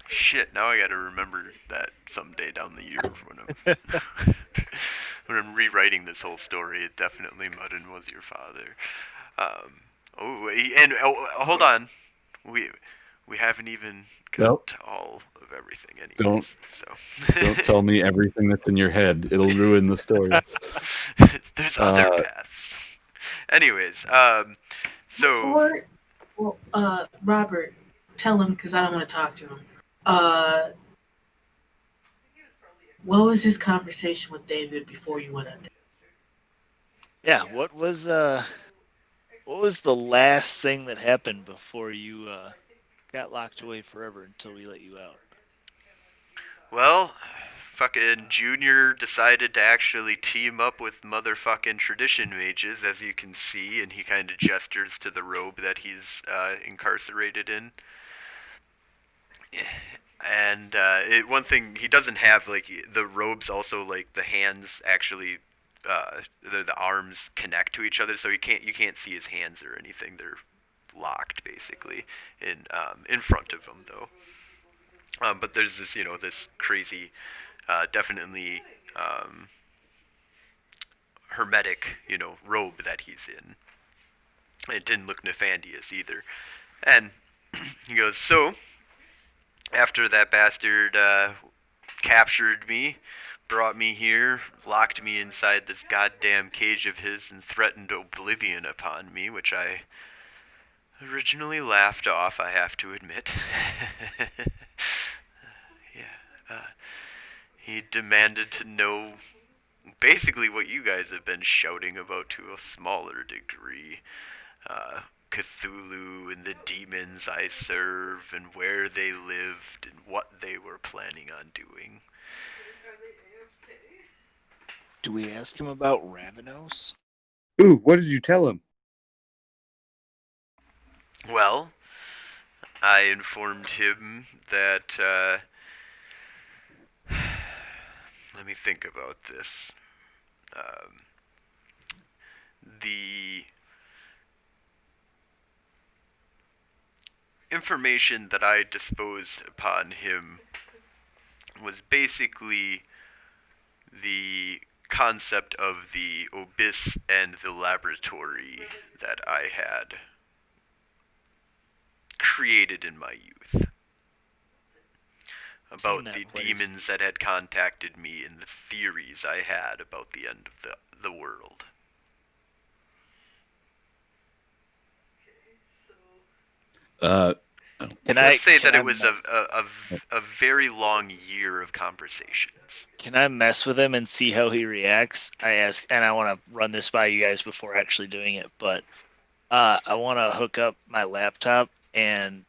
Shit. Now I got to remember that someday down the year when I'm rewriting this whole story. It definitely Mudden was your father. Hold on. We haven't even got to all of everything anyways. Don't tell me everything that's in your head. It'll ruin the story. There's other paths. Anyways, so Robert, tell him because I don't want to talk to him. What was his conversation with David before you went under? Yeah, what was the last thing that happened before you got locked away forever until we let you out? Well, fucking Junior decided to actually team up with motherfucking tradition mages, as you can see, and he kind of gestures to the robe that he's incarcerated in. And one thing he doesn't have, the robes also, the hands actually, the arms connect to each other, so you can't see his hands or anything. They're locked basically in front of him though. But there's this this crazy, definitely hermetic robe that he's in. It didn't look nefarious either, and he goes, so after that bastard captured me, brought me here, locked me inside this goddamn cage of his, and threatened oblivion upon me, which I originally laughed off, I have to admit. Yeah, he demanded to know basically what you guys have been shouting about to a smaller degree. Cthulhu and the demons I serve, and where they lived, and what they were planning on doing. Do we ask him about Ravenos? Ooh, what did you tell him? Well, I informed him that, let me think about this. The information that I disposed upon him was basically the concept of the abyss and the laboratory that I had created in my youth. About that the place. demons that had contacted me and the theories I had about the end of the world. Let's say that it was a very long year of conversations. Can I mess with him and see how he reacts? I ask, and I want to run this by you guys before actually doing it, but I want to hook up my laptop and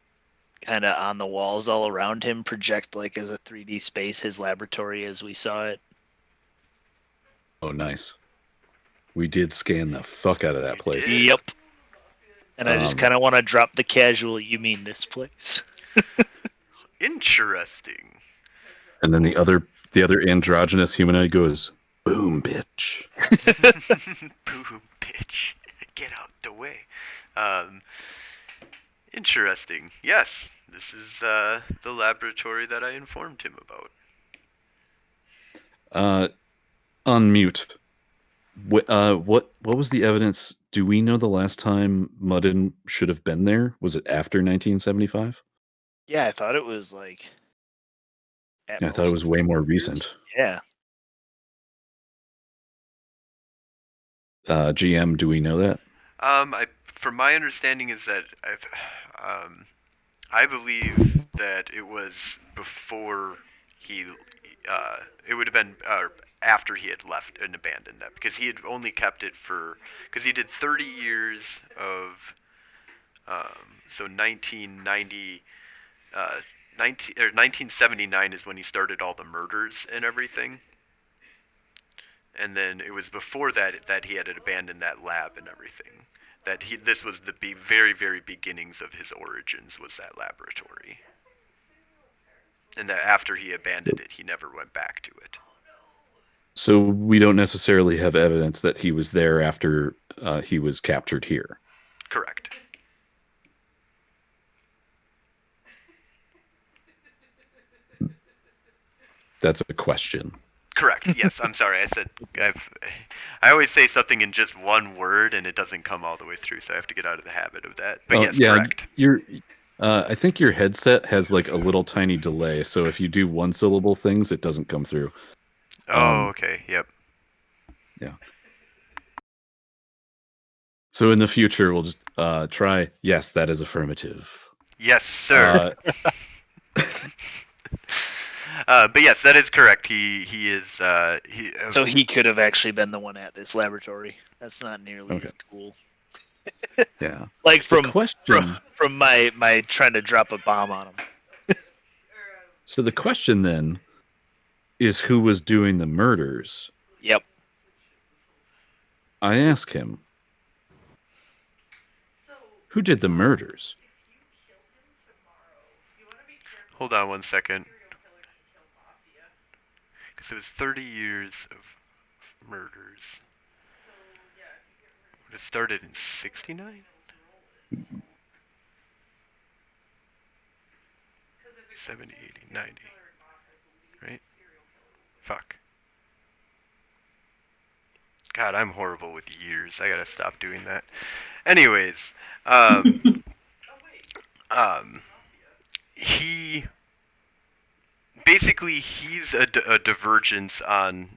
kind of on the walls all around him project like as a 3D space his laboratory as we saw it. Oh, nice. We did scan the fuck out of that place. did? Yep. And I just kind of want to drop the casual, you mean this place? Interesting. And then the other androgynous humanoid goes, "Boom, bitch." Boom, bitch. Get out the way. Interesting. Yes, this is the laboratory that I informed him about. On mute. What was the evidence? Do we know the last time Muddin should have been there? Was it after 1975? Yeah, I thought it was like. I thought it was way more recent. Yeah. GM, do we know that? From my understanding is that I believe that it was before he, it would have been after he had left and abandoned that, because he had only kept it because he did 30 years of, so 1990, 1979 is when he started all the murders and everything. And then it was before that he had abandoned that lab and everything. This was the very, very beginnings of his origins, was that laboratory. And that after he abandoned it, he never went back to it. So we don't necessarily have evidence that he was there after he was captured here. Correct. That's a question. Correct. Yes, I'm sorry. I always say something in just one word and it doesn't come all the way through, so I have to get out of the habit of that. But yes, yeah, correct. I think your headset has like a little tiny delay, so if you do one syllable things, it doesn't come through. Oh, okay. Yep. Yeah. So in the future, we'll just try. Yes, that is affirmative. Yes, sir. But yes, that is correct. He is. So he could have actually been the one at this laboratory. That's not nearly as cool. Yeah. Like from my trying to drop a bomb on him. So the question then is, who was doing the murders? Yep. I ask him, who did the murders? Hold on one second. Because it was 30 years of murders. It started in 69? 70, 80, 90. Right? Fuck. God, I'm horrible with years. I gotta stop doing that. Anyways, he basically he's a divergence on,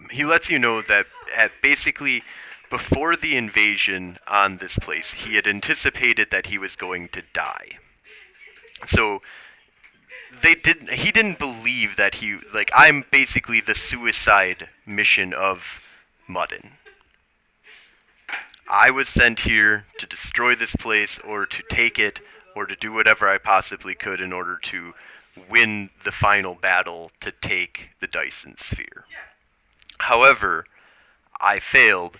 he lets you know that at basically before the invasion on this place, he had anticipated that he was going to die. So he didn't believe that I'm basically the suicide mission of Muddin. I was sent here to destroy this place or to take it or to do whatever I possibly could in order to win the final battle to take the Dyson Sphere. However, I failed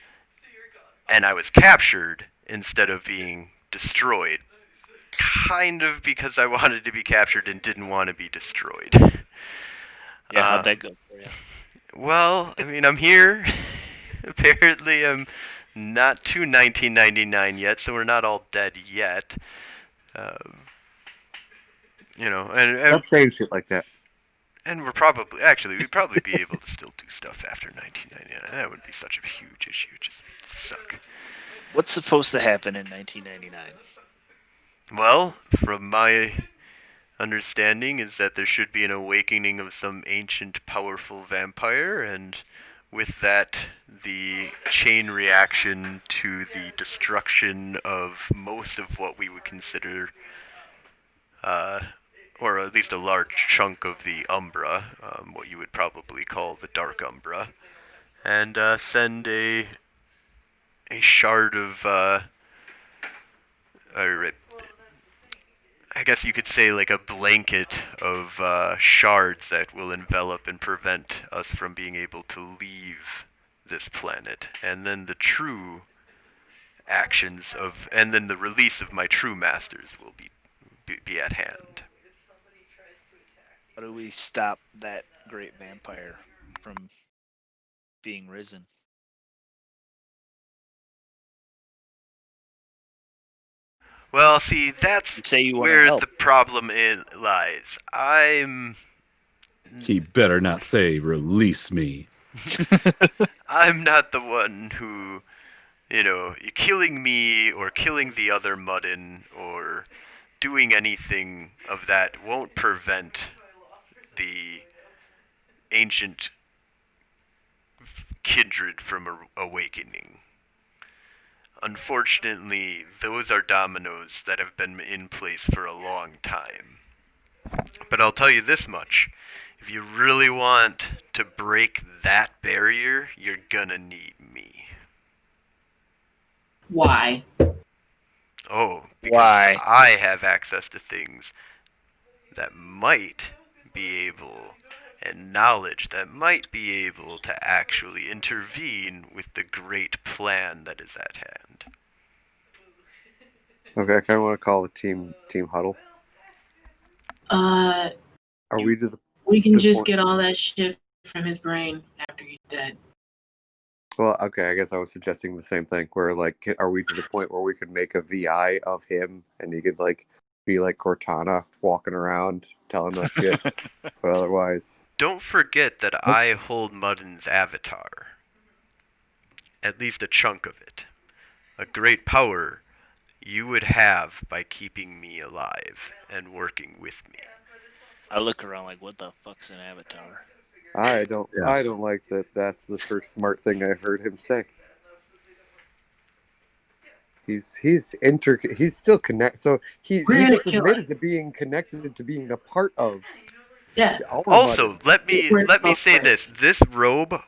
and I was captured instead of being destroyed. Kind of because I wanted to be captured and didn't want to be destroyed. Yeah, how'd that go for you? Well, I mean, I'm here. Apparently, I'm not to 1999 yet, so we're not all dead yet. Stop saying shit like that. And we'd probably be able to still do stuff after 1999. That wouldn't be such a huge issue. Just suck. What's supposed to happen in 1999? Well, from my understanding is that there should be an awakening of some ancient powerful vampire, and with that, the chain reaction to the destruction of most of what we would consider, or at least a large chunk of the Umbra, what you would probably call the Dark Umbra, and send a shard of, or I guess you could say like a blanket of shards that will envelop and prevent us from being able to leave this planet. And then the true actions of, and then the release of my true masters will be at hand. How do we stop that great vampire from being risen? Well, see, that's You say you want to where help. the problem lies. He better not say release me. I'm not the one who, killing me or killing the other Muddin or doing anything of that won't prevent the ancient kindred from awakening. Unfortunately, those are dominoes that have been in place for a long time. But I'll tell you this much. If you really want to break that barrier, you're gonna need me. Why? Oh, because Why? I have access to things that might be able, and knowledge that might be able to actually intervene with the great plan that is at hand. Okay, I kind of want to call a team huddle. Are we to the? We can Good just point. get all that shit from his brain after he's dead. Well, okay, I guess I was suggesting the same thing. Where like, are we to the point where we could make a VI of him, and he could like be like Cortana, walking around telling us shit, but otherwise. Don't forget that I hold Muddin's avatar. At least a chunk of it. A great power you would have by keeping me alive and working with me. I look around like, what the fuck's an avatar? I don't Yeah. like that. That's the first smart thing I've heard him say. He's still connected. So he We're just gonna kill admitted to being connected to being a part of. Yeah. Our Also, Muddin. let me say this. Friends. This robe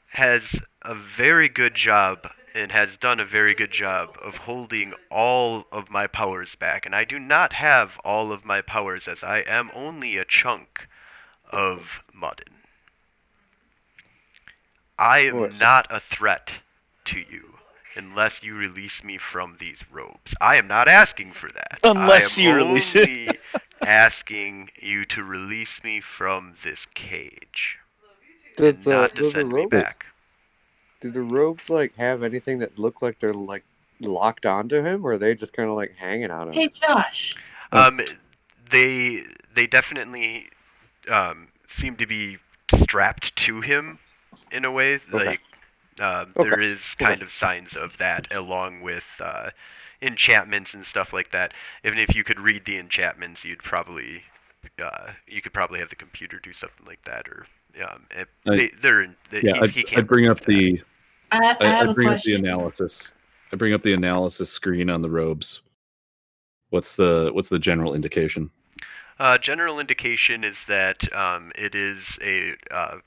has a very good job and has done a very good job of holding all of my powers back. And I do not have all of my powers as I am only a chunk of Muddin. I am What? not a threat to you unless you release me from these robes. I am not asking for that. Unless I you am release it. only asking you to release me from this cage and not to send me back. Do the robes like have anything that look like they're like locked onto him, or are they just kind of like hanging on him? Hey, Josh. They definitely seem to be strapped to him in a way. Okay. Like there is kind of signs of that, along with enchantments and stuff like that. Even if you could read the enchantments, you'd probably you could probably have the computer do something like that, or I- yeah, he I can't bring remove up that. I I have a bring up the question. analysis. I bring up the analysis screen on the robes. What's the general indication? General indication is that it is a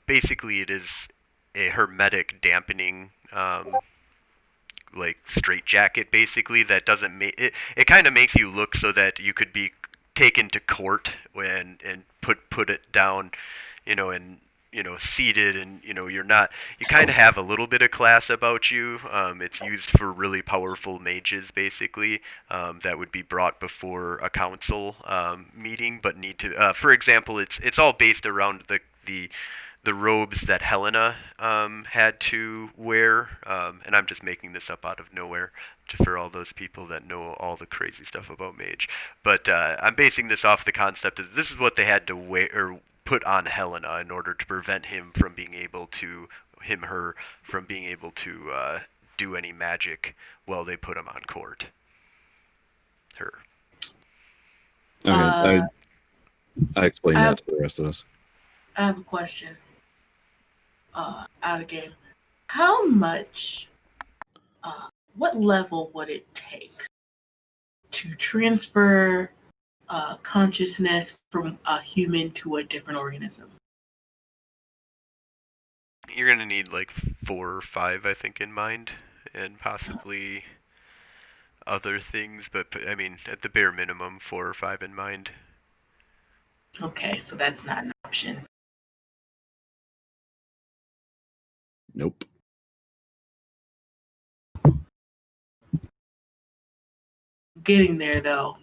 basically it is a hermetic dampening like straight jacket basically that doesn't make it. It kind of makes you look so that you could be taken to court and put it down, and seated, and you're not. You kind of have a little bit of class about you. It's used for really powerful mages basically, that would be brought before a council meeting, but need to. For example, it's all based around the robes that Helena had to wear, and I'm just making this up out of nowhere for all those people that know all the crazy stuff about Mage. But I'm basing this off the concept that this is what they had to wear or put on Helena in order to prevent him from being able to her from being able to do any magic while they put him on court. Her. Okay, Uh, I explained I that have, to the rest of us. I have a question. Out of game. How much? What level would it take to transfer consciousness from a human to a different organism? You're gonna need like 4 or 5, I think, in mind, and possibly other things, but I mean, at the bare minimum, 4 or 5 in mind. Okay, so that's not an option. Nope. Getting there though.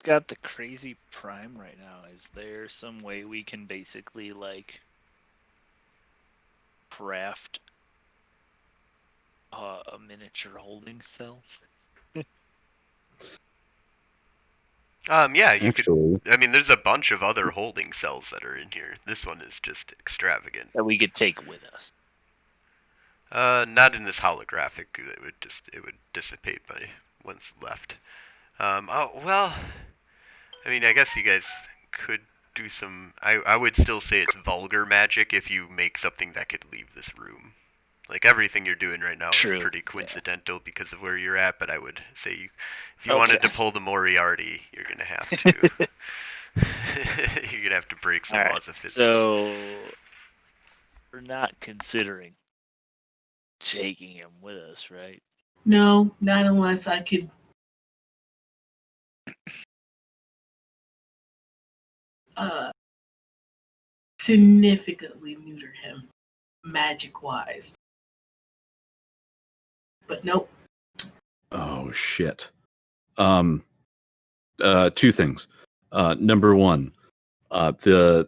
Got the crazy prime right now. Is there some way we can basically like craft a miniature holding cell? Yeah, you could. Actually, I mean, there's a bunch of other holding cells that are in here. This one is just extravagant. That we could take with us. Not in this holographic. It would dissipate by once left. Oh well. I mean, I guess you guys could do some. I would still say it's vulgar magic if you make something that could leave this room. Like everything you're doing right now True, is pretty yeah. coincidental because of where you're at. But I would say if you Okay. wanted to pull the Moriarty, you're gonna have to. You're gonna have to break some All right. laws of physics. So we're not considering taking him with us, right? No, not unless I could significantly neuter him magic wise. But nope. oh shit. Two things. Number one, the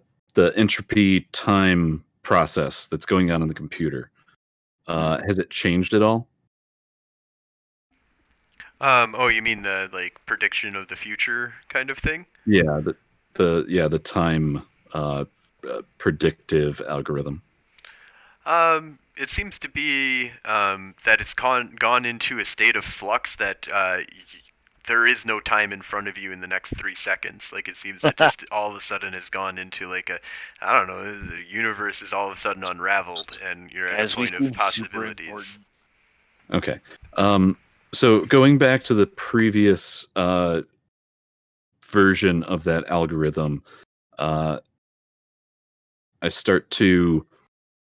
entropy time process that's going on in the computer. Has it changed at all? Oh, you mean the like prediction of the future kind of thing? Yeah, the time predictive algorithm. It seems to be that it's gone into a state of flux that there is no time in front of you in the next 3 seconds. Like it seems that just all of a sudden has gone into like I don't know, the universe is all of a sudden unraveled, and you're at As a we point of seem super possibilities. important. Okay. So going back to the previous version of that algorithm, I start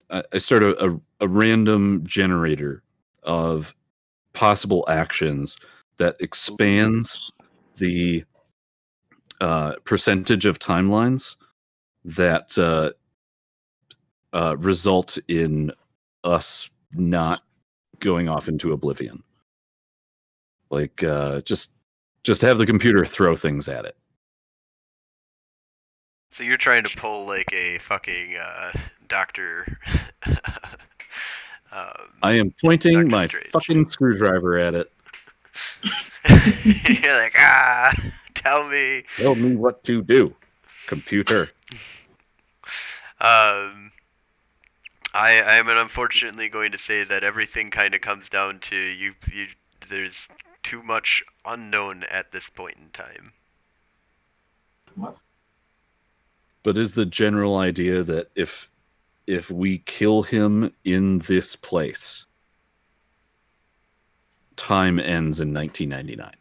a random generator of possible actions that expands the percentage of timelines that result in us not going off into oblivion. Like just have the computer throw things at it. So you're trying to pull like a fucking Doctor. I am pointing Dr. my Strange. fucking screwdriver at it. You're like, tell me. Tell me what to do, computer. I'm unfortunately going to say that everything kind of comes down to you. There's too much unknown at this point in time. But is the general idea that if we kill him in this place, time ends in 1999?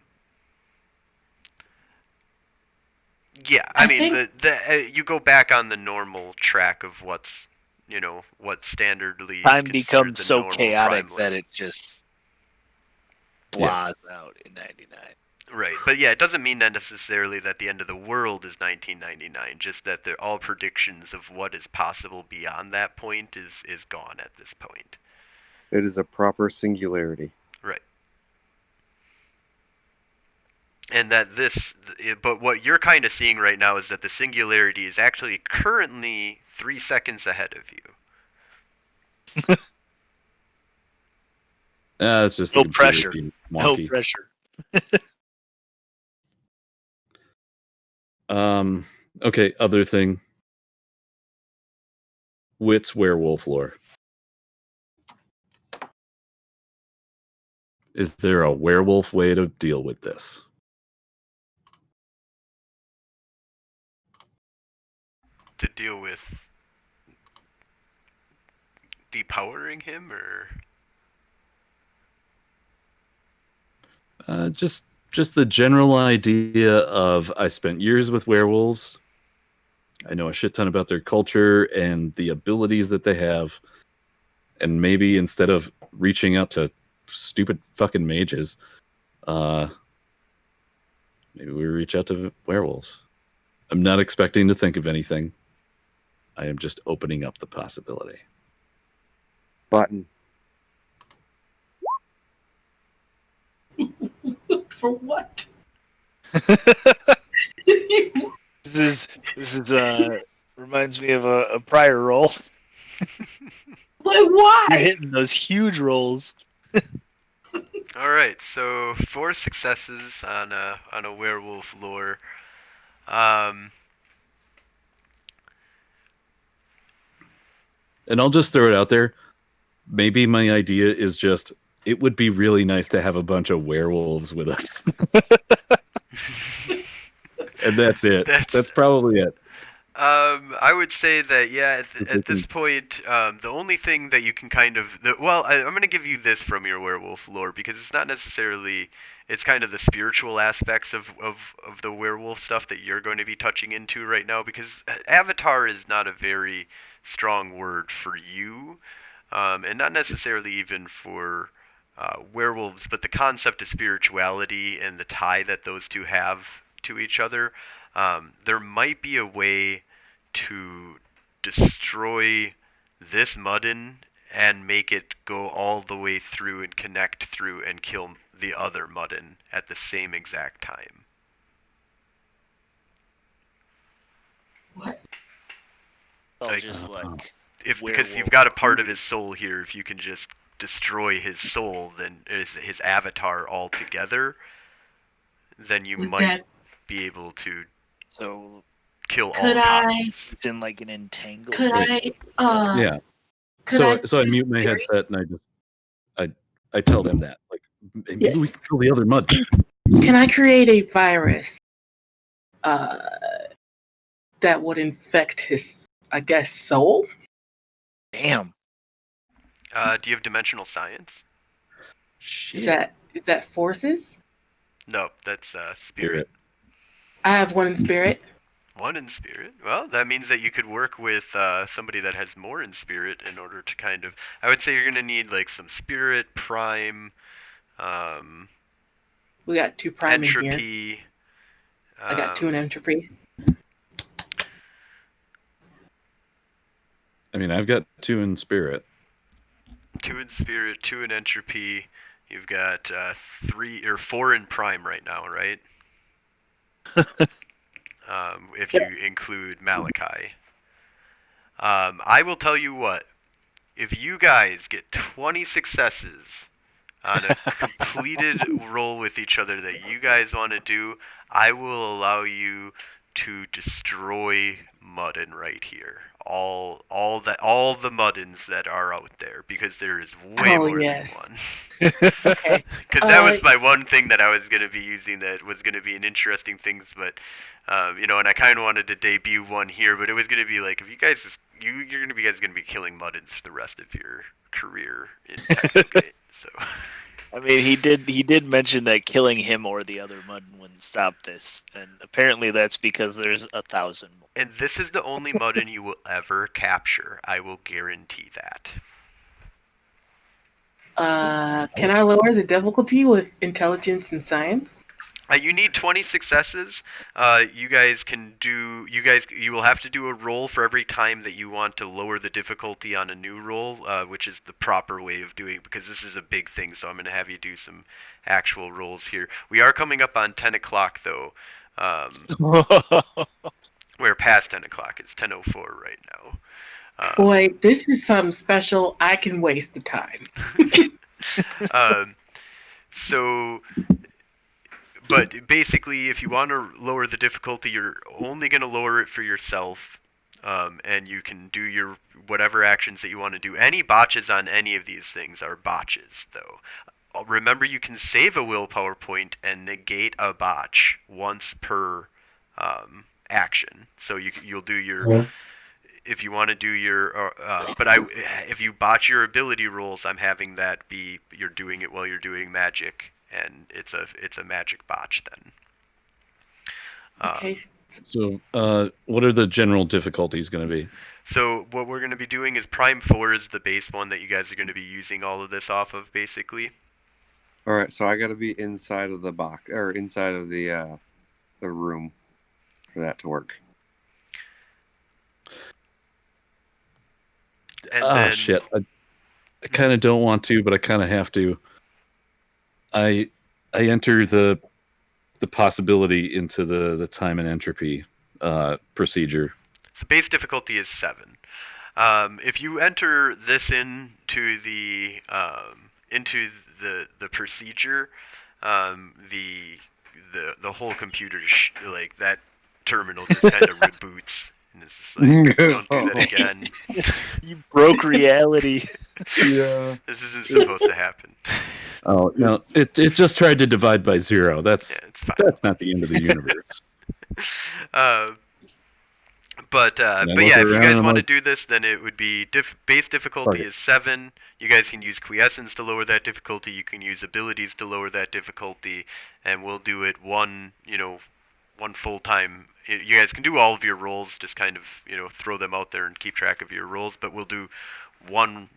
Yeah, I mean you go back on the normal track of what's what standardly is Time considered becomes the so normal chaotic crime that limit. it just Yeah. blahs out in 99. Right, but yeah, it doesn't mean that necessarily that the end of the world is 1999. Just that all predictions of what is possible beyond that point is gone at this point. It is a proper singularity. Right. And that but what you're kind of seeing right now is that the singularity is actually currently 3 seconds ahead of you. It's just No the computer pressure. being No wonky. pressure. Okay, other thing. Wit's werewolf lore. Is there a werewolf way to deal with this? To deal with depowering him, or Just the general idea of, I spent years with werewolves. I know a shit ton about their culture and the abilities that they have. And maybe instead of reaching out to stupid fucking mages, maybe we reach out to werewolves. I'm not expecting to think of anything. I am just opening up the possibility. Button. For what? This is reminds me of a prior roll. Like, why? You're hitting those huge rolls. all right, so 4 successes on a werewolf lore. And I'll just throw it out there. Maybe my idea is just, it would be really nice to have a bunch of werewolves with us. And that's it. That's probably it. I would say that yeah, at this point, the only thing that you can kind of I'm going to give you this from your werewolf lore because it's not necessarily it's kind of the spiritual aspects of the werewolf stuff that you're going to be touching into right now because avatar is not a very strong word for you, and not necessarily even for werewolves, but the concept of spirituality and the tie that those two have to each other. There might be a way to destroy this Muddin and make it go all the way through and connect through and kill the other Muddin at the same exact time. What? Like, Just like because you've got a part of his soul here, if you can just destroy his soul, then his avatar altogether, then you might be able to kill all copies. It's in like an entangled. Could I? Yeah. Could so I mute my headset and I tell them that, like, maybe we can kill the other mud. Can I create a virus that would infect his, I guess, soul? Damn. Do you have dimensional science? Shit. Is that forces? No, that's spirit. I have one in spirit. One in spirit? Well, that means that you could work with somebody that has more in spirit in order to kind of... I would say you're going to need like some spirit, prime... we got 2 prime entropy, in here. I got 2 in entropy. I mean, I've got 2 in spirit. 2 in spirit, 2 in entropy. You've got 3 or 4 in prime right now, right? If you include Malachi. I will tell you what. If you guys get 20 successes on a completed roll with each other that you guys want to do, I will allow you to destroy Muddin right here. all the muddins that are out there, because there is way Oh more yes. than one. Okay. Because that was my one thing that I was going to be using that was going to be an interesting thing, but and I kind of wanted to debut one here, but it was going to be like, if you guys you're going to be killing muddins for the rest of your career in Technogate. So I mean, he did mention that killing him or the other Muddin wouldn't stop this, and apparently that's because there's 1,000 more. and this is the only muddin you will ever capture. I will guarantee that. Can I lower the difficulty with intelligence and science? You need 20 successes. You will have to do a roll for every time that you want to lower the difficulty on a new roll, which is the proper way of doing it, because this is a big thing, so I'm going to have you do some actual rolls here. We are coming up on 10 o'clock, though. We're past 10 o'clock. It's 10:04 right now. Boy, this is something special. I can waste the time. So, but basically, if you want to lower the difficulty, you're only going to lower it for yourself, and you can do your whatever actions that you want to do. Any botches on any of these things are botches, though. Remember, you can save a willpower point and negate a botch once per action. So you'll do your if you want to do your if you botch your ability rolls, I'm having that be you're doing it while you're doing magic, and it's a magic botch then. Okay. So, what are the general difficulties going to be? So what we're going to be doing is Prime 4 is the base one that you guys are going to be using all of this off of, basically. All right, so I got to be inside of the box or inside of the room for that to work. And then, shit! I kind of don't want to, but I kind of have to. I enter the possibility into the time and entropy procedure. so base difficulty is 7. If you enter this into the procedure, the whole computer like that terminal just kind of reboots, and it's just like, don't do that again. You broke reality. Yeah. This isn't supposed to happen. Oh no! It just tried to divide by 0. That's Yeah, it's fine. that's not the end of the universe. But look yeah, if you around guys and want to like- do this, then it would be base difficulty Fuck it. is 7. You guys can use quiescence to lower that difficulty. You can use abilities to lower that difficulty, and we'll do it one full time. You guys can do all of your rolls, just kind of throw them out there and keep track of your rolls. But we'll do one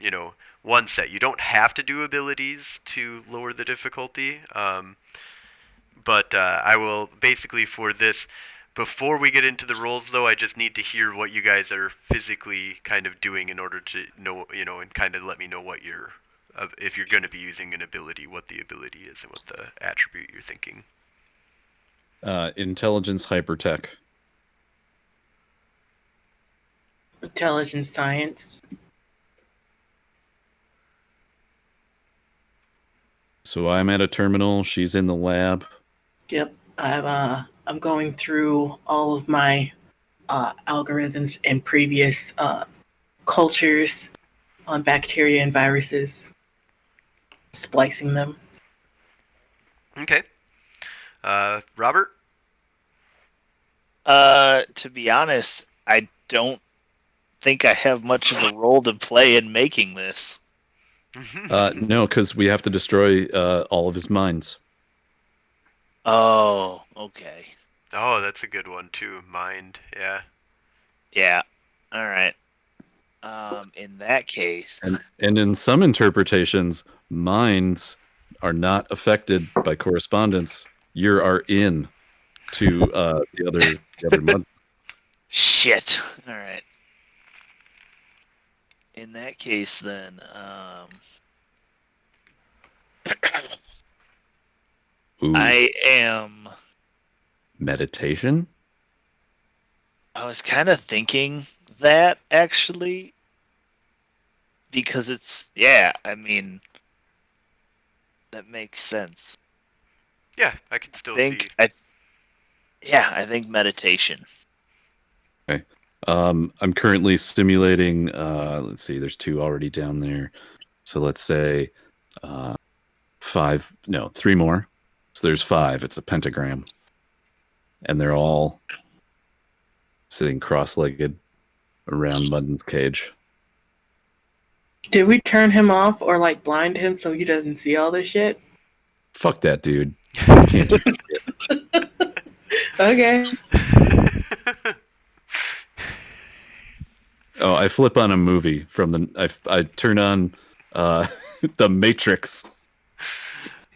set. You don't have to do abilities to lower the difficulty. But I will basically for this. Before we get into the rolls, though, I just need to hear what you guys are physically kind of doing in order to know, and kind of let me know what if you're going to be using an ability, what the ability is and what the attribute you're thinking. Intelligence hypertech. Intelligence science. So I'm at a terminal. She's in the lab. Yep. I'm going through all of my algorithms and previous cultures on bacteria and viruses, splicing them. Okay. Robert? To be honest, I don't think I have much of a role to play in making this. No, because we have to destroy all of his minds. Oh, okay. Oh, that's a good one too. Mind, yeah. Yeah. All right. In that case, And in some interpretations, minds are not affected by correspondence. You are in to the other month. shit. All right. In that case, then, Ooh, I am. meditation. I was kind of thinking that actually, because I mean, that makes sense. Yeah, I can still I think see. I think meditation. Okay. I'm currently simulating. Let's see. There's 2 already down there. So let's say 5. No, 3 more. So there's 5. It's a pentagram, and they're all sitting cross-legged around Mudden's cage. Did we turn him off or like blind him so he doesn't see all this shit? Fuck that dude. You can't do shit. Okay. Oh, I flip on a movie from the. I turn on the Matrix.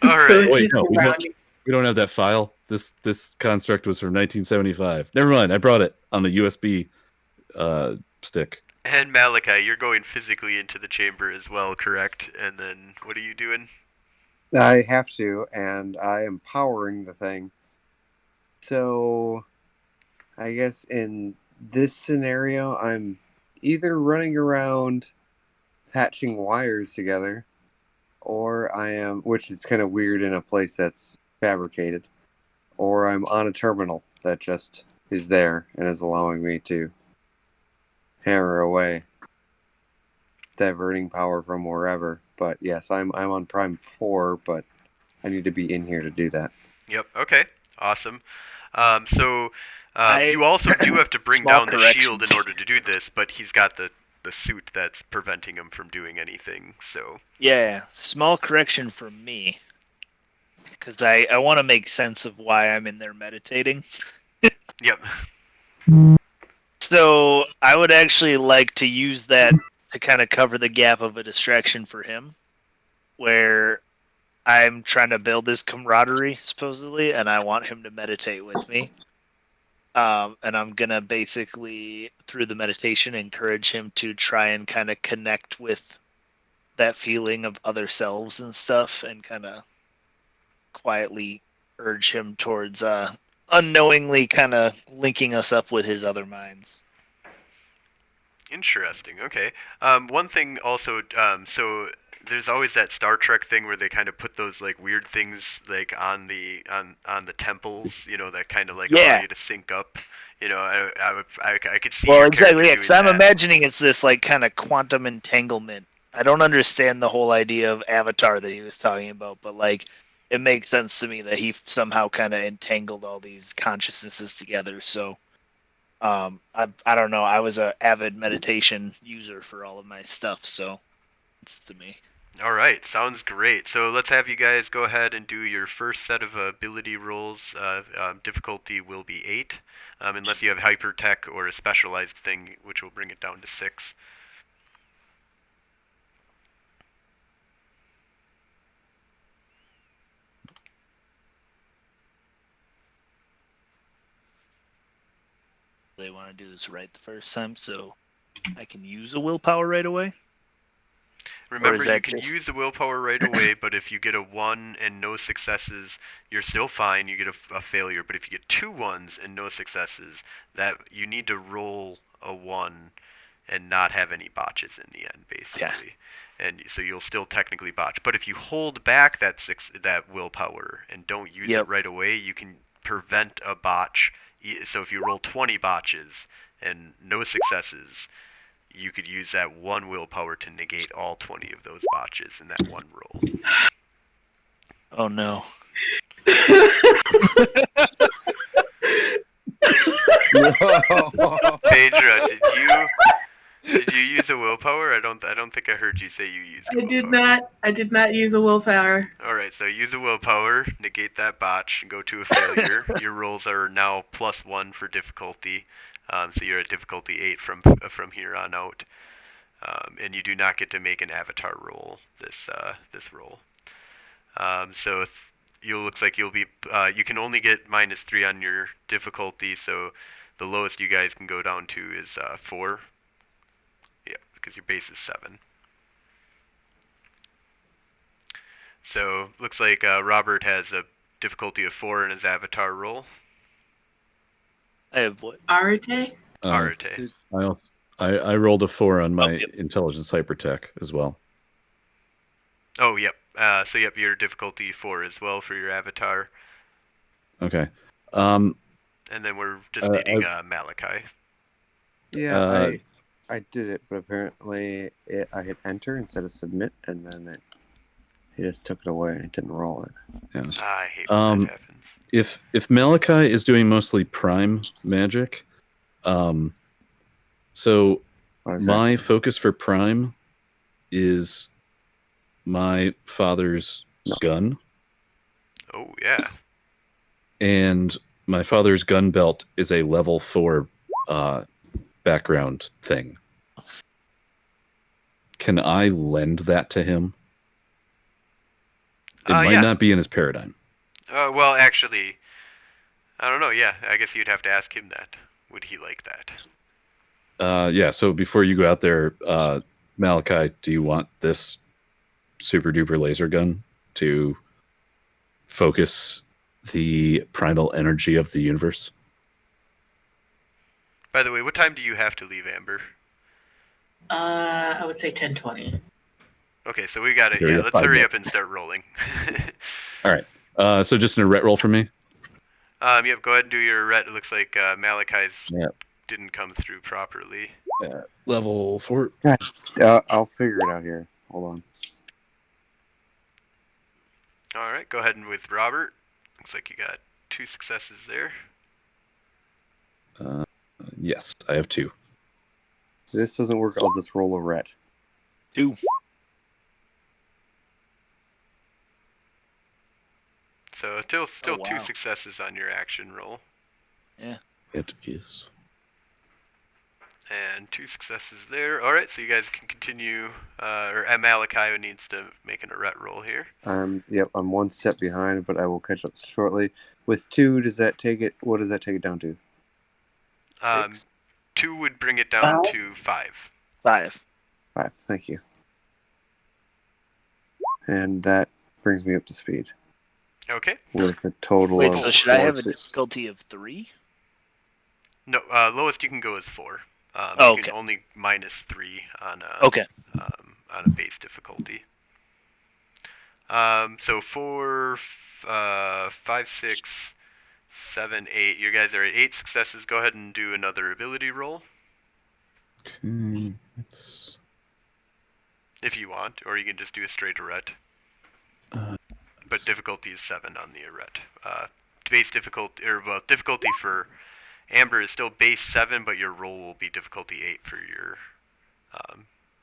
All So right. it's Wait, just no, surrounding. we don't have that file. This construct was from 1975. Never mind. I brought it on a USB stick. And Malachi, you're going physically into the chamber as well, correct? And then what are you doing? I have to, and I am powering the thing. So, I guess in this scenario, I'm either running around patching wires together, or I am, which is kind of weird in a place that's fabricated, or I'm on a terminal that just is there and is allowing me to hammer away, diverting power from wherever. But yes, I'm on Prime 4, but I need to be in here to do that. Yep. Okay. Awesome. So I you also do have to bring small down the correction. shield in order to do this, but he's got the suit that's preventing him from doing anything. So Yeah, small correction for me, because I want to make sense of why I'm in there meditating. yep. So I would actually like to use that to kind of cover the gap of a distraction for him, where I'm trying to build this camaraderie supposedly, and I want him to meditate with me. And I'm gonna basically, through the meditation, encourage him to try and kind of connect with that feeling of other selves and stuff, and kind of quietly urge him towards unknowingly kind of linking us up with his other minds. Interesting. Okay. One thing also, so there's always that Star Trek thing where they kind of put those like weird things like on the temples, that kind of like allow Yeah. you to sync up. I could see Well, your exactly. character Yeah, doing because I'm that. imagining it's this like kind of quantum entanglement. I don't understand the whole idea of Avatar that he was talking about, but like it makes sense to me that he somehow kind of entangled all these consciousnesses together. So, I don't know. I was a avid meditation user for all of my stuff, so it's to me. All right, sounds great. So let's have you guys go ahead and do your first set of ability rolls. Difficulty will be 8, unless you have hypertech or a specialized thing, which will bring it down to 6. They want to do this right the first time, so I can use a willpower right away. Remember, you that can just- use the willpower right away, but if you get a 1 and no successes, you're still fine. You get a failure. But if you get 2 1s and no successes, that you need to roll a 1 and not have any botches in the end, basically. And so you'll still technically botch. But if you hold back that willpower and don't use it Yep. right away, you can prevent a botch. So if you roll 20 botches and no successes, you could use that 1 willpower to negate all 20 of those botches in that one roll. Oh no. Phaedra, did you use a willpower? I don't think I heard you say you used a willpower. I did not use a willpower. All right, so use a willpower, negate that botch, and go to a failure. Your rolls are now +1 for difficulty, so you're at difficulty 8 from here on out. And you do not get to make an avatar roll this roll. So looks like you'll be you can only get -3 on your difficulty, so the lowest you guys can go down to is 4. Yeah, because your base is 7. So looks like Robert has a difficulty of 4 in his avatar roll. I have what? Arate? Arate. I rolled a 4 on my yep. intelligence hypertech as well. Oh, yep. So yep, your difficulty 4 as well for your avatar. Okay. And then we're just needing Malachi. Yeah, Uh, I did it, but apparently I hit enter instead of submit, and then it just took it away and it didn't roll it. Yeah. I hate when that happens. If Malachi is doing mostly prime magic, so What is my that? focus for prime is my father's gun, Oh yeah. and my father's gun belt is a level 4 background thing. Can I lend that to him? It might Yeah. not be in his paradigm. Well, actually, I don't know. Yeah, I guess you'd have to ask him that. Would he like that? Yeah, so before you go out there, Malachi, do you want this super duper laser gun to focus the primal energy of the universe? By the way, what time do you have to leave, Amber? I would say 10:20. Okay, so we got it. Okay, we Yeah, got let's 5 hurry minutes. up and start rolling. All right. So just an ret roll for me. Yep. Go ahead and do your ret. It looks like Malachi's Yep. didn't come through properly. Level 4. I'll figure it out here. Hold on. All right, go ahead and with Robert. Looks like you got 2 successes there. Yes, I have 2. If this doesn't work, I'll just roll a ret. 2. So still wow. 2 successes on your action roll. Yeah. It is. And 2 successes there. All right, so you guys can continue. Or Malachi needs to make a ret roll here. Yep, I'm 1 step behind, but I will catch up shortly. With 2, does that take it? What does that take it down to? 6. 2 would bring it down 5? to 5. 5. 5. Thank you. And that brings me up to speed Okay. with a total Wait, of so should I have a 4. difficulty of 3? No, lowest you can go is 4. Oh, you okay. can only minus 3 on Okay. on a base difficulty. So 4, 5, 6, 7, 8. You guys are at 8 successes. Go ahead and do another ability roll Okay. It's, if you want, or you can just do a straight ret. But difficulty is 7 on the ret. Base difficulty, or well, difficulty for Amber is still base 7, but your roll will be difficulty 8 for your.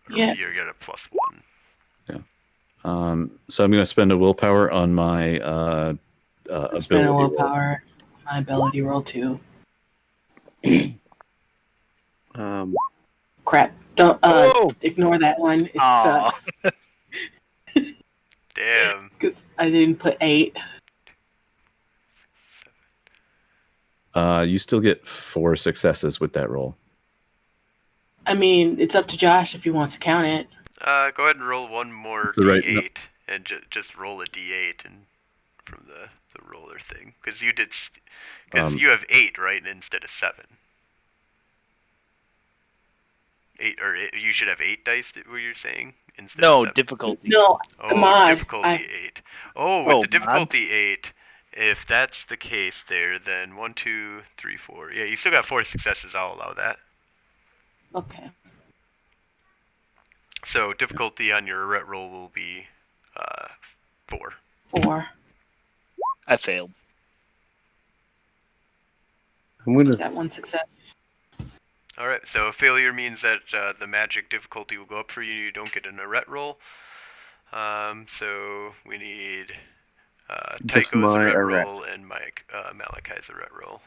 Yeah. You get a +1. So I'm going to spend a willpower on my Spend a ability roll. willpower. My ability roll too. Crap. Don't Oh! ignore that one. It Aw. sucks. Damn. Because I didn't put 8. You still get 4 successes with that roll. I mean, it's up to Josh if he wants to count it. Go ahead and roll one more It's the right d8 and just roll a d8 and from the roller thing because you did because you have 8 right instead of 7. 8 or you should have 8 dice. What you're saying instead No, of 7. difficulty. No, the Oh, mod. difficulty 8. Oh, with Oh, the difficulty 8. If that's the case, there then 1, 2, 3, 4. Yeah, you still got 4 successes. I'll allow that. Okay. So difficulty on your ret roll will be 4. 4. I failed. I'm gonna. Got 1 success. All right. So failure means that the magic difficulty will go up for you. You don't get an ret roll. So we need Just Tycho's my ret ret. roll and Malachi's ret roll.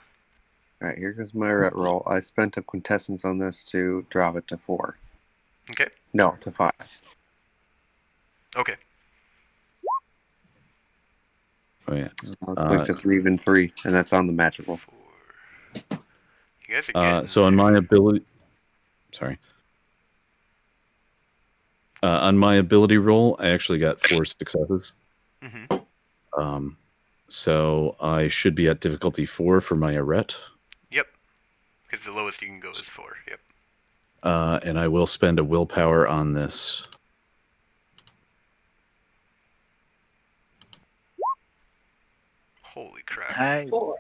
All right, here goes my ret roll. I spent a quintessence on this to drop it to 4. Okay. No, to 5. Okay. Oh yeah. Looks like just leaving 3, and that's on the magical. 4. You guys are getting So on my ability, sorry. On my ability roll, I actually got 4 successes. Mm-hmm. So I should be at difficulty 4 for my arret. Yep. Because the lowest you can go is 4. Yep. And I will spend a willpower on this. Holy crap. Nice. 4.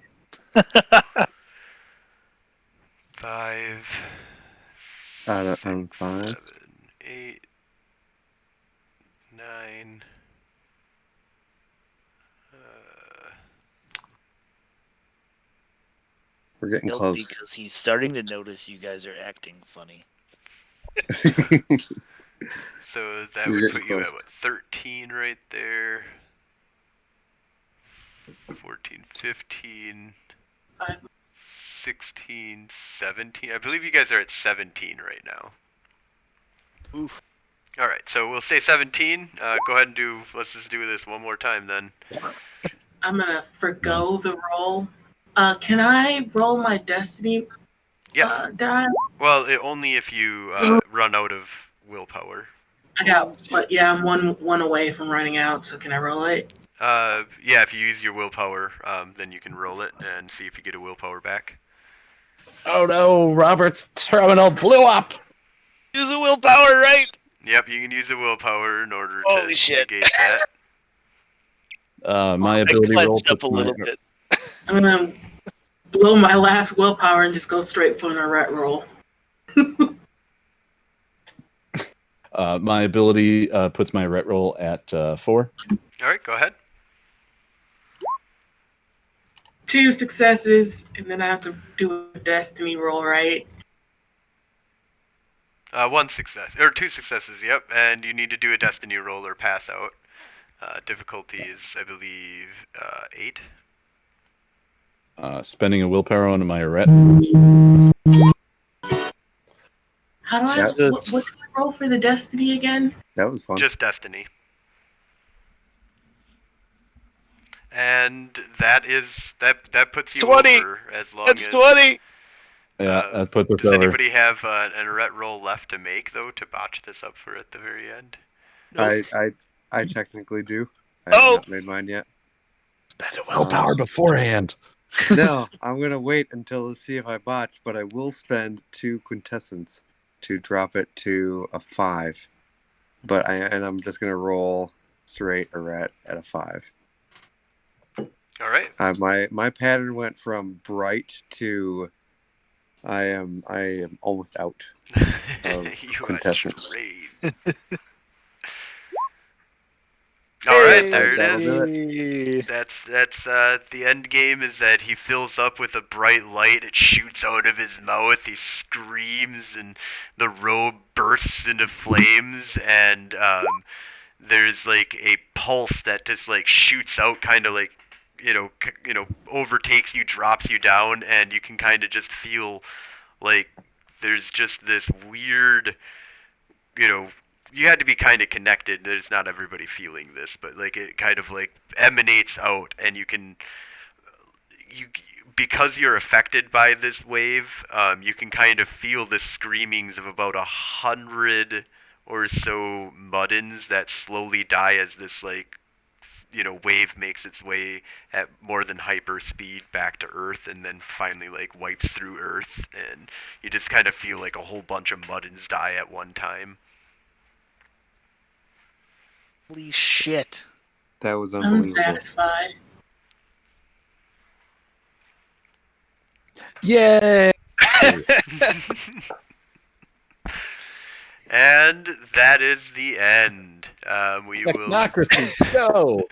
5, I'm fine. 7, 8, 9. We're getting Guilt close. because he's starting to notice you guys are acting funny. So that We're would getting put you at close. what, 13 right there. 14, 15, Five. 16, 17. I believe you guys are at 17 right now. Oof. All right, so we'll say 17. Go ahead and let's just do this one more time then. I'm gonna forgo the roll. Can I roll my destiny Yes. die? Well, only if you run out of willpower. I got, but yeah, I'm one away from running out. So can I roll it? Yeah, if you use your willpower, then you can roll it and see if you get a willpower back. Oh no, Robert's terminal blew up. Use a willpower, right? Yep, you can use the willpower in order Holy to shit. negate that. My I ability roll clenched up puts a little bit. I'm gonna blow my last willpower and just go straight for an arret roll. my ability puts my ret roll at 4. All right, go ahead. 2 successes, and then I have to do a destiny roll, right? 1 success or 2 successes. Yep, and you need to do a destiny roll or pass out. Difficulty is, I believe, 8. Spending a willpower on my ret. How do I? That- What do I roll for the destiny again? That was fun. Just destiny. And that puts you 20! over as long That's as 20! Yeah, that put this does over. anybody have an arret roll left to make though to botch this up for at the very end? Nope. I technically do. I have not made mine yet. Spend a willpower beforehand. No, I'm gonna wait until to see if I botch, but I will spend 2 quintessence to drop it to a 5. But I'm just gonna roll straight arret at a 5. All right. My pattern went from bright to I am almost out of You are quintessence. straight. All right, there it That'll do is. That's the end game is that he fills up with a bright light. It shoots out of his mouth. He screams, and the robe bursts into flames. And there's like a pulse that just like shoots out, kind of like overtakes you, drops you down, and you can kind of just feel like there's just this weird, you had to be kind of connected. There's not everybody feeling this, but like it kind of like emanates out, and you because you're affected by this wave, you can kind of feel the screamings of about 100 or so muddins that slowly die as this like wave makes its way at more than hyper speed back to Earth, and then finally like wipes through Earth, and you just kind of feel like a whole bunch of muddins die at one time. Holy shit. That was I'm unbelievable. satisfied. Yay! And that is the end. We will. Technocracy, go!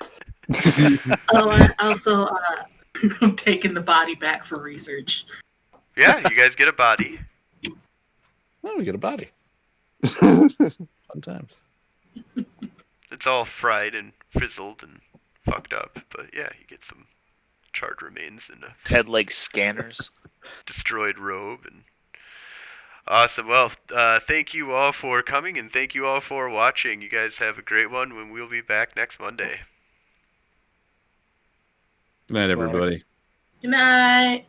Oh, I also I'm taking the body back for research. Yeah, you guys get a body. Oh, we get a body. Fun times. It's all fried and frizzled and fucked up, but yeah, you get some charred remains and a Had like scanners. destroyed robe. And awesome. Well, thank you all for coming, and thank you all for watching. You guys have a great one, and we'll be back next Monday. Good night, everybody. Good night.